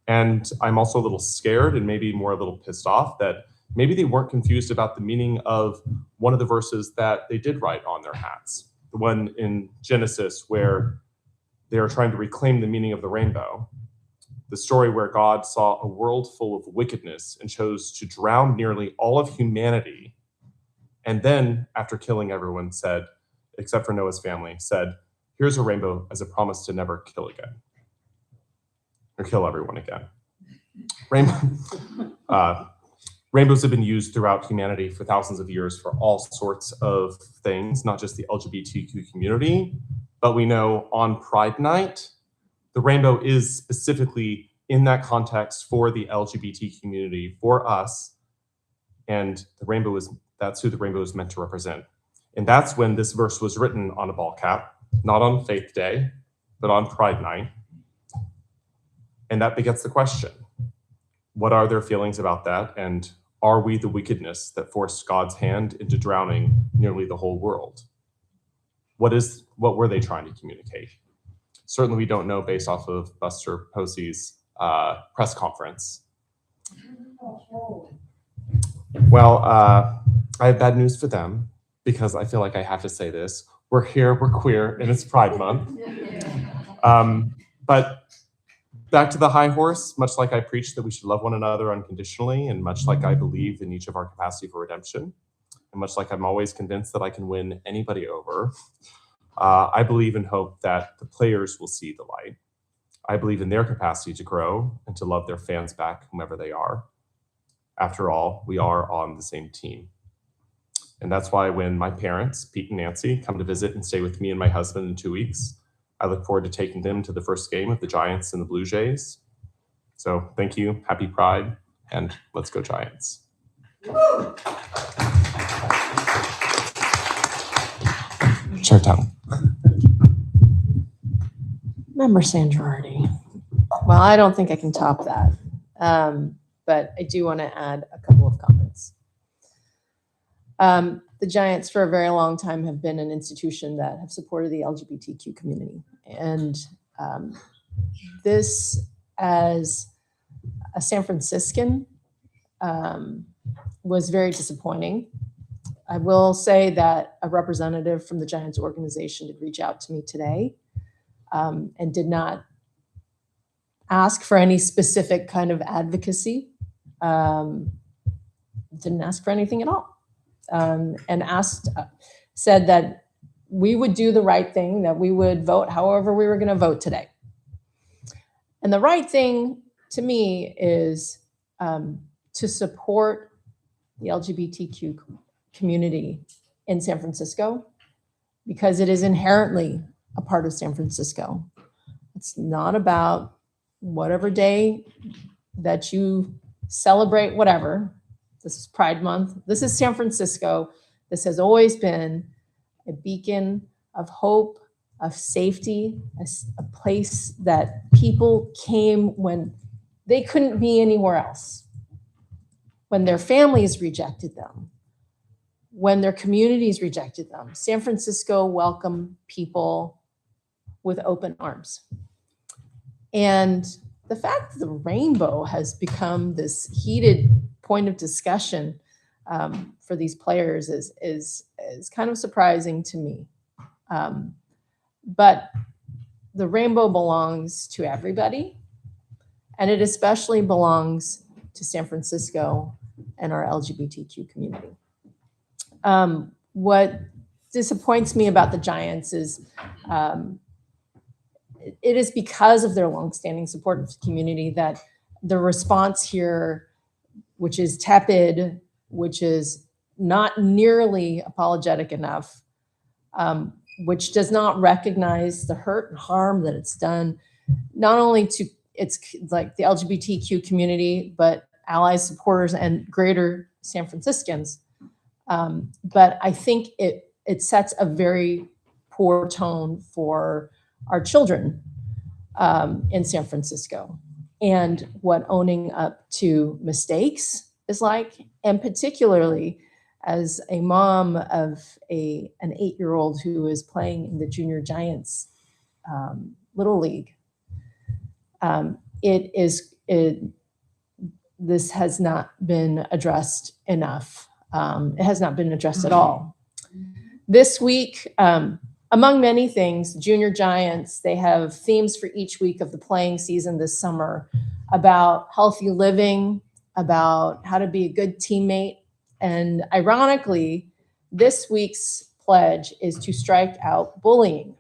And I'm also a little scared and maybe more a little pissed off that maybe they weren't confused about the meaning of one of the verses that they did write on their hats. The one in Genesis where they are trying to reclaim the meaning of the rainbow. The story where God saw a world full of wickedness and chose to drown nearly all of humanity. And then, after killing everyone, said, except for Noah's family, said, here's a rainbow as a promise to never kill again. Or kill everyone again. Rainbows have been used throughout humanity for thousands of years for all sorts of things, not just the LGBTQ community, but we know on Pride Night, the rainbow is specifically in that context for the LGBT community, for us, and that's who the rainbow is meant to represent. And that's when this verse was written on a ball cap, not on Faith Day, but on Pride Night. And that begets the question, what are their feelings about that? And are we the wickedness that forced God's hand into drowning nearly the whole world? What were they trying to communicate? Certainly we don't know based off of Buster Posey's press conference. Well, I have bad news for them because I feel like I have to say this. We're here, we're queer, and it's Pride Month. But back to the high horse, much like I preach that we should love one another unconditionally, and much like I believe in each of our capacity for redemption, and much like I'm always convinced that I can win anybody over, I believe and hope that the players will see the light. I believe in their capacity to grow and to love their fans back, whomever they are. After all, we are on the same team. And that's why when my parents, Pete and Nancy, come to visit and stay with me and my husband in 2 weeks, I look forward to taking them to the first game of the Giants and the Blue Jays. So thank you, happy Pride, and let's go Giants. Chair Tongue. Member Sangerardi. Well, I don't think I can top that. But I do want to add a couple of comments. The Giants for a very long time have been an institution that have supported the LGBTQ community. And this, as a San Franciscan, was very disappointing. I will say that a representative from the Giants organization did reach out to me today and did not ask for any specific kind of advocacy. Didn't ask for anything at all. And said that we would do the right thing, that we would vote however we were going to vote today. And the right thing to me is to support the LGBTQ community in San Francisco, because it is inherently a part of San Francisco. It's not about whatever day that you celebrate, whatever. This is Pride Month. This is San Francisco. This has always been a beacon of hope, of safety, a place that people came when they couldn't be anywhere else, when their families rejected them, when their communities rejected them. San Francisco welcomed people with open arms. And the fact that the rainbow has become this heated point of discussion for these players is kind of surprising to me. But the rainbow belongs to everybody, and it especially belongs to San Francisco and our LGBTQ community. What disappoints me about the Giants is it is because of their longstanding support of the community that the response here, which is tepid, which is not nearly apologetic enough, which does not recognize the hurt and harm that it's done, not only to it's like the LGBTQ community, but allies, supporters, and greater San Franciscans. But I think it sets a very poor tone for our children in San Francisco, and what owning up to mistakes is like, and particularly as a mom of an 8-year-old who is playing in the Junior Giants Little League. This has not been addressed enough. It has not been addressed at all. This week, among many things, Junior Giants, they have themes for each week of the playing season this summer about healthy living, about how to be a good teammate. And ironically, this week's pledge is to strike out bullying.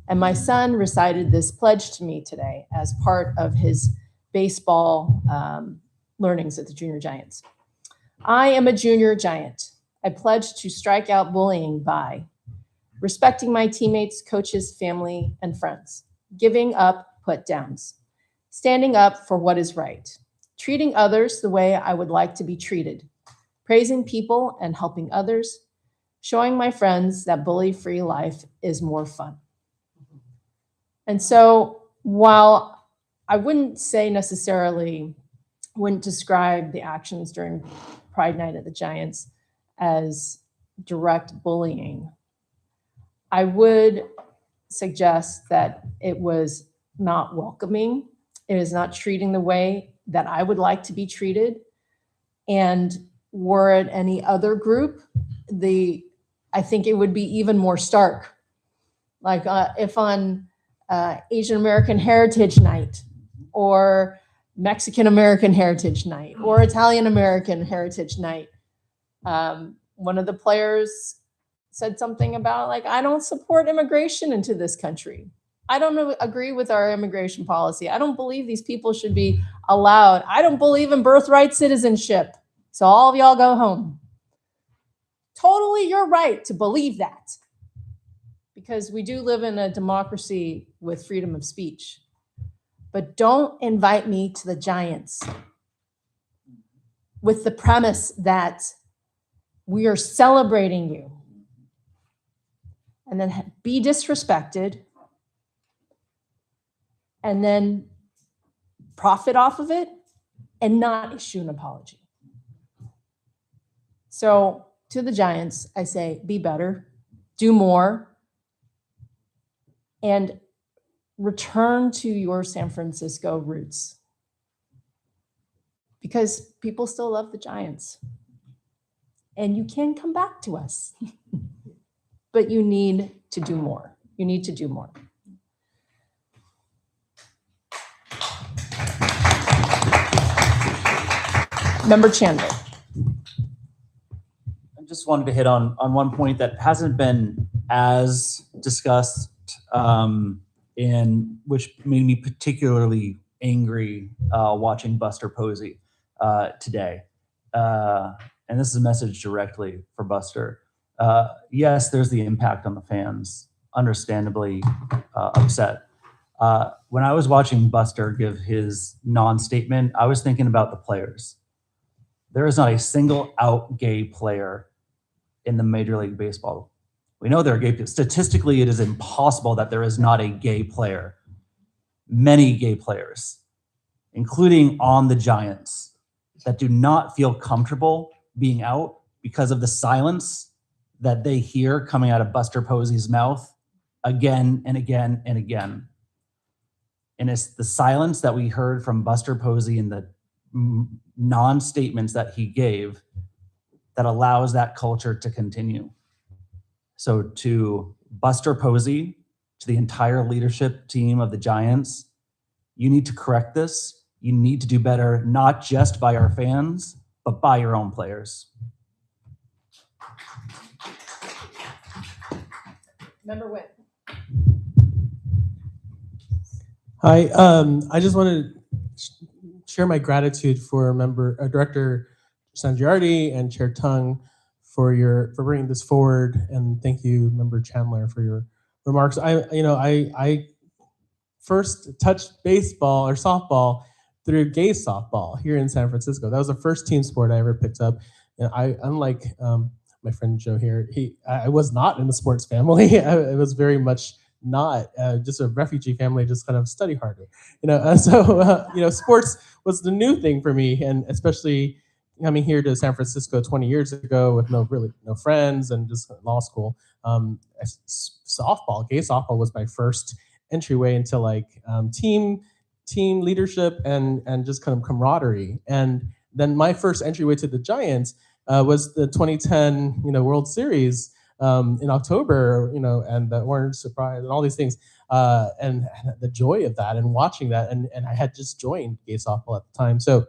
And my son recited this pledge to me today as part of his baseball learnings at the Junior Giants. I am a Junior Giant. I pledge to strike out bullying by respecting my teammates, coaches, family, and friends, giving up put-downs, standing up for what is right, treating others the way I would like to be treated, praising people and helping others, showing my friends that bully-free life is more fun. And so while I wouldn't describe the actions during Pride Night at the Giants as direct bullying, I would suggest that it was not welcoming. It is not treating the way that I would like to be treated. And were it any other group, I think it would be even more stark. Like if on Asian American Heritage Night, or Mexican American Heritage Night, or Italian American Heritage Night, one of the players said something about, like, I don't support immigration into this country. I don't agree with our immigration policy. I don't believe these people should be allowed. I don't believe in birthright citizenship. So all of y'all go home. Totally your right to believe that, because we do live in a democracy with freedom of speech. But don't invite me to the Giants with the premise that we are celebrating you, and then be disrespected, and then profit off of it and not issue an apology. So to the Giants, I say, be better, do more, and return to your San Francisco roots, because people still love the Giants. And you can come back to us, but you need to do more. You need to do more. Member Chandler. I just wanted to hit on one point that hasn't been as discussed, and which made me particularly angry watching Buster Posey today. And this is a message directly for Buster. Yes, there's the impact on the fans, understandably upset. When I was watching Buster give his non-statement, I was thinking about the players. There is not a single out gay player in the Major League Baseball. We know there are gay people. Statistically, it is impossible that there is not a gay player. Many gay players, including on the Giants, that do not feel comfortable being out because of the silence that they hear coming out of Buster Posey's mouth again and again and again. And it's the silence that we heard from Buster Posey in the non-statements that he gave that allows that culture to continue. So to Buster Posey, to the entire leadership team of the Giants, you need to correct this. You need to do better, not just by our fans, but by your own players. Member Witt. Hi, I just wanted to share my gratitude for Director Sangiardi and Chair Tung for bringing this forward, and thank you, Member Chandler, for your remarks. I first touched baseball or softball through gay softball here in San Francisco. That was the first team sport I ever picked up, and unlike my friend Joe here, I was not in a sports family. I was very much not just a refugee family, just kind of study harder. Sports was the new thing for me, and especially coming here to San Francisco 20 years ago with no friends and just law school, gay softball was my first entryway into like team leadership and just kind of camaraderie. And then my first entryway to the Giants was the 2010 World Series in October, and the Orange Surprise and all these things, and the joy of that and watching that, and I had just joined gay softball at the time. So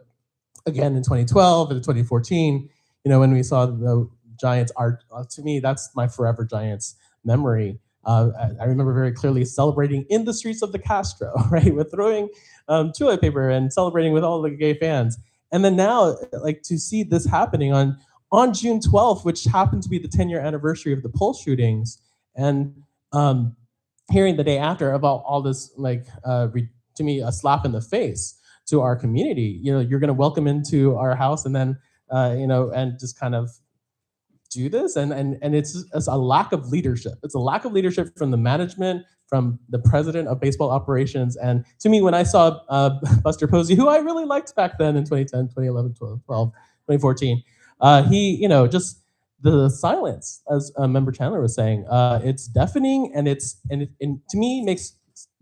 again in 2012 and 2014, when we saw the Giants, to me that's my forever Giants memory. I remember very clearly celebrating in the streets of the Castro, right, with throwing toilet paper and celebrating with all the gay fans. And then now, like, to see this happening on June 12th, which happened to be the 10-year anniversary of the Pulse shootings, and hearing the day after about all this, like, to me, a slap in the face to our community. You're going to welcome into our house, and then, and just kind of do this, and it's a lack of leadership. It's a lack of leadership from the management, from the president of baseball operations. And to me, when I saw Buster Posey, who I really liked back then in 2010, 2011, 12, 2014, he, just the silence, as Member Chandler was saying, it's deafening, and it to me makes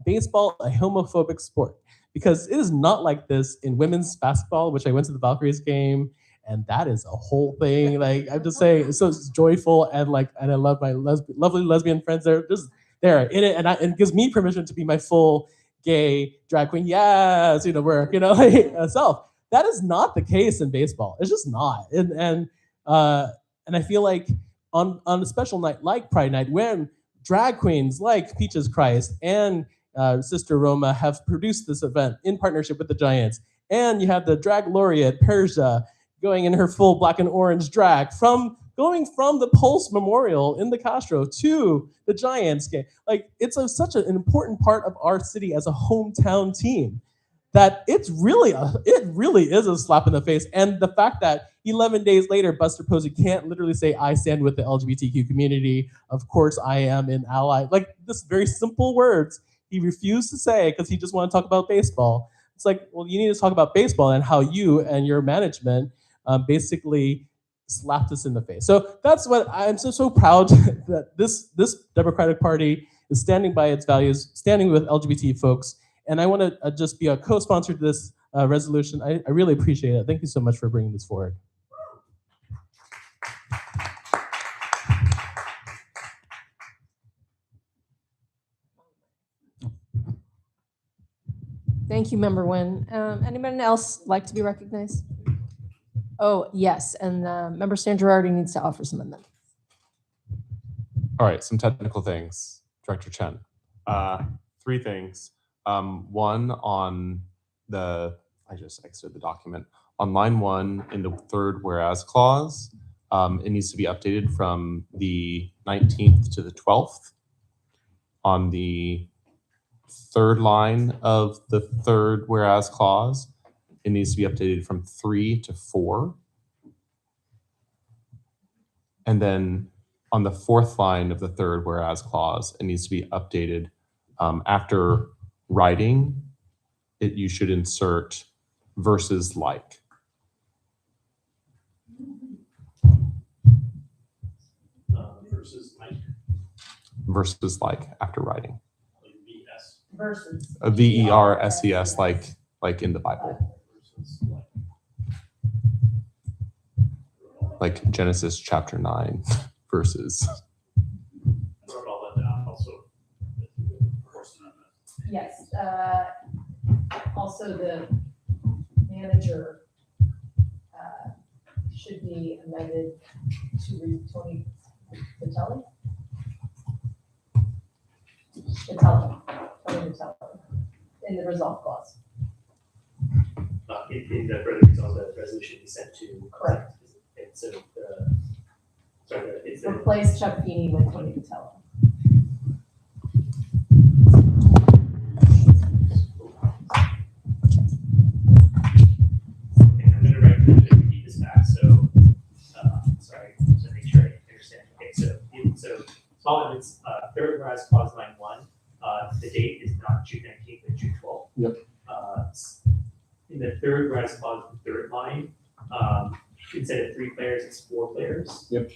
baseball a homophobic sport, because it is not like this in women's basketball, which I went to the Valkyries game. And that is a whole thing. Like, I'm just saying, it's so joyful, and I love my lovely lesbian friends. They're just there in it, and it gives me permission to be my full gay drag queen. Yes, self. That is not the case in baseball. It's just not. And I feel like on a special night like Pride Night, when drag queens like Peaches Christ and Sister Roma have produced this event in partnership with the Giants, and you have the drag laureate Persia going in her full black and orange drag, going from the Pulse Memorial in the Castro to the Giants game. Like, it's such an important part of our city as a hometown team that it really is a slap in the face. And the fact that 11 days later, Buster Posey can't literally say, "I stand with the LGBTQ community. Of course, I am an ally." Like, this very simple words he refused to say because he just wanted to talk about baseball. It's like, well, you need to talk about baseball and how you and your management basically slapped us in the face. So that's what I'm so proud that this Democratic Party is standing by its values, standing with LGBT folks. And I want to just be a co-sponsor to this resolution. I really appreciate it. Thank you so much for bringing this forward. Thank you, Member Nguyen. Anyone else like to be recognized? Oh, yes, and Member San Gerardi needs to offer some amendments. All right, some technical things, Director Chen. 3 things. One on I just exited the document. On line 1 in the 3rd whereas clause, it needs to be updated from the 19th to the 12th. On the 3rd line of the 3rd whereas clause, it needs to be updated from 3 to 4. And then on the 4th line of the 3rd whereas clause, it needs to be updated after writing. You should insert versus like. Versus like after writing. Versus. VERSES, like in the Bible. Like Genesis chapter 9 verses. Yes. Also, the manager should be amended to read Tony Vitelli. In the resolve clause. In the further details, the resolution be sent to. Correct. So, it's replace Chuck Feeney with Tony Vitelli. I'm going to recommend that we keep this back. So, sorry, to make sure I understand. Okay, so small amendments, 3rd whereas clause line 1. The date is not June 19th, but June 12th. Yep. In the 3rd whereas clause, the 3rd line, instead of 3 players, it's 4 players. Yep.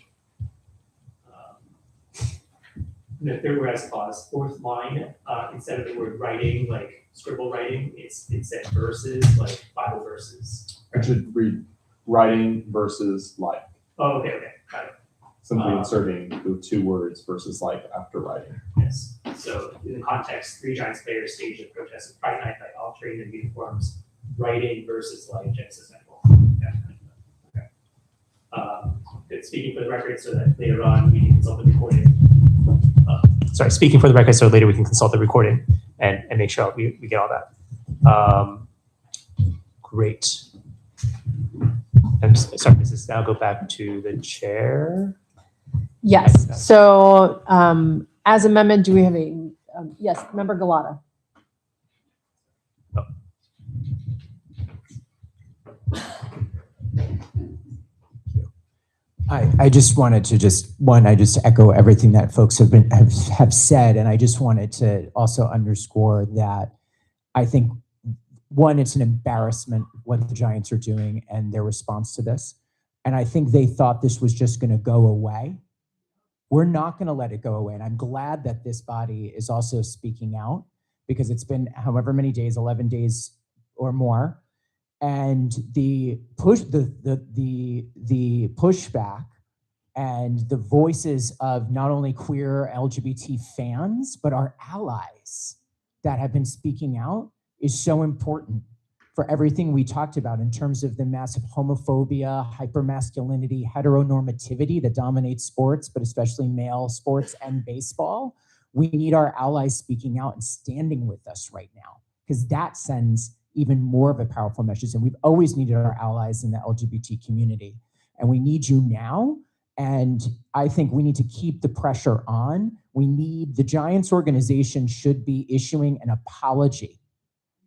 The third whereas clause, fourth line, instead of the word writing, like scribble writing, it said verses, like Bible verses. It should read writing versus like. Oh, okay, got it. Simply inserting the 2 words versus like after writing. Yes. So in the context, 3 Giants players staged a protest of Pride Night by altering their uniforms, writing versus like Genesis Bible. Okay. Good. Speaking for the record, so that later on we can consult the recording. Speaking for the record, so later we can consult the recording and make sure we get all that. Great. I'm sorry, does this now go back to the chair? Yes. So as amendment, do we have a, yes, Member Galata. I just wanted to just echo everything that folks have said, and I just wanted to also underscore that I think, one, it's an embarrassment what the Giants are doing and their response to this, and I think they thought this was just going to go away. We're not going to let it go away, and I'm glad that this body is also speaking out, because it's been however many days, 11 days or more. And the pushback and the voices of not only queer LGBT fans, but our allies that have been speaking out is so important for everything we talked about in terms of the massive homophobia, hypermasculinity, heteronormativity that dominates sports, but especially male sports and baseball. We need our allies speaking out and standing with us right now, because that sends even more of a powerful message. And we've always needed our allies in the LGBT community. And we need you now. And I think we need to keep the pressure on. The Giants organization should be issuing an apology.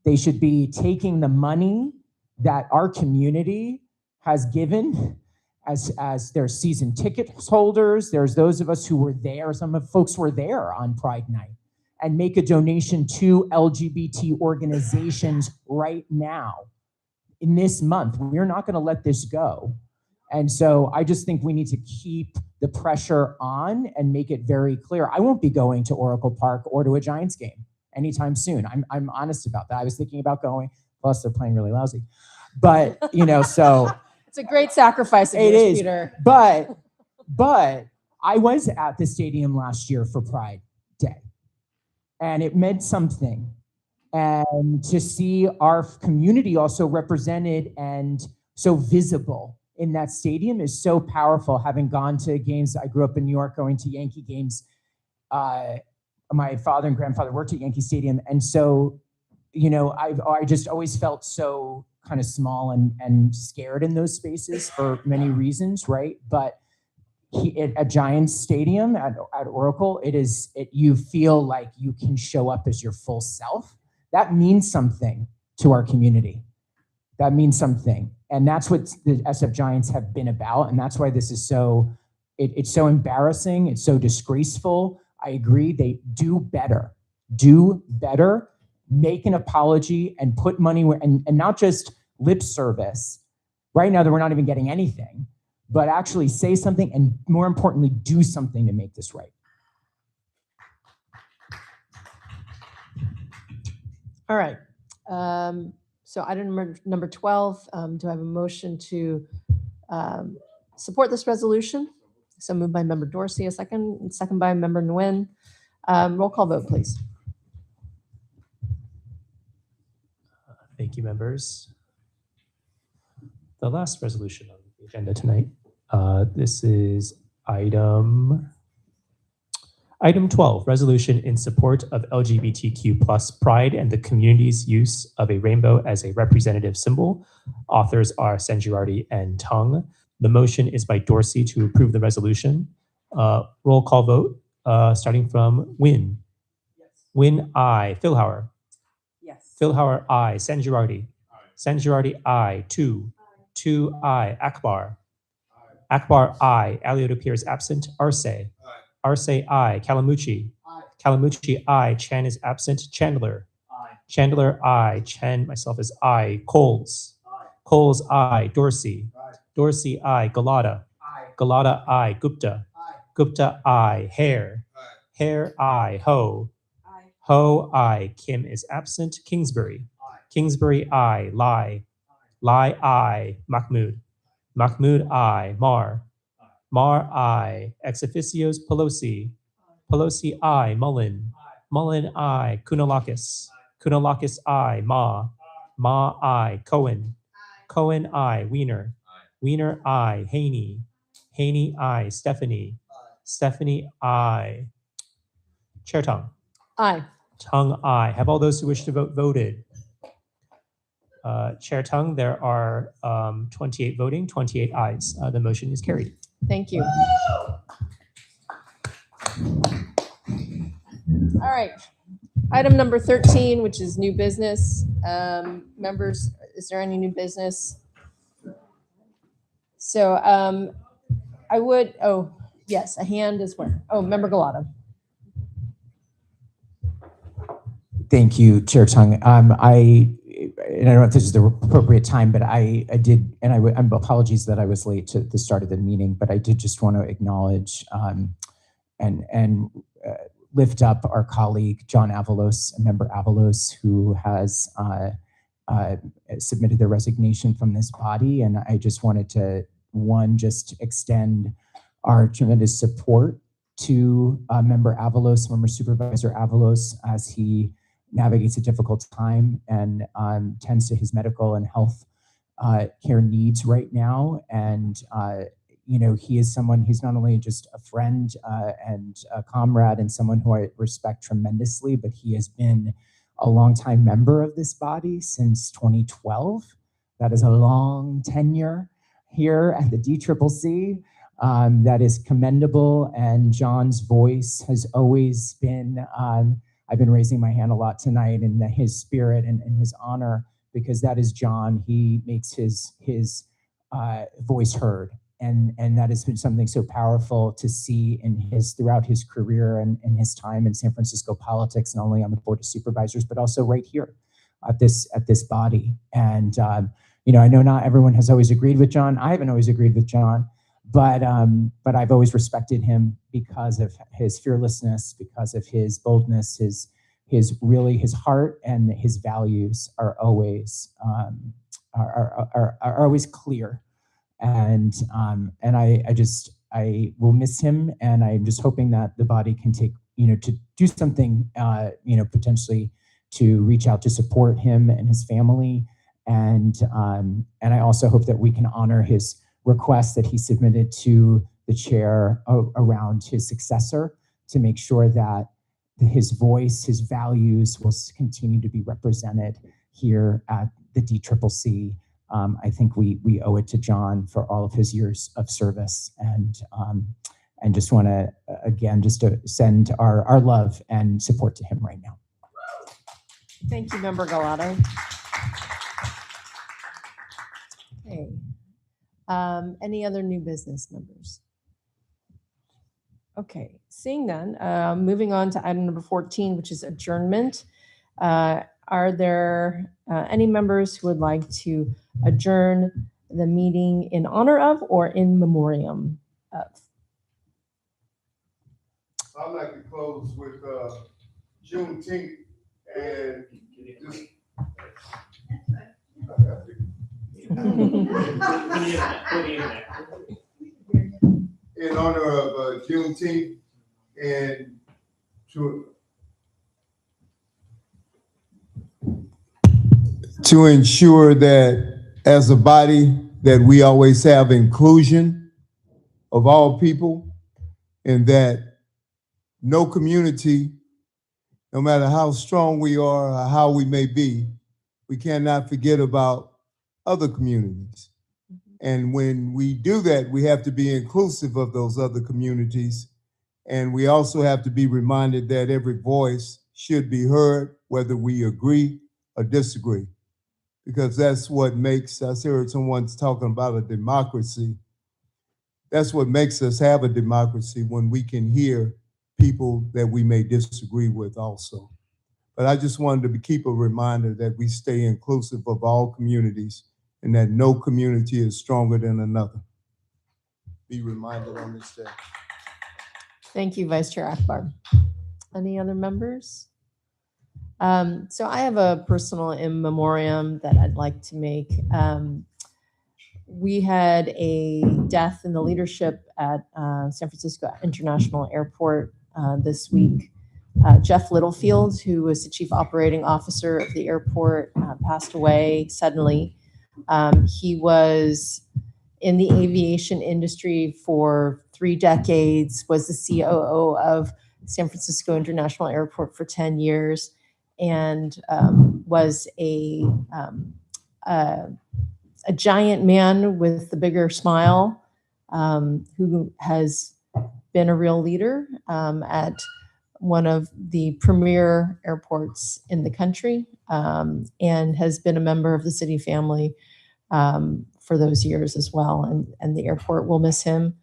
They should be taking the money that our community has given as their season ticket holders. There's those of us who were there, some of folks were there on Pride Night, and make a donation to LGBT organizations right now in this month. We're not going to let this go. And so I just think we need to keep the pressure on and make it very clear. I won't be going to Oracle Park or to a Giants game anytime soon. I'm honest about that. I was thinking about going, plus they're playing really lousy. But, so. It's a great sacrifice of yours, Peter. But I was at the stadium last year for Pride Day. And it meant something. And to see our community also represented and so visible in that stadium is so powerful. Having gone to games, I grew up in New York, going to Yankee games. My father and grandfather worked at Yankee Stadium. And so, I just always felt so kind of small and scared in those spaces for many reasons, right? But at Giants Stadium, at Oracle, you feel like you can show up as your full self. That means something to our community. That means something. And that's what the SF Giants have been about. And that's why this is it's so embarrassing. It's so disgraceful. I agree. They do better, make an apology and put money where, and not just lip service. Right now, that we're not even getting anything, but actually say something and, more importantly, do something to make this right. All right. So item number 12, do I have a motion to support this resolution? So moved by Member Dorsey, a second, and second by Member Nguyen. Roll call vote, please. Thank you, members. The last resolution on the agenda tonight. This is item 12, resolution in support of LGBTQ+ pride and the community's use of a rainbow as a representative symbol. Authors are Sanjirardi and Tung. The motion is by Dorsey to approve the resolution. Roll call vote, starting from Nguyen. Yes. Nguyen, aye. Philhauer. Yes. Philhauer, aye. Sanjirardi. Sanjirardi, aye. Tu. Tu, aye. Akbar. Akbar, aye. Alioto appears absent. Arce. Arce, aye. Kalamuchi. Kalamuchi, aye. Chan is absent. Chandler. Chandler, aye. Chen, myself is aye. Coles. Coles, aye. Dorsey. Dorsey, I. Galata. Galata, I. Gupta. Gupta, I. Hare. Hare, I. Ho. Ho, I. Kim is absent. Kingsbury. Kingsbury, I. Lai. Lai, I. Mahmood. Mahmood, I. Mar. Mar, I. Ex officios, Pelosi. Pelosi, I. Mullen. Mullen, I. Kunalakis. Kunalakis, I. Ma. Ma, I. Cohen. Cohen, I. Wiener. Wiener, I. Haney. Haney, I. Stephanie. Stephanie, I. Chair Tung. Aye. Tung, aye. Have all those who wish to vote voted? Chair Tung, there are 28 voting, 28 ayes. The motion is carried. Thank you. All right. Item number 13, which is new business. Members, is there any new business? So I would, oh, yes, a hand is where? Oh, Member Galata. Thank you, Chair Tung. And I don't know if this is the appropriate time, but I did, and I'm apologies that I was late to the start of the meeting, but I did just want to acknowledge and lift up our colleague, John Avalos, Member Avalos, who has submitted their resignation from this body. And I just wanted to, just extend our tremendous support to Member Avalos, Member Supervisor Avalos, as he navigates a difficult time and tends to his medical and health care needs right now. And he is someone, he's not only just a friend and a comrade and someone who I respect tremendously, but he has been a longtime member of this body since 2012. That is a long tenure here at the DCCC. That is commendable. And John's voice has always been, I've been raising my hand a lot tonight in his spirit and his honor, because that is John. He makes his voice heard. And that has been something so powerful to see throughout his career and his time in San Francisco politics, not only on the Board of Supervisors, but also right here at this body. And I know not everyone has always agreed with John. I haven't always agreed with John, but I've always respected him because of his fearlessness, because of his boldness, his heart and his values are always always clear. And I will miss him, and I'm just hoping that the body can take, to do something, potentially to reach out to support him and his family. And I also hope that we can honor his request that he submitted to the chair around his successor, to make sure that his voice, his values will continue to be represented here at the DCCC. I think we owe it to John for all of his years of service, and just want to again just to send our love and support to him right now. Thank you, Member Galata. Okay. Any other new business, members? Okay, seeing none, moving on to item number 14, which is adjournment. Are there any members who would like to adjourn the meeting in honor of or in memoriam of? I'd like to close with Juneteenth and just in honor of Juneteenth, and to ensure that as a body that we always have inclusion of all people, and that no community, no matter how strong we are or how we may be, we cannot forget about other communities. And when we do that, we have to be inclusive of those other communities. And we also have to be reminded that every voice should be heard, whether we agree or disagree. Because that's what makes, I heard someone talking about a democracy. That's what makes us have a democracy, when we can hear people that we may disagree with also. But I just wanted to keep a reminder that we stay inclusive of all communities and that no community is stronger than another. Be reminded on this day. Thank you, Vice Chair Akbar. Any other members? So I have a personal in memoriam that I'd like to make. We had a death in the leadership at San Francisco International Airport this week. Jeff Littlefield, who was the chief operating officer of the airport, passed away suddenly. He was in the aviation industry for 3 decades, was the COO of San Francisco International Airport for 10 years, and was a giant man with the bigger smile, who has been a real leader at one of the premier airports in the country, and has been a member of the city family for those years as well. And the airport will miss him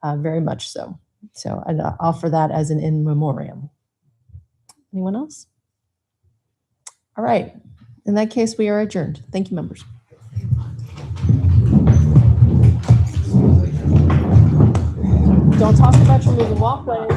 very much so. So I'd offer that as an in memoriam. Anyone else? All right. In that case, we are adjourned. Thank you, members. Don't talk about your moving walkways.